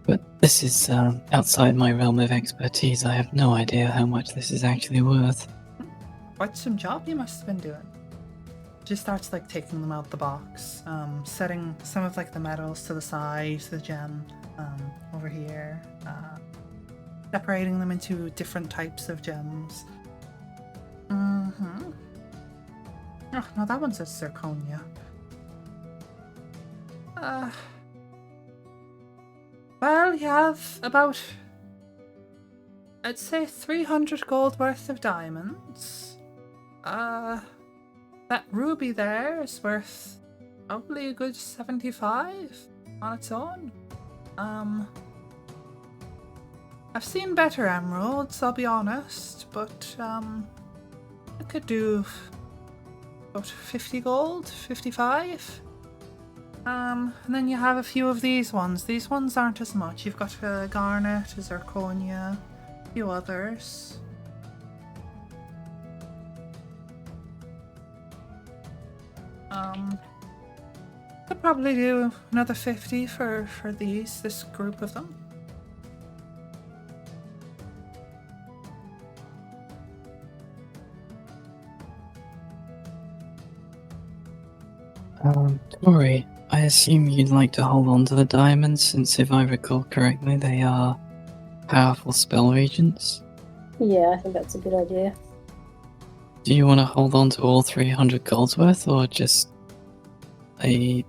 But this is outside my realm of expertise. I have no idea how much this is actually worth. Quite some job you must have been doing. She starts like taking them out the box, setting some of like the metals to the side, the gem over here, separating them into different types of gems. Oh, no, that one's a zirconia. Well, you have about, I'd say 300 gold worth of diamonds. That ruby there is worth probably a good 75 on its own. I've seen better emeralds, I'll be honest, but I could do about 50 gold, 55. And then you have a few of these ones. These ones aren't as much. You've got a garnet, a zirconia, a few others. Could probably do another 50 for this group of them. Tori, I assume you'd like to hold on to the diamonds since, if I recall correctly, they are powerful spell regents. Yeah, I think that's a good idea. Do you want to hold on to all 300 gold's worth, or just a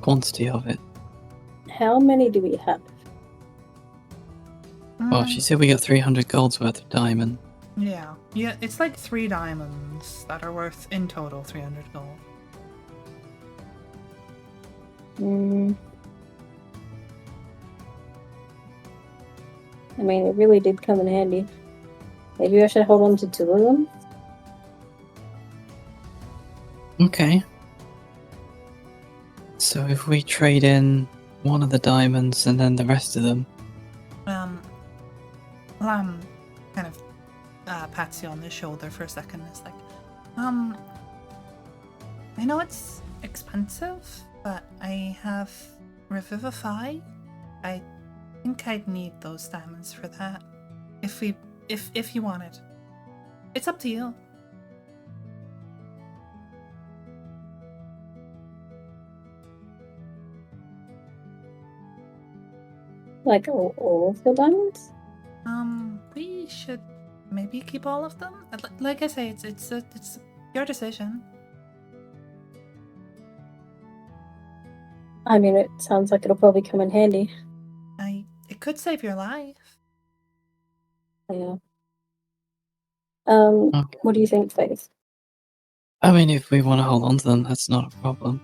quantity of it? How many do we have? Well, she said we got 300 gold's worth of diamond. Yeah, it's like 3 diamonds that are worth in total 300 gold. I mean, it really did come in handy. Maybe I should hold on to 2 of them? Okay. So if we trade in one of the diamonds and then the rest of them. Lamb kind of pats you on the shoulder for a second and is like, I know it's expensive, but I have Revivify. I think I'd need those diamonds for that. If you want it. It's up to you. Like all of the diamonds? We should maybe keep all of them. Like I say, it's your decision. I mean, it sounds like it'll probably come in handy. It could save your life. Yeah. Okay. What do you think, Faith? I mean, if we want to hold on to them, that's not a problem.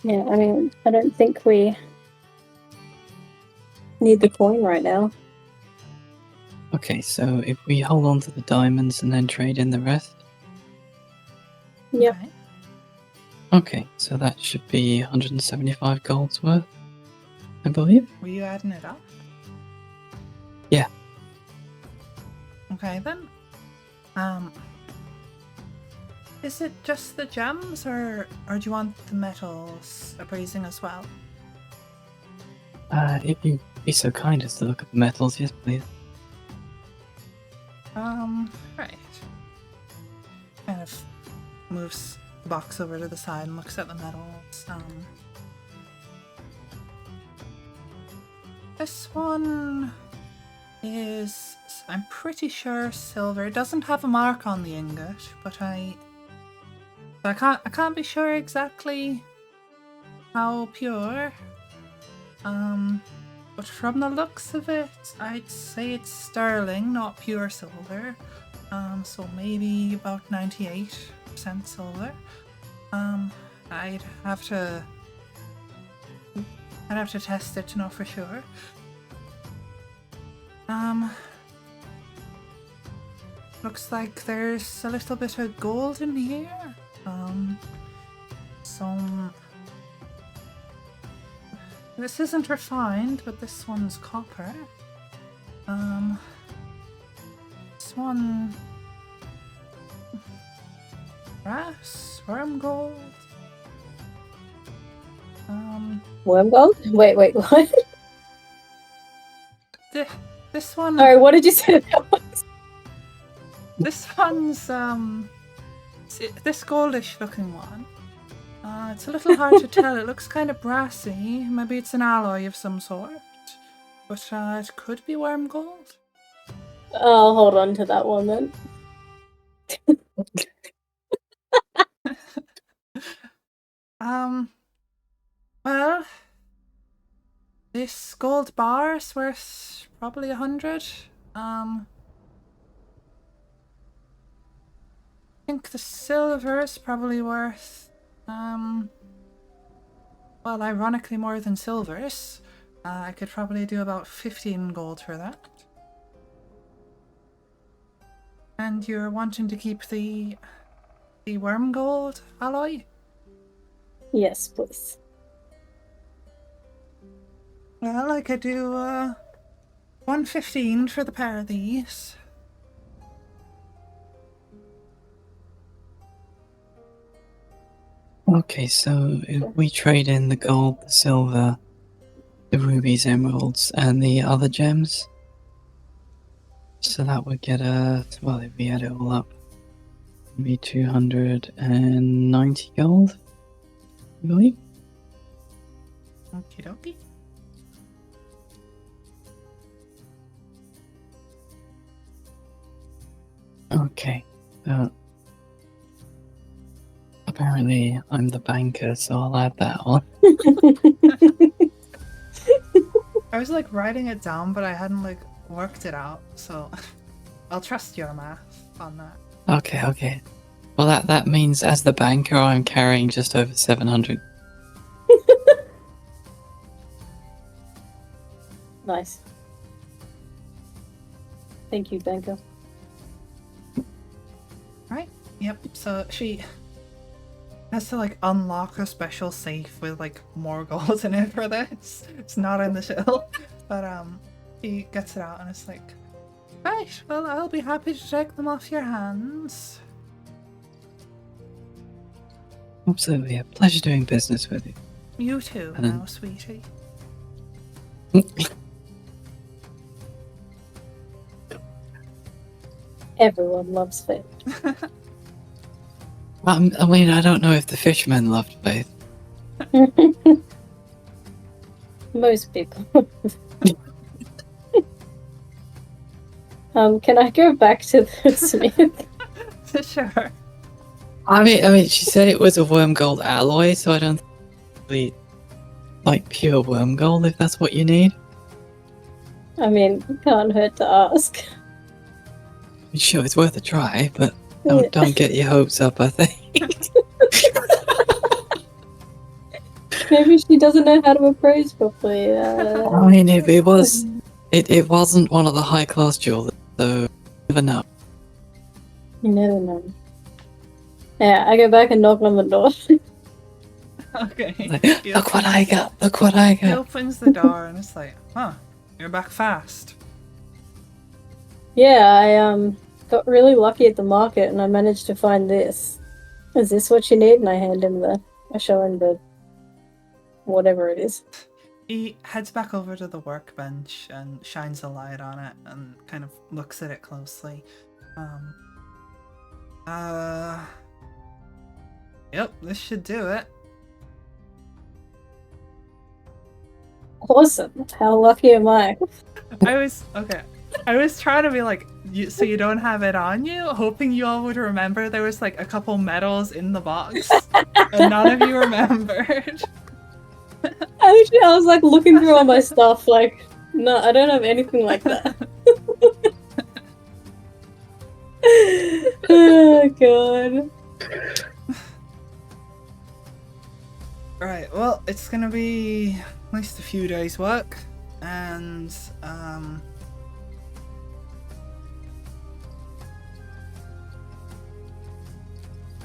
Yeah, I mean, I don't think we need the coin right now. Okay, so if we hold on to the diamonds and then trade in the rest. Yep. Okay. Okay, so that should be 175 gold's worth, I believe. Were you adding it up? Yeah. Okay then. Is it just the gems, or do you want the metals appraising as well? If you'd be so kind as to look at the metals, yes, please. Right. Kind of moves the box over to the side and looks at the metals. This one is, I'm pretty sure, silver. It doesn't have a mark on the ingot, but I can't be sure exactly how pure. But from the looks of it, I'd say it's sterling, not pure silver. So maybe about 98% silver. I'd have to test it to know for sure. Looks like there's a little bit of gold in here. Some. This isn't refined, but this one's copper. This one. Brass, worm gold. Worm gold? Wait, what? This one. Sorry, what did you say that was? This one's this goldish looking one. It's a little hard to tell. It looks kind of brassy. Maybe it's an alloy of some sort. But it could be worm gold. I'll hold on to that one then. Well, this gold bar is worth probably 100. I think the silver is probably worth, well, ironically more than silver's. I could probably do about 15 gold for that. And you're wanting to keep the worm gold alloy? Yes, please. Well, I could do 115 for the pair of these. Okay, so if we trade in the gold, the silver, the rubies, emeralds, and the other gems, so that would get us, well, if we add it all up, it'd be 290 gold, I believe. Okie dokie. Okay, apparently I'm the banker, so I'll add that on. I was like writing it down, but I hadn't like worked it out, so I'll trust your math on that. Okay. Well, that means as the banker, I'm carrying just over 700. Nice. Thank you, Banker. Right? Yep. So she has to like unlock a special safe with like more gold in it for this. It's not in the shell, but he gets it out and it's like, right. Well, I'll be happy to take them off your hands. Absolutely, a pleasure doing business with you. You too, And then- now, sweetie. Everyone loves Faith. I mean, I don't know if the fishermen loved Faith. Most people. Can I go back to the smith? Sure. I mean, she said it was a worm gold alloy, so I don't think really like pure worm gold if that's what you need. I mean, can't hurt to ask. Sure, it's worth a try, but don't get your hopes up. I think. Maybe she doesn't know how to appraise properly. I mean, it wasn't one of the high class jewelers, so you never know. You never know. Yeah, I go back and knock on the door. Okay. Like, He look what opens- I got! Look what I He got! opens the door and it's like, huh, you're back fast. Yeah, I got really lucky at the market and I managed to find this. Is this what you need? And I show him the whatever it is. He heads back over to the workbench and shines a light on it and kind of looks at it closely. Yep, this should do it. Awesome. How lucky am I? I was trying to be like, so you don't have it on you, hoping you all would remember there was like a couple medals in the box, and none of you remembered. I was like looking through all my stuff, like, no, I don't have anything like that. Oh god. Right, well, it's gonna be at least a few days' work, and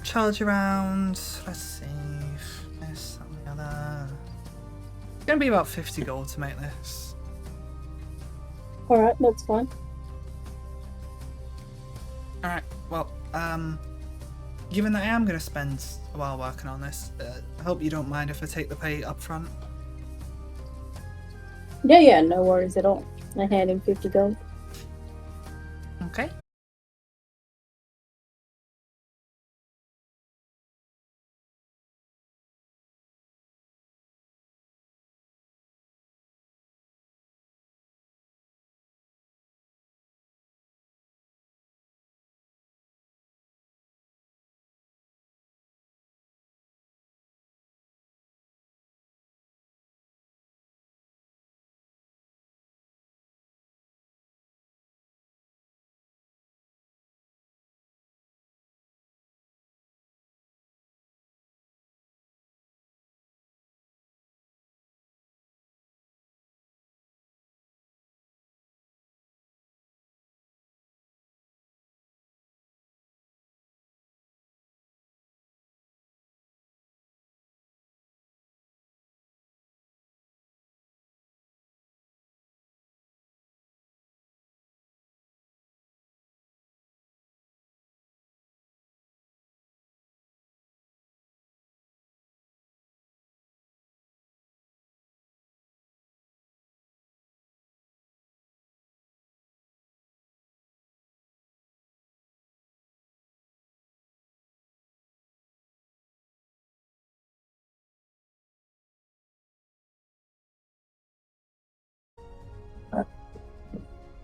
charge around. Let's see, this and the other. It's gonna be about 50 gold to make this. Alright, that's fine. All right, well, given that I am gonna spend a while working on this, I hope you don't mind if I take the pay up front. Yeah, no worries at all. I hand him 50 gold. Okay.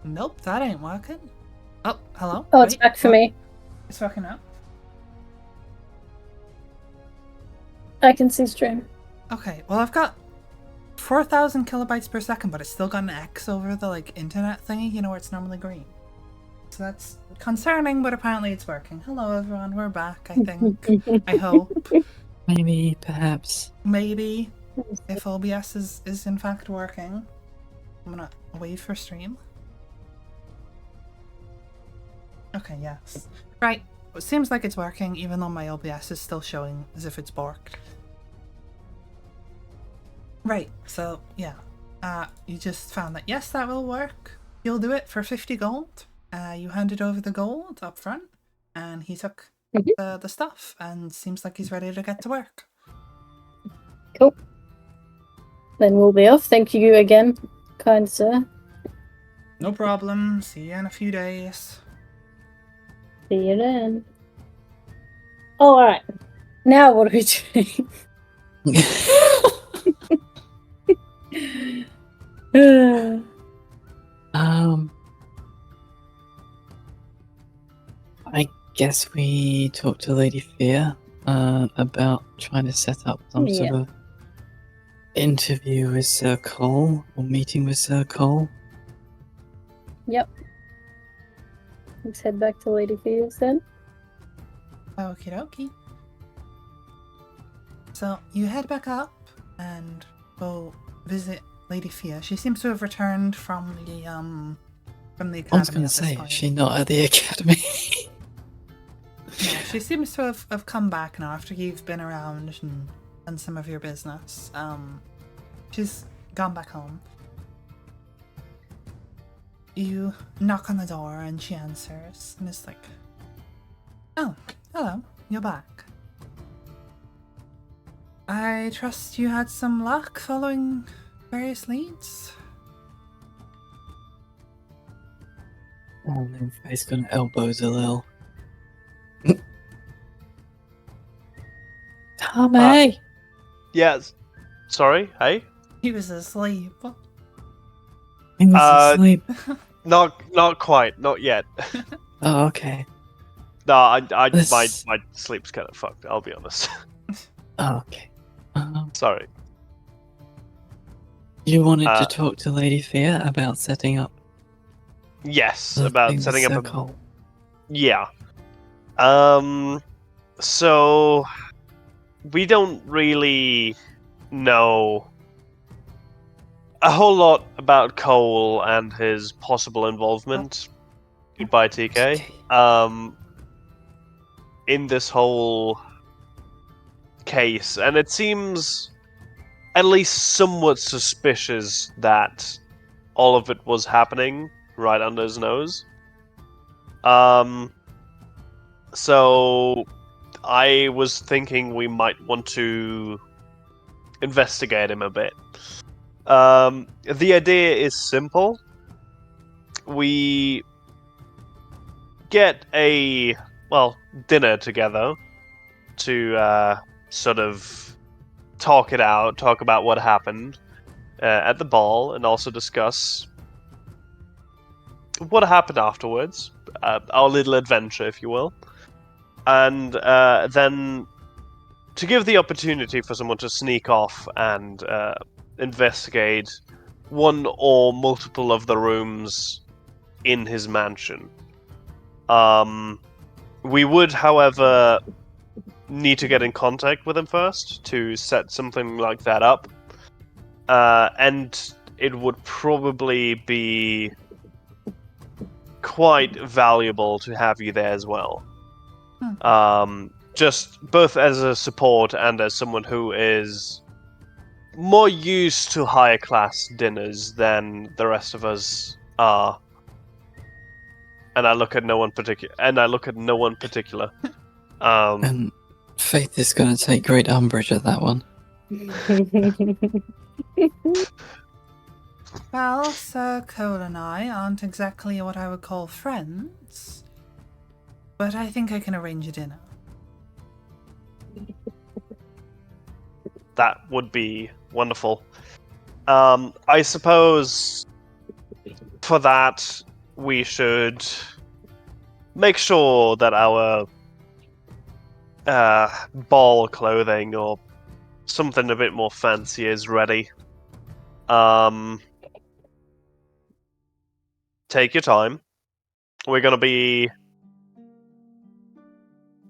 Nope, that ain't working. Oh, hello? Oh, it's Wait, back for what? me. It's working now. I can see stream. Okay, well I've got 4,000 kilobytes per second, but it's still got an X over the like internet thingy, you know, where it's normally green. So that's concerning, but apparently it's working. Hello everyone, we're back, I think. I hope. Maybe, perhaps. Maybe. If OBS is in fact working. I'm gonna wait for stream. Okay, yes. Right. It seems like it's working, even though my OBS is still showing as if it's borked. Right, so yeah. You just found that yes, that will work. You'll do it for 50 gold. You handed over the gold up front, and he took the stuff, and seems like he's ready to get to work. Cool. Then we'll be off. Thank you again, kind sir. No problem. See you in a few days. See you then. Oh, alright. Now what are we doing? I guess we talked to Lady Fear about trying to set up some sort Yeah. of interview with Sir Cole or meeting with Sir Cole. Yep. Let's head back to Lady Fears then. Okie dokie. So you head back up and go visit Lady Fia. She seems to have returned from the academy. I was going to at this say, point. is she not at the academy? Yeah, she seems to have come back now after you've been around and done some of your business. She's gone back home. You knock on the door and she answers and is like, "Oh, hello, you're back. I trust you had some luck following various leads." And then Faye's gonna elbows a little. Tommy! Yes. Sorry. Hey. He was asleep. He was asleep. Not quite. Not yet. Oh, okay. No, my This- sleep's kind of fucked. I'll be honest. Oh, okay. Sorry. You wanted Uh, to talk to Lady Fear about setting up Yes, the about thing with setting up Sir a Cole. Yeah. So we don't really know a whole lot about Cole and his possible involvement. Goodbye, TK. Okay. In this whole case, and it seems at least somewhat suspicious that all of it was happening right under his nose. So I was thinking we might want to investigate him a bit. The idea is simple. We get a dinner together to sort of talk it out, talk about what happened at the ball, and also discuss what happened afterwards, our little adventure, if you will. And then to give the opportunity for someone to sneak off and investigate one or multiple of the rooms in his mansion. We would, however, need to get in contact with him first to set something like that up. And it would probably be quite valuable to have you there as well. Just both as a support and as someone who is more used to higher class dinners than the rest of us are. And I look at no one particular. And Faith is gonna take great umbrage at that one. Well, Sir Cole and I aren't exactly what I would call friends, but I think I can arrange a dinner. That would be wonderful. I suppose for that, we should make sure that our ball clothing or something a bit more fancy is ready. Take your time. We're gonna be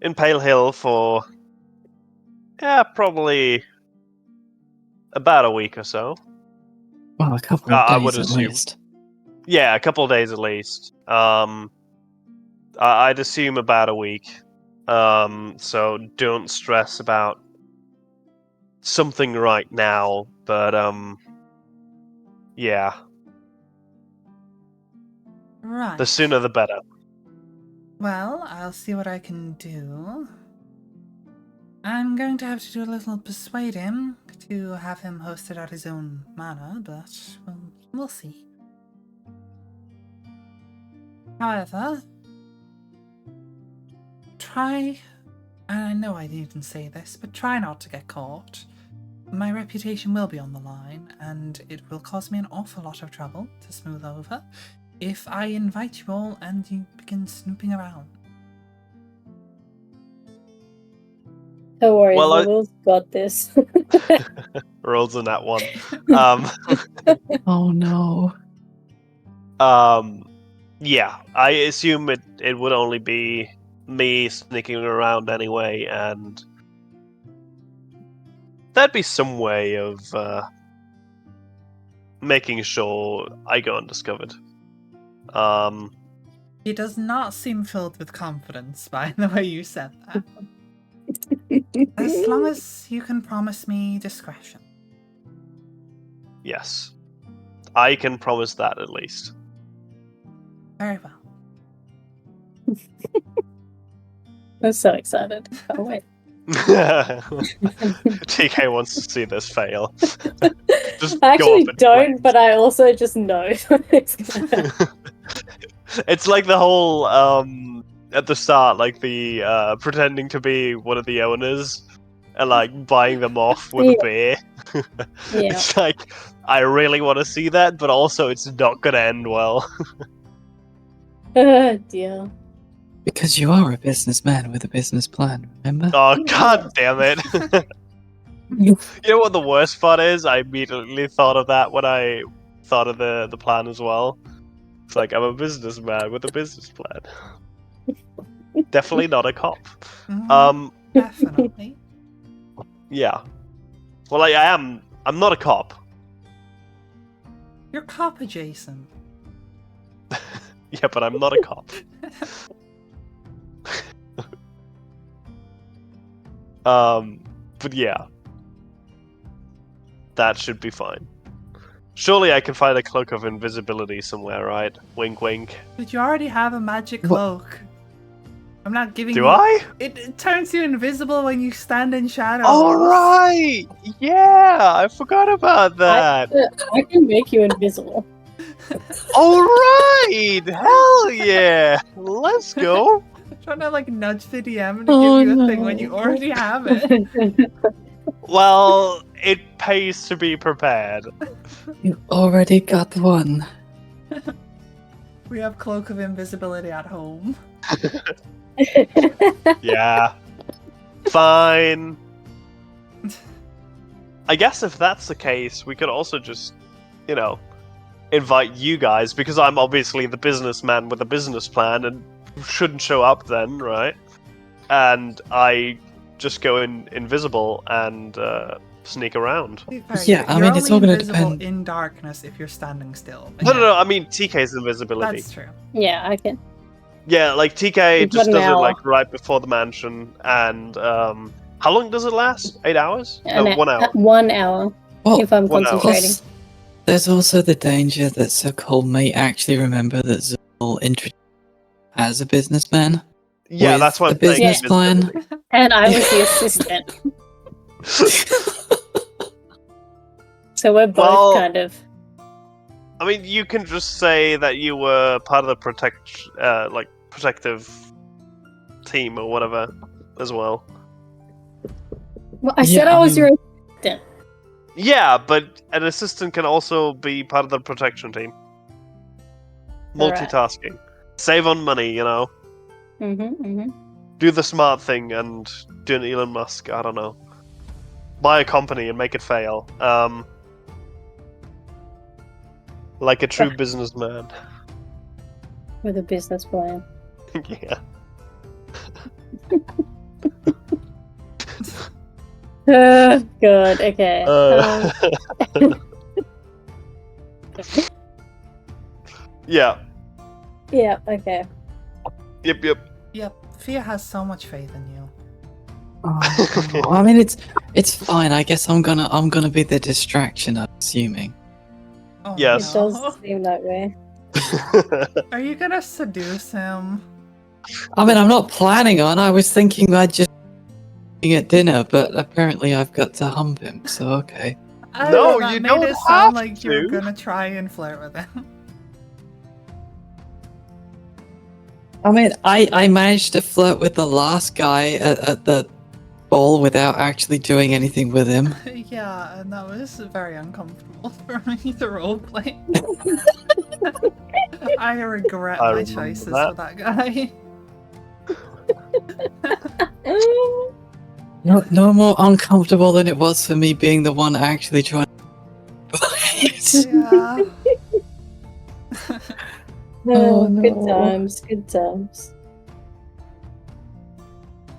in Pale Hill for probably about a week or so. Well, a couple I of would days at assume. least. Yeah, a couple of days at least. I'd assume about a week. So don't stress about something right now, but yeah, Right. the sooner the better. Well, I'll see what I can do. I'm going to have to do a little persuade him to have him hosted at his own manor, but we'll see. However, try, and I know I didn't say this, but try not to get caught. My reputation will be on the line, and it will cause me an awful lot of trouble to smooth over if I invite you all and you begin snooping around. Don't worry, Well, Will's got this. Rolls on that one. Oh no. Yeah, I assume it would only be me sneaking around anyway, and there'd be some way of making sure I go undiscovered. He does not seem filled with confidence by the way you said that. As long as you can promise me discretion. Yes, I can promise that at least. Very well. I'm so excited. Can't wait. TK wants to see this fail. Just I go actually up and don't, but I also just know. It's gonna- It's like the whole at the start, like the pretending to be one of the owners and like buying them off with a beer. Yeah. It's like I really want to see that, but also it's not gonna end well. Oh dear. Because you are a businessman with a business plan, remember? Oh god damn it! You know what the worst part is? I immediately thought of that when I thought of the plan as well. It's like I'm a businessman with a business plan. Definitely not a cop. Definitely. Yeah. Well, I am. I'm not a cop. You're cop adjacent. Yeah, but I'm not a cop. But yeah. That should be fine. Surely I can find a cloak of invisibility somewhere, right? Wink, wink. But you already have a magic What? cloak. I'm not giving Do you. I? It turns you invisible when you stand in shadows. All right. Yeah, I forgot about that. I can make you invisible. All right. Hell yeah. Let's go. Trying to like nudge the DM to Oh, give you a thing when no. you already have it. Well, it pays to be prepared. You already got one. We have cloak of invisibility at home. Yeah. Fine. I guess if that's the case, we could also just, invite you guys, because I'm obviously the businessman with a business plan and shouldn't show up then, right? And I just go invisible and sneak around. To be fair, Yeah, I you're mean, it's only all gonna invisible depend- in darkness if you're standing still. but No, yeah, no, no, I mean TK's invisibility. That's true. Yeah, I can. Yeah, like TK You've just got an does it hour. like right before the mansion, and how long does it last? 8 hours? No, And 1 hour. 1 hour Well, if I'm 1 hour. concentrating. plus, there's also the danger that Sokol may actually remember that Zol introduced as a businessman. Yeah, with that's what a I'm saying. business plan. invisibility. And I was the assistant. So we're both Well- kind of. I mean, you can just say that you were part of the protective team or whatever, as well. Well, I said Yeah, I I was mean- your assistant. Yeah, but an assistant can also be part of the protection team. Multitasking. Save on money, you know. Do the smart thing and do an Elon Musk. I don't know. Buy a company and make it fail. Like a true businessman. With a business plan. Yeah. Oh, God, okay. Yeah. Yeah, okay. Yep. Yep, Fia has so much faith in you. Oh, I mean, it's fine. I guess I'm gonna be the distraction. I'm assuming. Oh, Yes. It no. does seem that way. Are you gonna seduce him? I mean, I'm not planning on. I was thinking about just eating at dinner, but apparently I've got to hump him. So okay. I No, don't know, that you made don't it sound have like you were to. gonna try and flirt with him. I mean, I managed to flirt with the last guy at the ball without actually doing anything with him. Yeah, and that was very uncomfortable for me to roleplay. I regret I my remember choices that. with that guy. No more uncomfortable than it was for me being the one actually trying. Yeah. Oh, Good no. times, good times.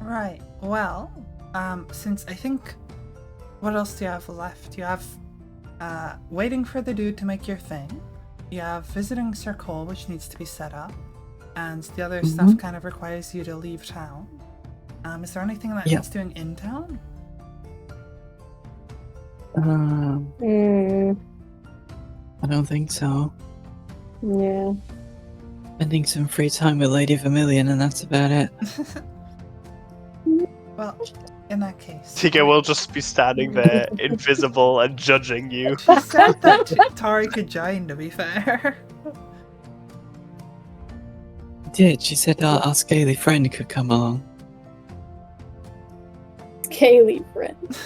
Right. Well, since I think, what else do you have left? You have waiting for the dude to make your thing. You have visiting Sir Cole, which needs to be set up, and the other stuff kind of requires you to leave town. Is there anything that Yeah. needs doing in town? I don't think so. Yeah. Spending some free time with Lady Vermilion, and that's about it. Well, in that case, TK will just be standing there, invisible and judging you. she said that Tori could join. To be fair. Did she said our scaly friend could come along? Kaylee, friend.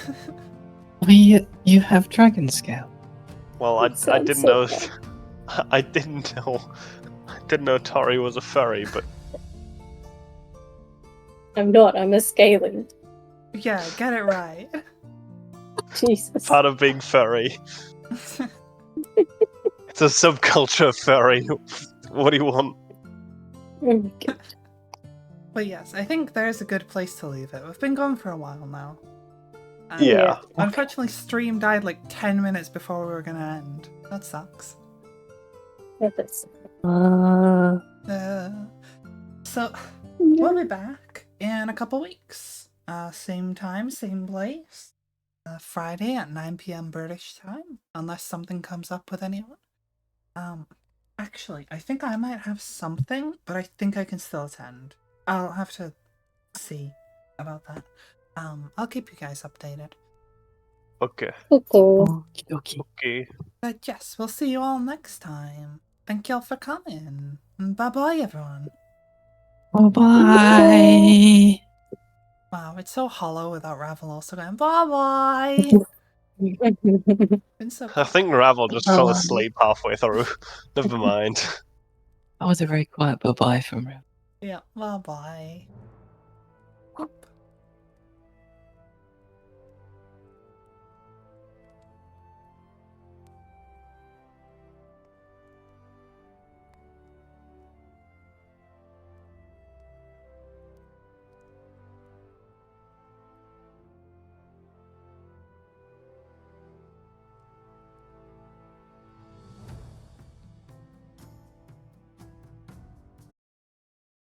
I mean, you have dragon scale. Well, I Sounds didn't so know. bad. I didn't know Tori was a furry, but I'm not, I'm a scaling. Yeah, get it right. Jesus. part of being furry. It's a subculture of furry. What do you want? Oh my God. But yes, I think there's a good place to leave it. We've been going for a while now. Yeah. Unfortunately, stream died like 10 minutes before we were gonna end. That sucks. So, we'll be back in a couple weeks. Same time, same place. Friday at 9 p.m. British time, unless something comes up with anyone. Actually, I think I might have something, but I think I can still attend. I'll have to see about that. I'll keep you guys updated. Okay. Cool. Okay. Okay. But yes, we'll see you all next time. Thank y'all for coming. Bye bye, everyone. Bye bye. Wow, it's so hollow without Ravel also going bye bye. Been so I think Ravel just fell asleep halfway through. Never mind. That was a very quiet bye bye from Rev. yeah, bye bye.